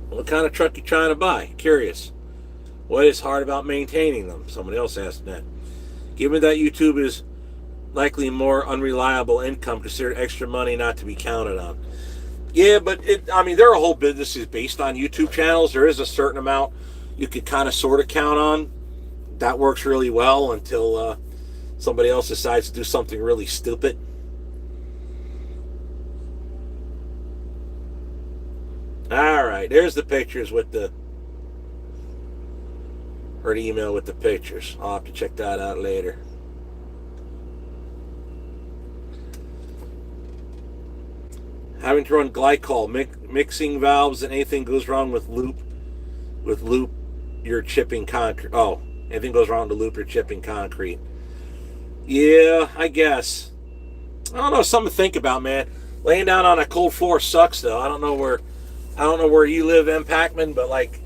What kind of truck you trying to buy? Curious. What is hard about maintaining them? Somebody else asked that. Given that YouTube is likely more unreliable income, consider extra money not to be counted on. Yeah, but their whole business is based on YouTube channels. There is a certain amount you could kind of sort of count on. That works really well until somebody else decides to do something really stupid. All right, there's the pictures with the, or the email with the pictures. I'll have to check that out later. Having to run glycol, mixing valves, and anything goes wrong with loop, you're chipping concrete. Oh, anything goes wrong with the loop, you're chipping concrete. Yeah, I guess. I don't know, something to think about, man. Laying down on a cold floor sucks, though. I don't know where you live, M. Pacman, but like,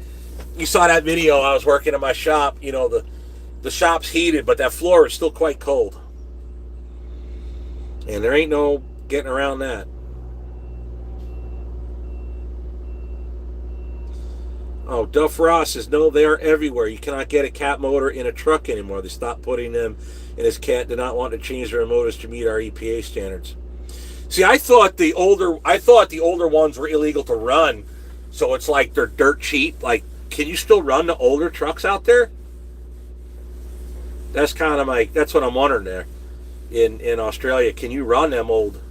you saw that video. I was working in my shop. You know, the shop's heated, but that floor is still quite cold, and there ain't no getting around that. Oh, Duff Ross says, no, they are everywhere. You cannot get a cat motor in a truck anymore. They stopped putting them, and his cat did not want to change their motors to meet our EPA standards. See, I thought the older ones were illegal to run, so it's like they're dirt cheap. Like, can you still run the older trucks out there? That's kind of that's what I'm wondering there. In Australia, can you run them old?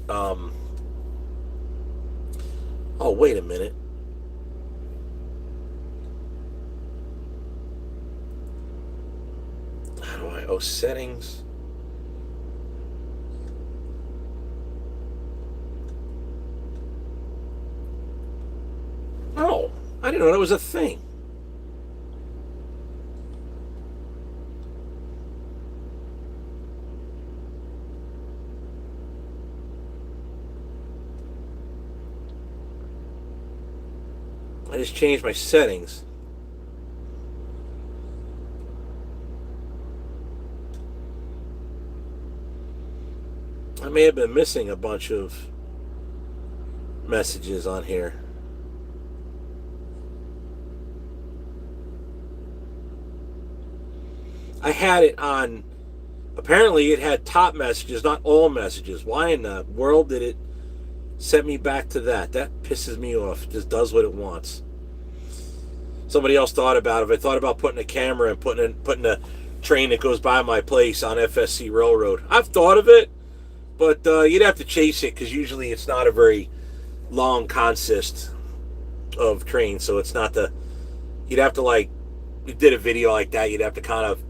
Oh, wait a minute. How do I? Oh, settings. Oh, I didn't know that was a thing. I just changed my settings. I may have been missing a bunch of messages on here. I had it on, apparently it had top messages, not all messages. Why in the world did it set me back to that? That pisses me off. It just does what it wants. Somebody else thought about it. I thought about putting a camera and putting a train that goes by my place on FSC Railroad. I've thought of it, but you'd have to chase it because usually it's not a very long consist of trains, so it's not you'd have to, like, you did a video like that, you'd have to kind of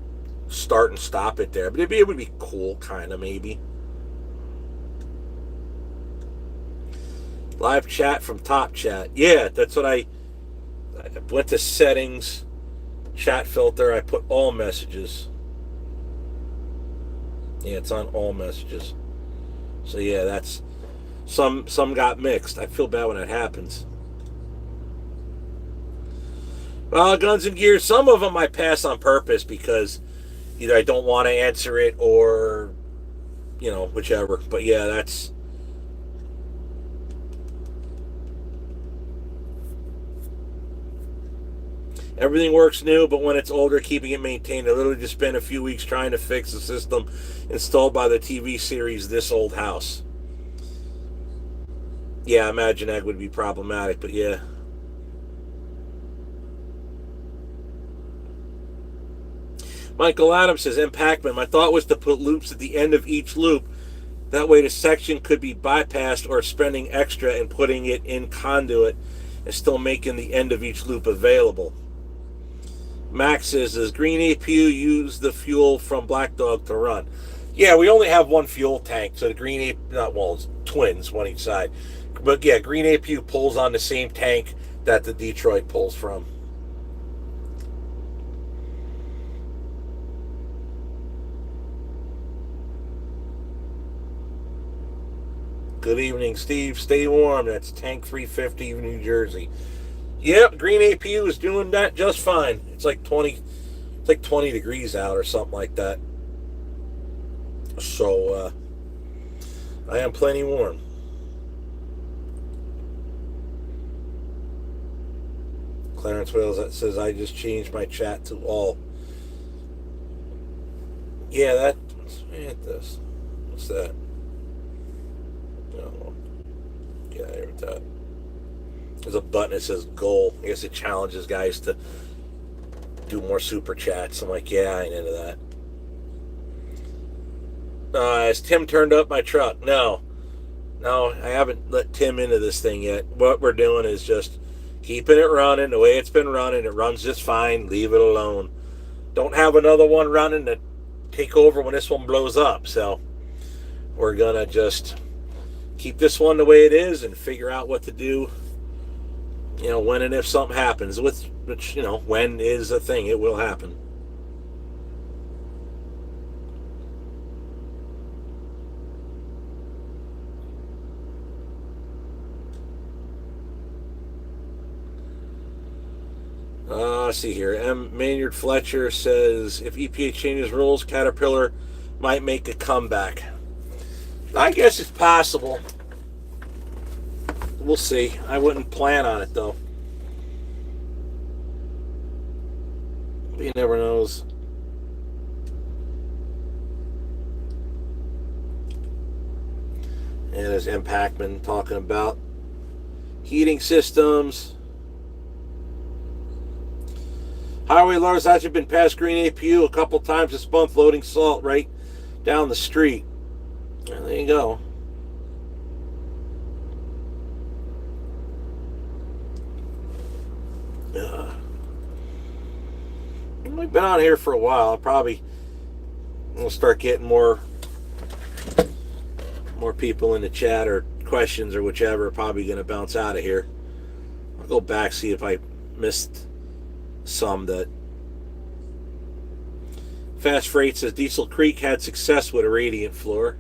start and stop it there, but it would be cool, kind of, maybe. Live chat from Top Chat. Yeah, that's what I went to settings, chat filter, I put all messages. Yeah, it's on all messages. So yeah, that's some got mixed. I feel bad when that happens. Well, Guns and Gears, some of them I pass on purpose because either I don't want to answer it or, whichever. But yeah, that's... Everything works new, but when it's older, keeping it maintained. I literally just spent a few weeks trying to fix the system installed by the TV series This Old House. Yeah, I imagine that would be problematic, but yeah. Michael Adams says, M. Pac-Man, my thought was to put loops at the end of each loop. That way the section could be bypassed or spending extra and putting it in conduit and still making the end of each loop available. Max says, does Green APU use the fuel from Black Dog to run? Yeah, we only have one fuel tank, so the Green APU, it's twins, one each side. But yeah, Green APU pulls on the same tank that the Detroit pulls from. Good evening, Steve. Stay warm. That's Tank 350, New Jersey. Yep, Green APU is doing that just fine. It's like 20 degrees out or something like that. So I am plenty warm. Clarence Wales, that says I just changed my chat to all. Yeah, let's at this. What's that? No. Yeah, here with that. There's a button that says goal. I guess it challenges guys to do more super chats. I'm like, yeah, I ain't into that. Has Tim turned up my truck? No, I haven't let Tim into this thing yet. What we're doing is just keeping it running the way it's been running. It runs just fine. Leave it alone. Don't have another one running to take over when this one blows up. So we're gonna just keep this one the way it is and figure out what to do, when and if something happens, which, when is a thing, it will happen. Let's see here. M. Maynard Fletcher says, if EPA changes rules, Caterpillar might make a comeback. I guess it's possible. We'll see. I wouldn't plan on it, though. He never knows. And there's M. Pac-Man talking about heating systems. Highway Lars actually been past Green APU a couple times this month, loading salt right down the street. Well, there you go. We've been on here for a while. Probably we'll start getting more people in the chat or questions or whichever. Probably going to bounce out of here. I'll go back, see if I missed some. That Fast Freight says Diesel Creek had success with a radiant floor.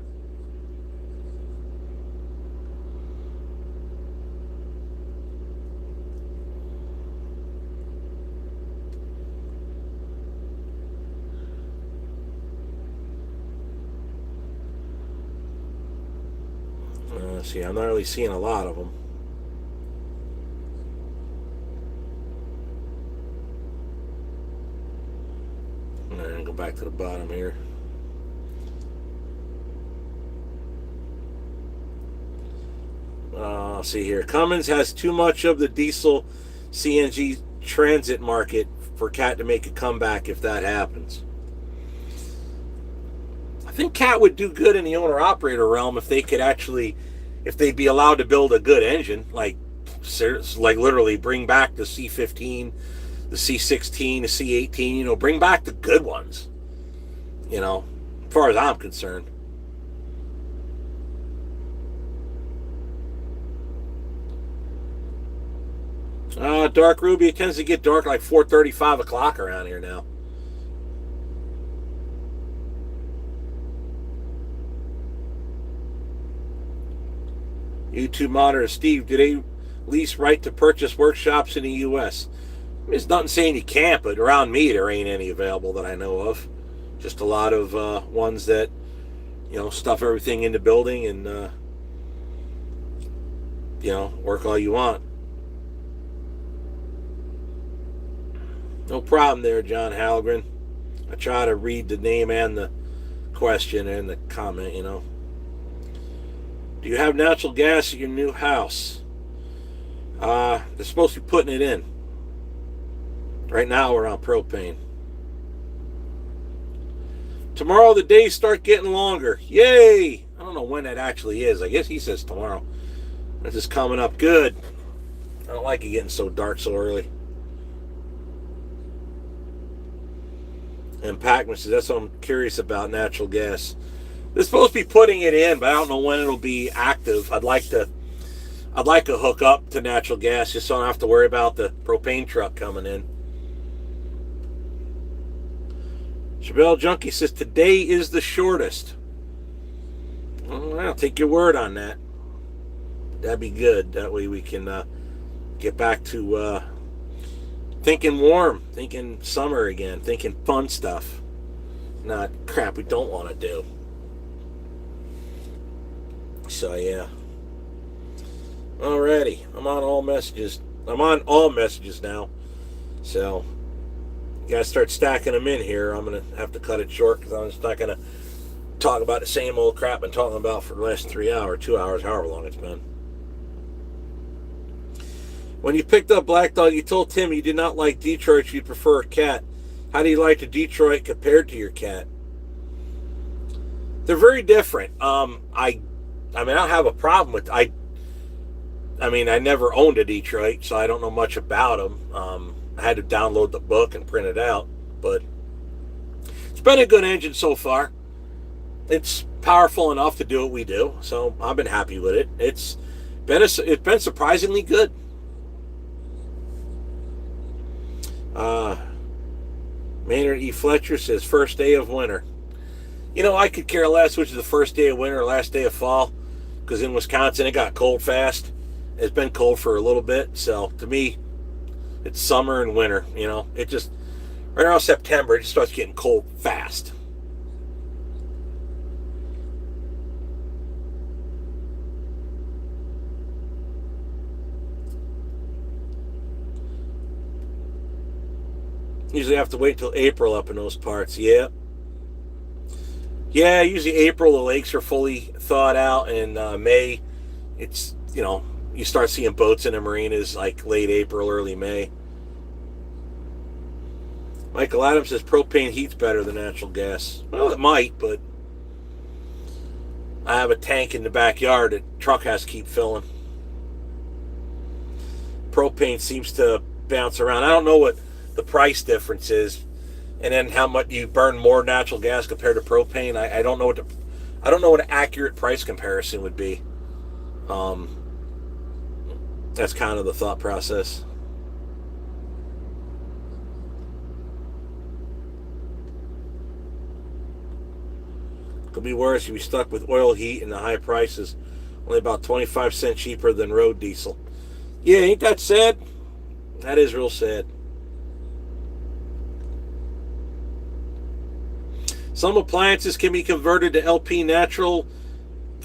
See, I'm not really seeing a lot of them. And go back to the bottom here. See here. Cummins has too much of the diesel CNG transit market for CAT to make a comeback if that happens. I think CAT would do good in the owner-operator realm if they could actually, if they'd be allowed to build a good engine, like literally bring back the C15, the C16, the C18, bring back the good ones, as far as I'm concerned. Dark Ruby, it tends to get dark like 4:30, 5 o'clock around here now. YouTube monitor Steve, do they lease right to purchase workshops in the U.S.? There's nothing saying you can't, but around me there ain't any available that I know of. Just a lot of ones that, stuff everything in the building and, work all you want. No problem there, John Halgren. I try to read the name and the question and the comment, Do you have natural gas at your new house? They're supposed to be putting it in. Right now we're on propane. Tomorrow the days start getting longer. Yay! I don't know when that actually is. I guess he says tomorrow. This is coming up good. I don't like it getting so dark so early. And Pac-Man says, that's what I'm curious about, natural gas. They're supposed to be putting it in, but I don't know when it'll be active. I'd like to hook up to natural gas just so I don't have to worry about the propane truck coming in. Chevelle Junkie says, today is the shortest. Well, I'll take your word on that. That'd be good. That way we can get back to thinking warm, thinking summer again, thinking fun stuff. Not crap we don't want to do. So, yeah. Alrighty. I'm on all messages. I'm on all messages now. So, you gotta start stacking them in here. I'm gonna have to cut it short because I'm just not gonna talk about the same old crap I've been talking about for the last 3 hours, 2 hours, however long it's been. When you picked up Black Dog, you told Tim you did not like Detroit, you'd prefer a cat. How do you like the Detroit compared to your cat? They're very different. I don't have a problem with. I never owned a Detroit, so I don't know much about them. I had to download the book and print it out, but it's been a good engine so far. It's powerful enough to do what we do, so I've been happy with it. It's been surprisingly good. Maynard E. Fletcher says first day of winter. I could care less which is the first day of winter or last day of fall, because in Wisconsin it got cold fast. It's been cold for a little bit, so to me it's summer and winter. It just right around September it just starts getting cold fast. Usually have to wait till April up in those parts. Yeah. Yeah, usually April the lakes are fully thawed out, and May, it's, you start seeing boats in the marinas like late April, early May. Michael Adams says propane heat's better than natural gas. Well, it might, but I have a tank in the backyard that truck has to keep filling. Propane seems to bounce around. I don't know what the price difference is, and then how much you burn more natural gas compared to propane. I don't know what an accurate price comparison would be. That's kind of the thought process. Could be worse. You'd be stuck with oil heat and the high prices. Only about 25 cents cheaper than road diesel. Yeah, ain't that sad? That is real sad. Some appliances can be converted to LP natural.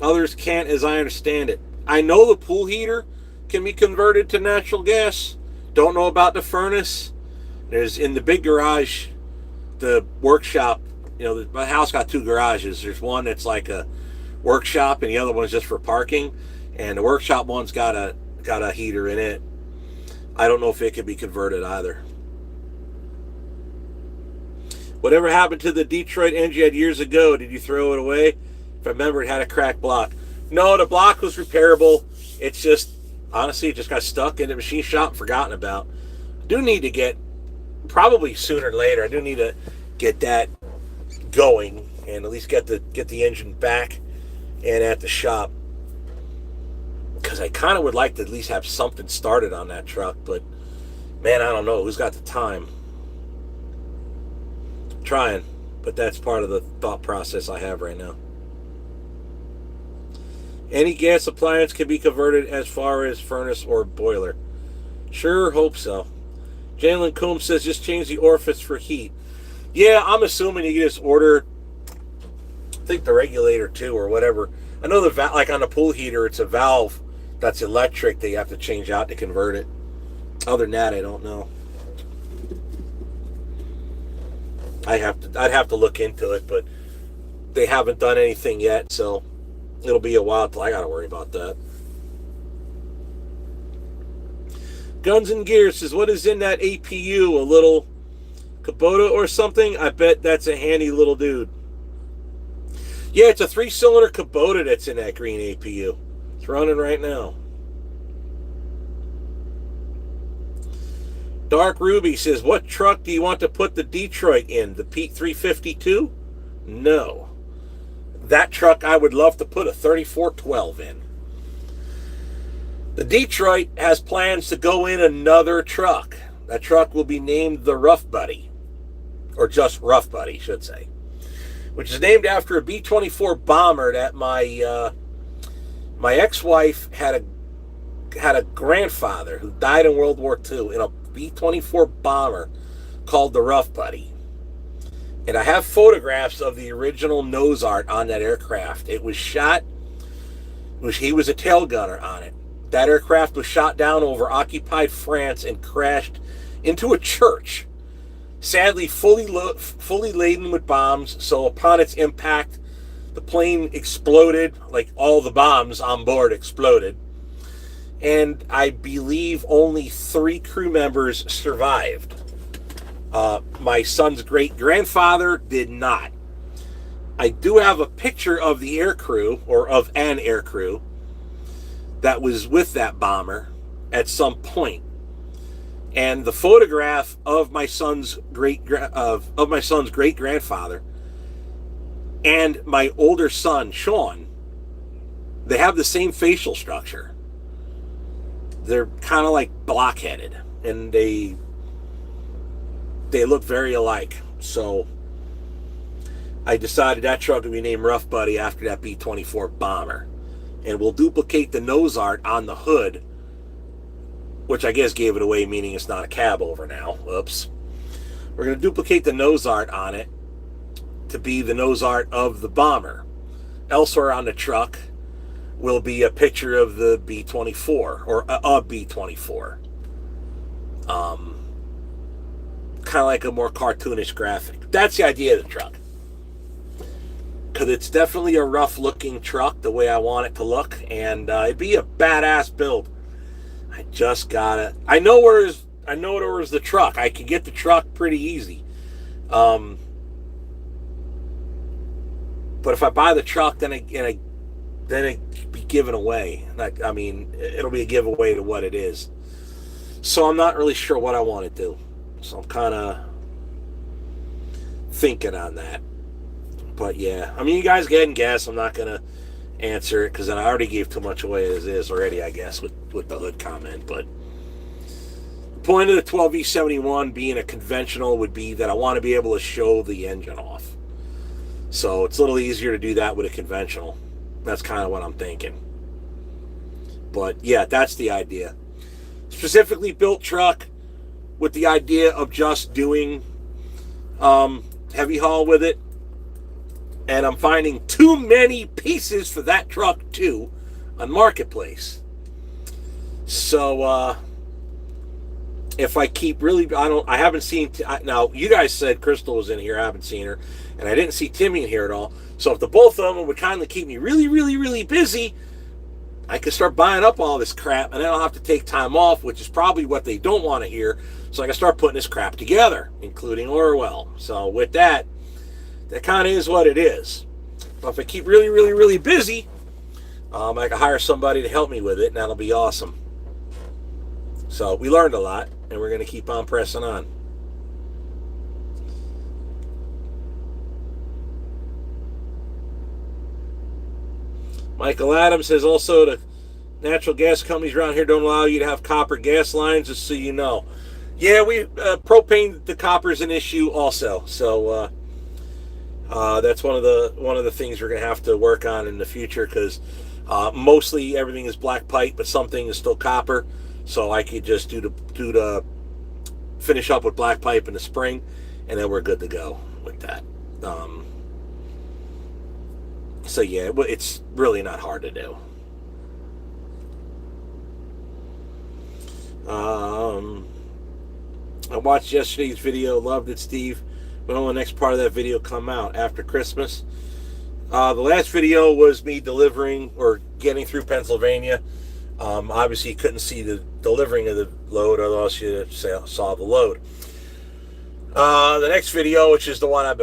Others can't, as I understand it. I know the pool heater can be converted to natural gas. Don't know about the furnace. There's in the big garage, the workshop. My house got 2 garages. There's one that's like a workshop, and the other one's just for parking. And the workshop one's got a heater in it. I don't know if it could be converted either. Whatever happened to the Detroit engine you had years ago? Did you throw it away? If I remember, it had a cracked block. No, the block was repairable. It's just, honestly, it just got stuck in the machine shop and forgotten about. I do need to get, probably sooner or later, I do need to get that going and at least get the engine back and at the shop, because I kind of would like to at least have something started on that truck. But man, I don't know who's got the time. I'm trying, but that's part of the thought process I have right now. Any gas appliance can be converted as far as furnace or boiler. Sure, hope so. Jalen Coombs says just change the orifice for heat. Yeah, I'm assuming you can just order, I think, the regulator too, or whatever. I know the valve, like on the pool heater, it's a valve that's electric that you have to change out to convert it. Other than that, I don't know. I'd have to look into it, but they haven't done anything yet, so it'll be a while till I got to worry about that. Guns and Gears says, what is in that APU? A little Kubota or something? I bet that's a handy little dude. Yeah, it's a 3-cylinder Kubota that's in that green APU. It's running right now. Dark Ruby says, what truck do you want to put the Detroit in? The Pete 352? No. That truck I would love to put a 3412 in. The Detroit has plans to go in another truck. That truck will be named the Rough Buddy. Or just Rough Buddy, should say. Which is named after a B-24 bomber that my ex-wife had a grandfather who died in World War II in a B-24 bomber called the Rough Buddy. And I have photographs of the original nose art on that aircraft. It was shot, he was a tail gunner on it. That aircraft was shot down over occupied France and crashed into a church. Sadly, fully laden with bombs, so upon its impact, the plane exploded, like all the bombs on board exploded. And I believe only 3 crew members survived. My son's great-grandfather did not. I do have a picture of the aircrew, or of an aircrew, that was with that bomber at some point. And the photograph of my son's great-grandfather and my older son, Sean, they have the same facial structure. They're kind of like block-headed, and they look very alike. So I decided that truck would be named Rough Buddy after that B-24 bomber. And we'll duplicate the nose art on the hood, which I guess gave it away, meaning it's not a cab over now. Oops. We're going to duplicate the nose art on it to be the nose art of the bomber. Elsewhere on the truck will be a picture of the B-24, or a B-24. kind of like a more cartoonish graphic. That's the idea of the truck. Because it's definitely a rough-looking truck, the way I want it to look, and it'd be a badass build. I just gotta. I know where's the truck. I can get the truck pretty easy. But if I buy the truck, then it be given away. I mean, it'll be a giveaway to what it is. So I'm not really sure what I want to do. So I'm kind of thinking on that. But yeah, I mean, you guys can guess. I'm not gonna answer it because I already gave too much away as is already, I guess, with the hood comment. But the point of the 12V71 being a conventional would be that I want to be able to show the engine off. So it's a little easier to do that with a conventional. That's kind of what I'm thinking. But yeah, that's the idea. Specifically built truck with the idea of just doing heavy haul with it. And I'm finding too many pieces for that truck too on Marketplace. So if I keep really, I haven't seen, now you guys said Crystal was in here, I haven't seen her, and I didn't see Timmy in here at all. So if the both of them would kindly keep me really, really, really busy, I could start buying up all this crap, and then I'll have to take time off, which is probably what they don't want to hear. So I can start putting this crap together, including Orwell. So with that kind of is what it is. But if I keep really, really, really busy, I can hire somebody to help me with it, and that'll be awesome. So we learned a lot, and we're going to keep on pressing on. Michael Adams says also the natural gas companies around here don't allow you to have copper gas lines, just so you know. Yeah, propane, the copper is an issue also. So that's one of the things we're going to have to work on in the future, because mostly everything is black pipe, but something is still copper. So I could just do the finish up with black pipe in the spring, and then we're good to go with that. So yeah, it's really not hard to do. I watched yesterday's video, loved it, Steve. When will the next part of that video come out? After Christmas? The last video was me delivering or getting through Pennsylvania. Obviously you couldn't see the delivering of the load, otherwise you saw the load. The next video, which is the one I've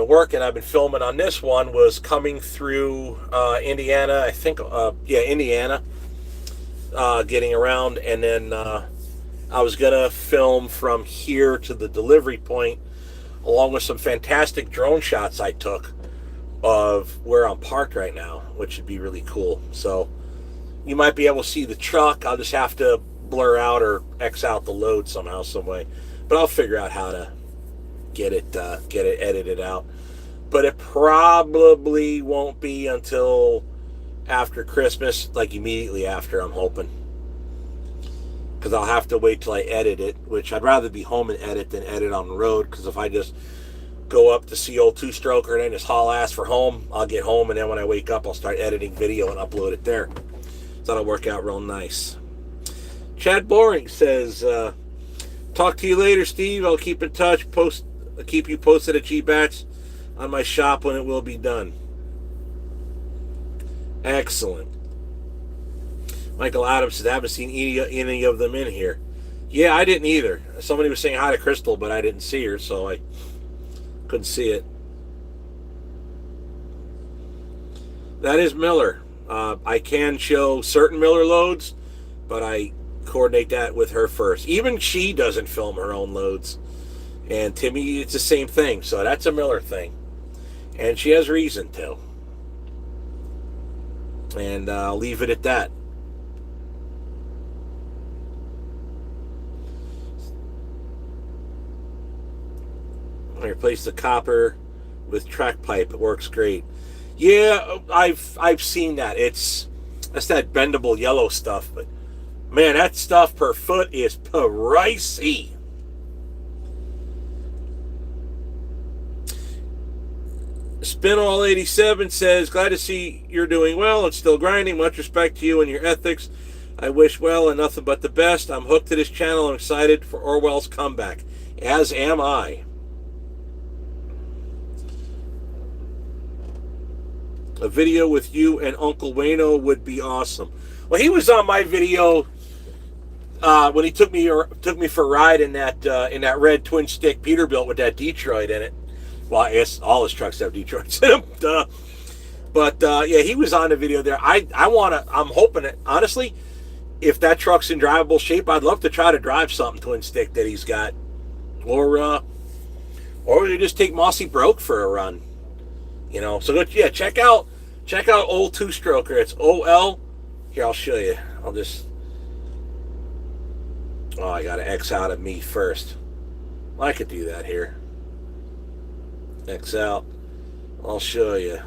been filming on this one, was coming through Indiana, I think, Indiana, getting around, and then I was going to film from here to the delivery point, along with some fantastic drone shots I took of where I'm parked right now, which would be really cool. So you might be able to see the truck. I'll just have to blur out or X out the load somehow, some way. But I'll figure out how to get it edited out. But it probably won't be until after Christmas, like immediately after, I'm hoping. Because I'll have to wait till I edit it, which I'd rather be home and edit than edit on the road. Because if I just go up to see old two-stroker and then just haul ass for home, I'll get home, and then when I wake up, I'll start editing video and upload it there. So that'll work out real nice. Chad Boring says, talk to you later, Steve. I'll keep in touch. Keep you posted at G-Bats on my shop when it will be done. Excellent. Michael Adams says, I haven't seen any of them in here. Yeah, I didn't either. Somebody was saying hi to Crystal, but I didn't see her, so I couldn't see it. That is Miller. I can show certain Miller loads, but I coordinate that with her first. Even she doesn't film her own loads. And Timmy, it's the same thing. So that's a Miller thing. And she has reason to. And I'll leave it at that. I replace the copper with track pipe. It works great. Yeah, I've seen that. That's that bendable yellow stuff, but man, that stuff per foot is pricey. Spinall87 says, glad to see you're doing well and still grinding. Much respect to you and your ethics. I wish well and nothing but the best. I'm hooked to this channel and excited for Orwell's comeback, as am I. A video with you and Uncle Wayno would be awesome. Well, he was on my video when he took me for a ride in that red twin stick Peterbilt with that Detroit in it. Well, I guess all his trucks have Detroits in them. Duh. But yeah, he was on the video there. I'm hoping it, honestly, if that truck's in drivable shape, I'd love to try to drive something twin stick that he's got, or we just take Mossy Broke for a run. You know, so yeah, check out old two stroker. It's OL. Here, I'll show you. I gotta X out of me first. I could do that here. X out. I'll show you.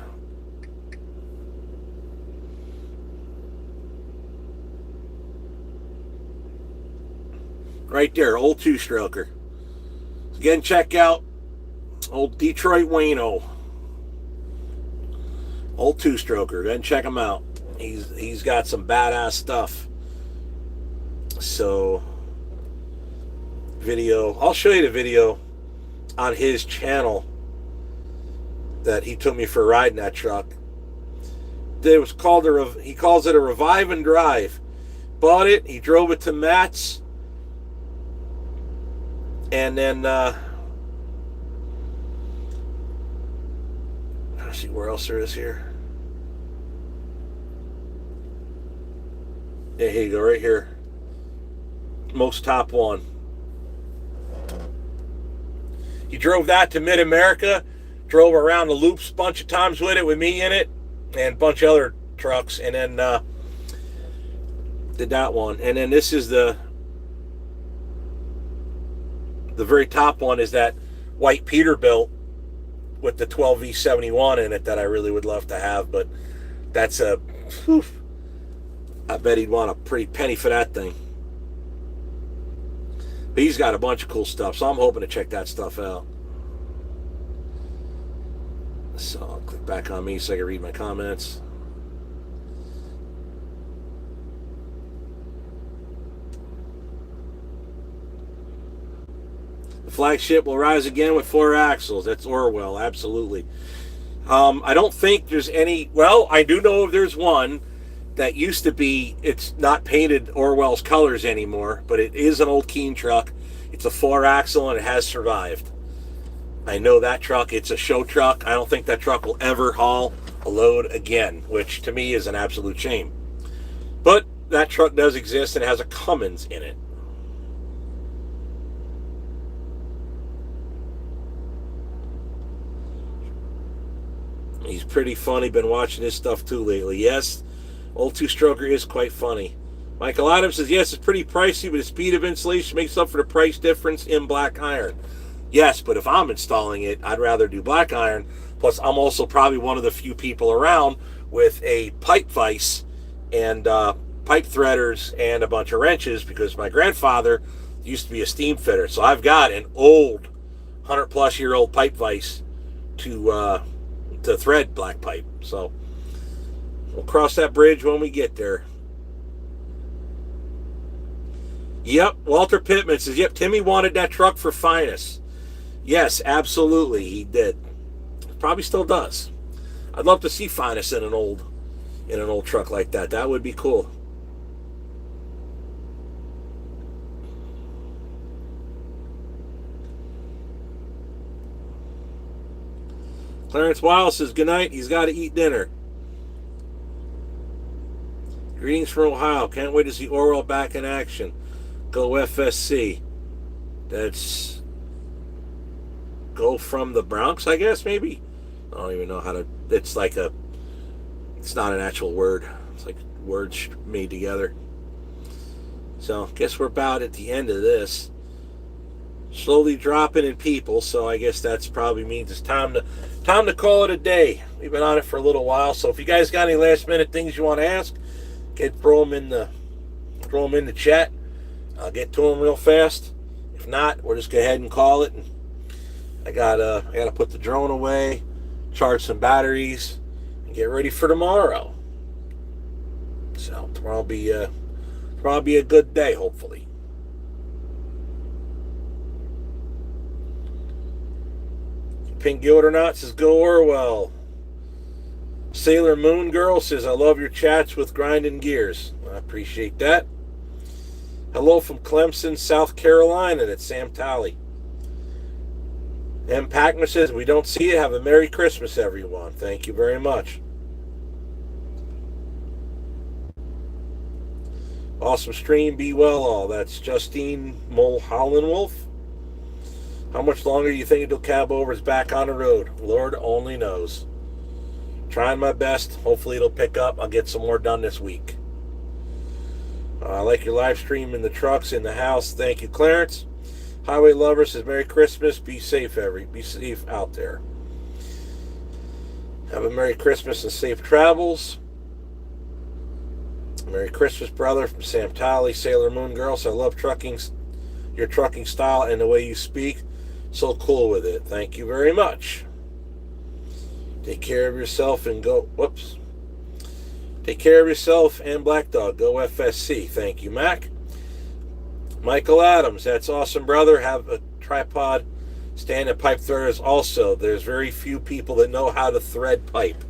Right there, old two stroker. Again, check out old Detroit Wayno. Old two stroker. Then check him out. He's got some badass stuff. So video. I'll show you the video on his channel that he took me for a ride in that truck. It was called he calls it a revive and drive. Bought it. He drove it to Matt's. And then let's see where else there is here. Yeah, here you go, right here. Most top one. He drove that to Mid-America, drove around the loops a bunch of times with it, with me in it, and a bunch of other trucks, and then did that one. And then this is the very top one is that white Peterbilt with the 12V71 in it that I really would love to have, but that's I bet he'd want a pretty penny for that thing. But he's got a bunch of cool stuff, so I'm hoping to check that stuff out. So I'll click back on me so I can read my comments. The flagship will rise again with 4 axles. That's Orwell, absolutely. I don't think there's any... Well, I do know there's one that used to be... It's not painted Orwell's colors anymore, but it is an old Keen truck. It's a 4-axle, and it has survived. I know that truck. It's a show truck. I don't think that truck will ever haul a load again, which to me is an absolute shame. But that truck does exist, and it has a Cummins in it. He's pretty funny. Been watching his stuff too lately. Yes, old two-stroker is quite funny. Michael Adams says, yes, it's pretty pricey, but the speed of installation makes up for the price difference in black iron. Yes, but if I'm installing it, I'd rather do black iron. Plus, I'm also probably one of the few people around with a pipe vise and pipe threaders and a bunch of wrenches, because my grandfather used to be a steam fitter. So I've got an old 100-plus-year-old pipe vise to thread black pipe. So we'll cross that bridge when we get there. Yep, Walter Pittman says, yep, Timmy wanted that truck for Finest. Yes, absolutely, he did. Probably still does. I'd love to see Finest in an old truck like that. That would be cool. Clarence Wiles says, good night. He's got to eat dinner. Greetings from Ohio. Can't wait to see Orwell back in action. Go FSC. That's go from the Bronx, I guess, maybe? I don't even know how to... It's like a... It's not an actual word. It's like words made together. So, guess we're about at the end of this. Slowly dropping in people, so I guess that's probably means it's time to call it a day. We've been on it for a little while, so if you guys got any last minute things you want to ask, throw them in the chat. I'll get to them real fast. If not, we'll just go ahead and call it. And I gotta put the drone away, charge some batteries, and get ready for tomorrow. So tomorrow will be a good day, hopefully. Pink Gilder Knot says, go Orwell. Sailor Moon Girl says, I love your chats with Grinding Gears. I appreciate that. Hello from Clemson, South Carolina. That's Sam Talley. M. Packman says, we don't see you. Have a Merry Christmas, everyone. Thank you very much. Awesome stream. Be well all. That's Justine Mulholland-Wolf. How much longer do you think until Cab Over is back on the road? Lord only knows. Trying my best. Hopefully it'll pick up. I'll get some more done this week. I like your live stream in the trucks, in the house. Thank you, Clarence. Highway Lover says, Merry Christmas. Be safe, be safe out there. Have a Merry Christmas and safe travels. Merry Christmas, brother, from Sam Talley. Sailor Moon Girl says, I love your trucking style and the way you speak. So cool with it. Thank you very much. Take care of yourself and go. Whoops. Take care of yourself and Black Dog. Go FSC. Thank you, Mac. Michael Adams. That's awesome, brother. Have a tripod stand and pipe threaders also. There's very few people that know how to thread pipe.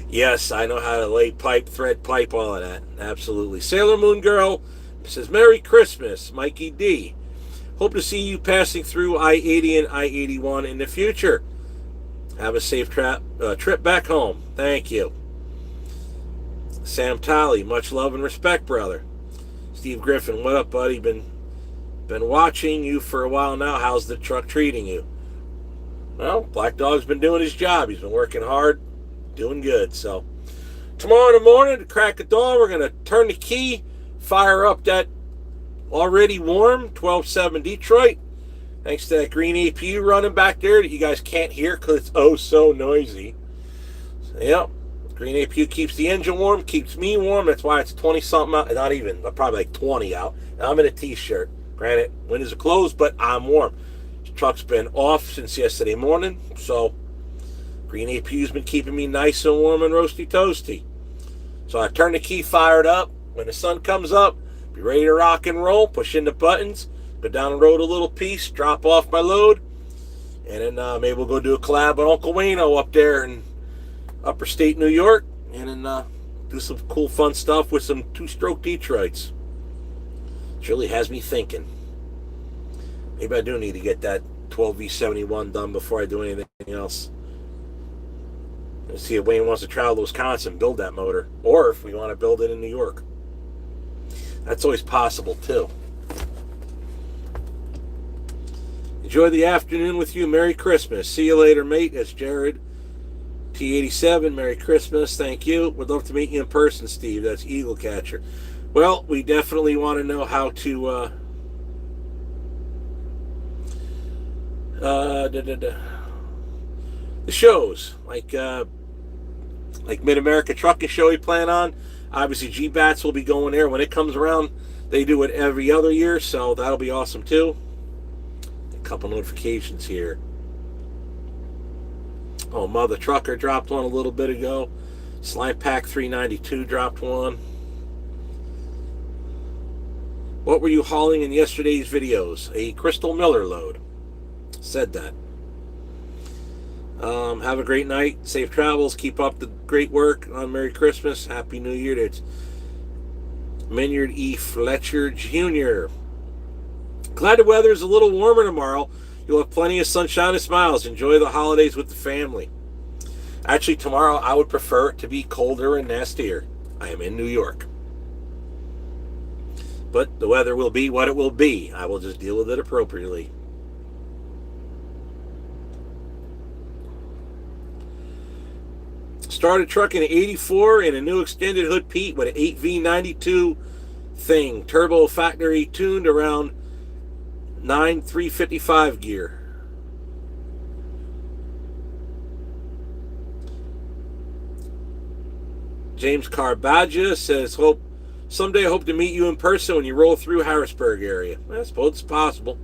Yes, I know how to lay pipe, thread pipe, all of that. Absolutely. Sailor Moon Girl says, Merry Christmas, Mikey D. Hope to see you passing through I-80 and I-81 in the future. Have a safe trip back home. Thank you. Sam Talley, much love and respect, brother. Steve Griffin, what up, buddy? Been watching you for a while now. How's the truck treating you? Well, Black Dog's been doing his job. He's been working hard, doing good. So tomorrow in the morning, to crack of dawn, we're going to turn the key, fire up that already warm 12.7 Detroit. Thanks to that green APU running back there that you guys can't hear because it's oh so noisy. So, yep, green APU keeps the engine warm, keeps me warm. That's why it's 20-something out, not even, probably like 20 out. And I'm in a t-shirt. Granted, windows are closed, but I'm warm. This truck's been off since yesterday morning, so green APU's been keeping me nice and warm and roasty toasty. So I turn the key, fired up. When the sun comes up, be ready to rock and roll, push in the buttons, go down the road a little piece, drop off my load, and then maybe we'll go do a collab with Uncle Wayno up there in upper state New York, and then do some cool fun stuff with some two-stroke Detroits. It really has me thinking. Maybe I do need to get that 12V71 done before I do anything else. Let's see if Wayne wants to travel to Wisconsin, build that motor, or if we want to build it in New York. That's always possible, too. Enjoy the afternoon with you. Merry Christmas. See you later, mate. That's Jared T87. Merry Christmas. Thank you. Would love to meet you in person, Steve. That's Eagle Catcher. Well, we definitely want to know how to the shows like Mid-America Trucking Show we plan on. Obviously, G-Bats will be going there when it comes around. They do it every other year, so that'll be awesome too. A couple notifications here. Oh, Mother Trucker dropped one a little bit ago. Slime Pack 392 dropped one. What were you hauling in yesterday's videos? A Crystal Miller load. Said that. Have a great night. Safe travels. Keep up the great work on Merry Christmas. Happy New Year. It's Minyard E. Fletcher Jr. Glad the weather is a little warmer tomorrow. You'll have plenty of sunshine and smiles. Enjoy the holidays with the family. Actually, tomorrow I would prefer it to be colder and nastier. I am in New York. But the weather will be what it will be. I will just deal with it appropriately. Started trucking an 84 in a new extended hood Pete with an 8V92 thing. Turbo factory tuned around 355 gear. James Carbaja says, someday I hope to meet you in person when you roll through Harrisburg area. I suppose it's possible.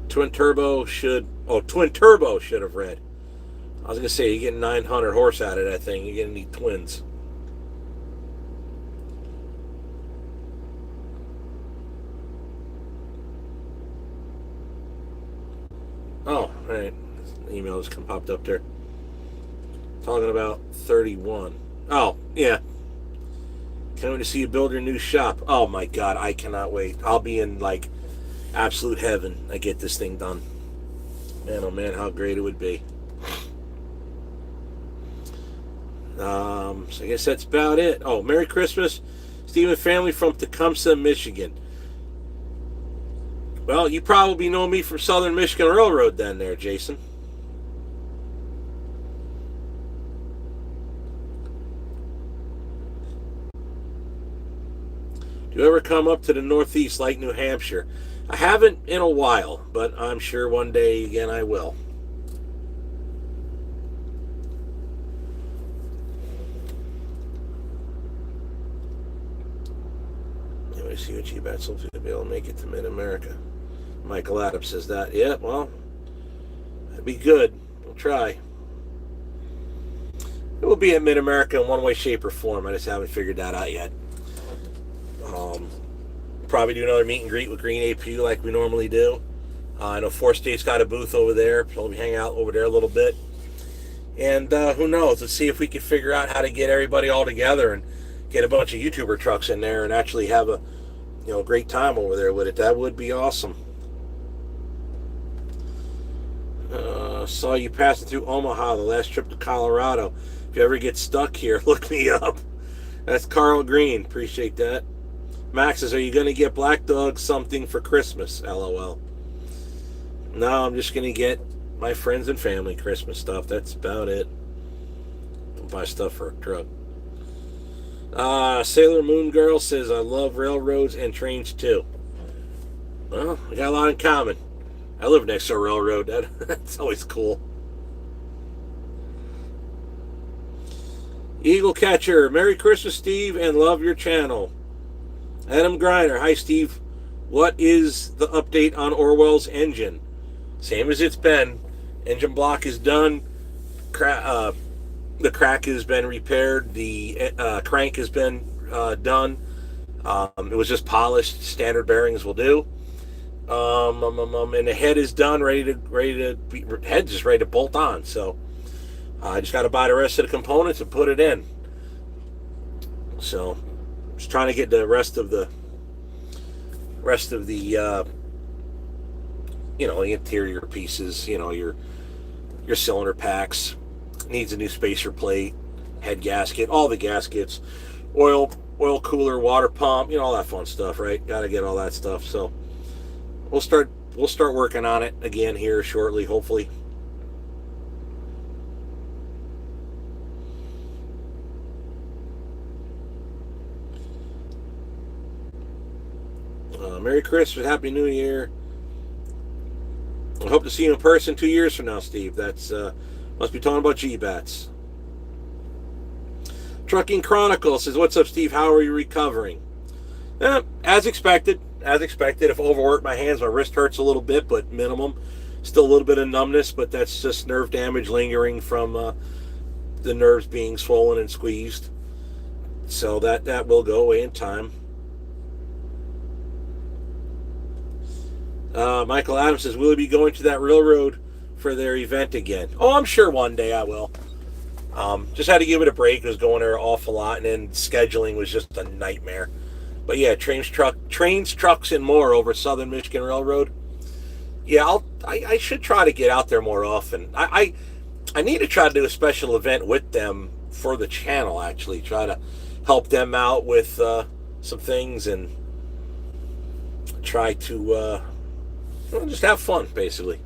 Twin Turbo should have read. I was going to say, you're getting 900 horse out of that thing. You're going to need twins. Oh, right. email just popped up there. Talking about 31. Oh, yeah. Can't wait to see you build your new shop. Oh my God, I cannot wait. I'll be in like absolute heaven. I get this thing done. Man, oh man, how great it would be. So I guess that's about it. Oh, Merry Christmas, Steve and family from Tecumseh, Michigan. Well, you probably know me from Southern Michigan Railroad then there, Jason. Do you ever come up to the Northeast like New Hampshire? I haven't in a while, but I'm sure one day again I will. Let me see what you bet. So to be able to make it to Mid-America. Michael Adams says that. Yeah, well, that'd be good. We'll try. It will be at Mid-America in one way, shape, or form. I just haven't figured that out yet. Probably do another meet and greet with Green APU like we normally do. I know 4 State's got a booth over there, so we'll be hanging out over there a little bit. And who knows? Let's see if we can figure out how to get everybody all together and get a bunch of YouTuber trucks in there and actually have a great time over there with it. That would be awesome. Saw you passing through Omaha the last trip to Colorado. If you ever get stuck here, look me up. That's Carl Green. Appreciate that. Max says, are you going to get Black Dog something for Christmas? LOL. No, I'm just going to get my friends and family Christmas stuff. That's about it. Don't buy stuff for a truck. Sailor Moon Girl says, I love railroads and trains too. Well, we got a lot in common. I live next to a railroad. That's always cool. Eagle Catcher, Merry Christmas, Steve, and love your channel. Adam Griner, hi, Steve. What is the update on Orwell's engine? Same as it's been. Engine block is done. The crack has been repaired. The crank has been done. It was just polished. Standard bearings will do. And the head is done, head's just ready to bolt on. So I just got to buy the rest of the components and put it in. So just trying to get the rest of the the interior pieces. Your cylinder packs. Needs a new spacer plate, head gasket, all the gaskets, oil cooler, water pump, all that fun stuff, right? Got to get all that stuff. So we'll start working on it again here shortly, hopefully. Merry Christmas, Happy New Year. I hope to see you in person 2 years from now, Steve. That's must be talking about GBATs. Trucking Chronicle says, what's up, Steve? How are you recovering? As expected. If overworked my hands, my wrist hurts a little bit, but minimum. Still a little bit of numbness, but that's just nerve damage lingering from the nerves being swollen and squeezed. So that will go away in time. Michael Adams says, will he be going to that railroad for their event again? Oh, I'm sure one day I will. Just had to give it a break. It was going there an awful lot, and then scheduling was just a nightmare. But yeah, trains, trucks, and more over Southern Michigan Railroad. Yeah, I should try to get out there more often. I need to try to do a special event with them for the channel, actually. Try to help them out with some things and try to just have fun, basically.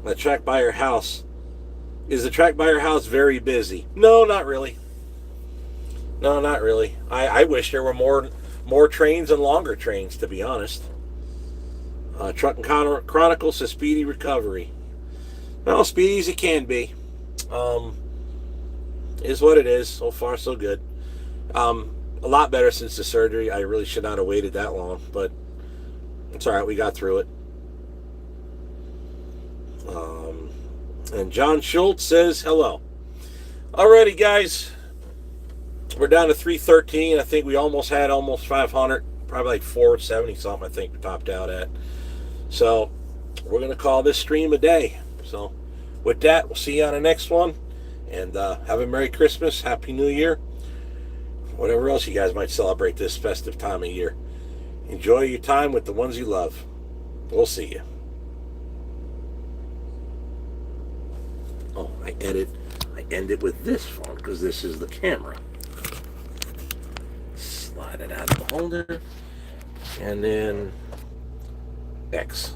The track by your house. Is the track by your house very busy? No, not really. No, not really. I wish there were more trains and longer trains, to be honest. Truck and Chronicle says speedy recovery. Well, speedy as it can be. Is what it is. So far, so good. A lot better since the surgery. I really should not have waited that long, but it's all right. We got through it. And John Schultz says hello. Alrighty, guys. We're down to 313. I think we almost had almost 500. Probably like 470 something, I think we topped out at. So we're going to call this stream a day. So with that, we'll see you on the next one. And have a Merry Christmas, Happy New Year. Whatever else you guys might celebrate this festive time of year. Enjoy your time with the ones you love. We'll see you. Oh, I end it with this phone because this is the camera. Slide it out of the holder. And then X.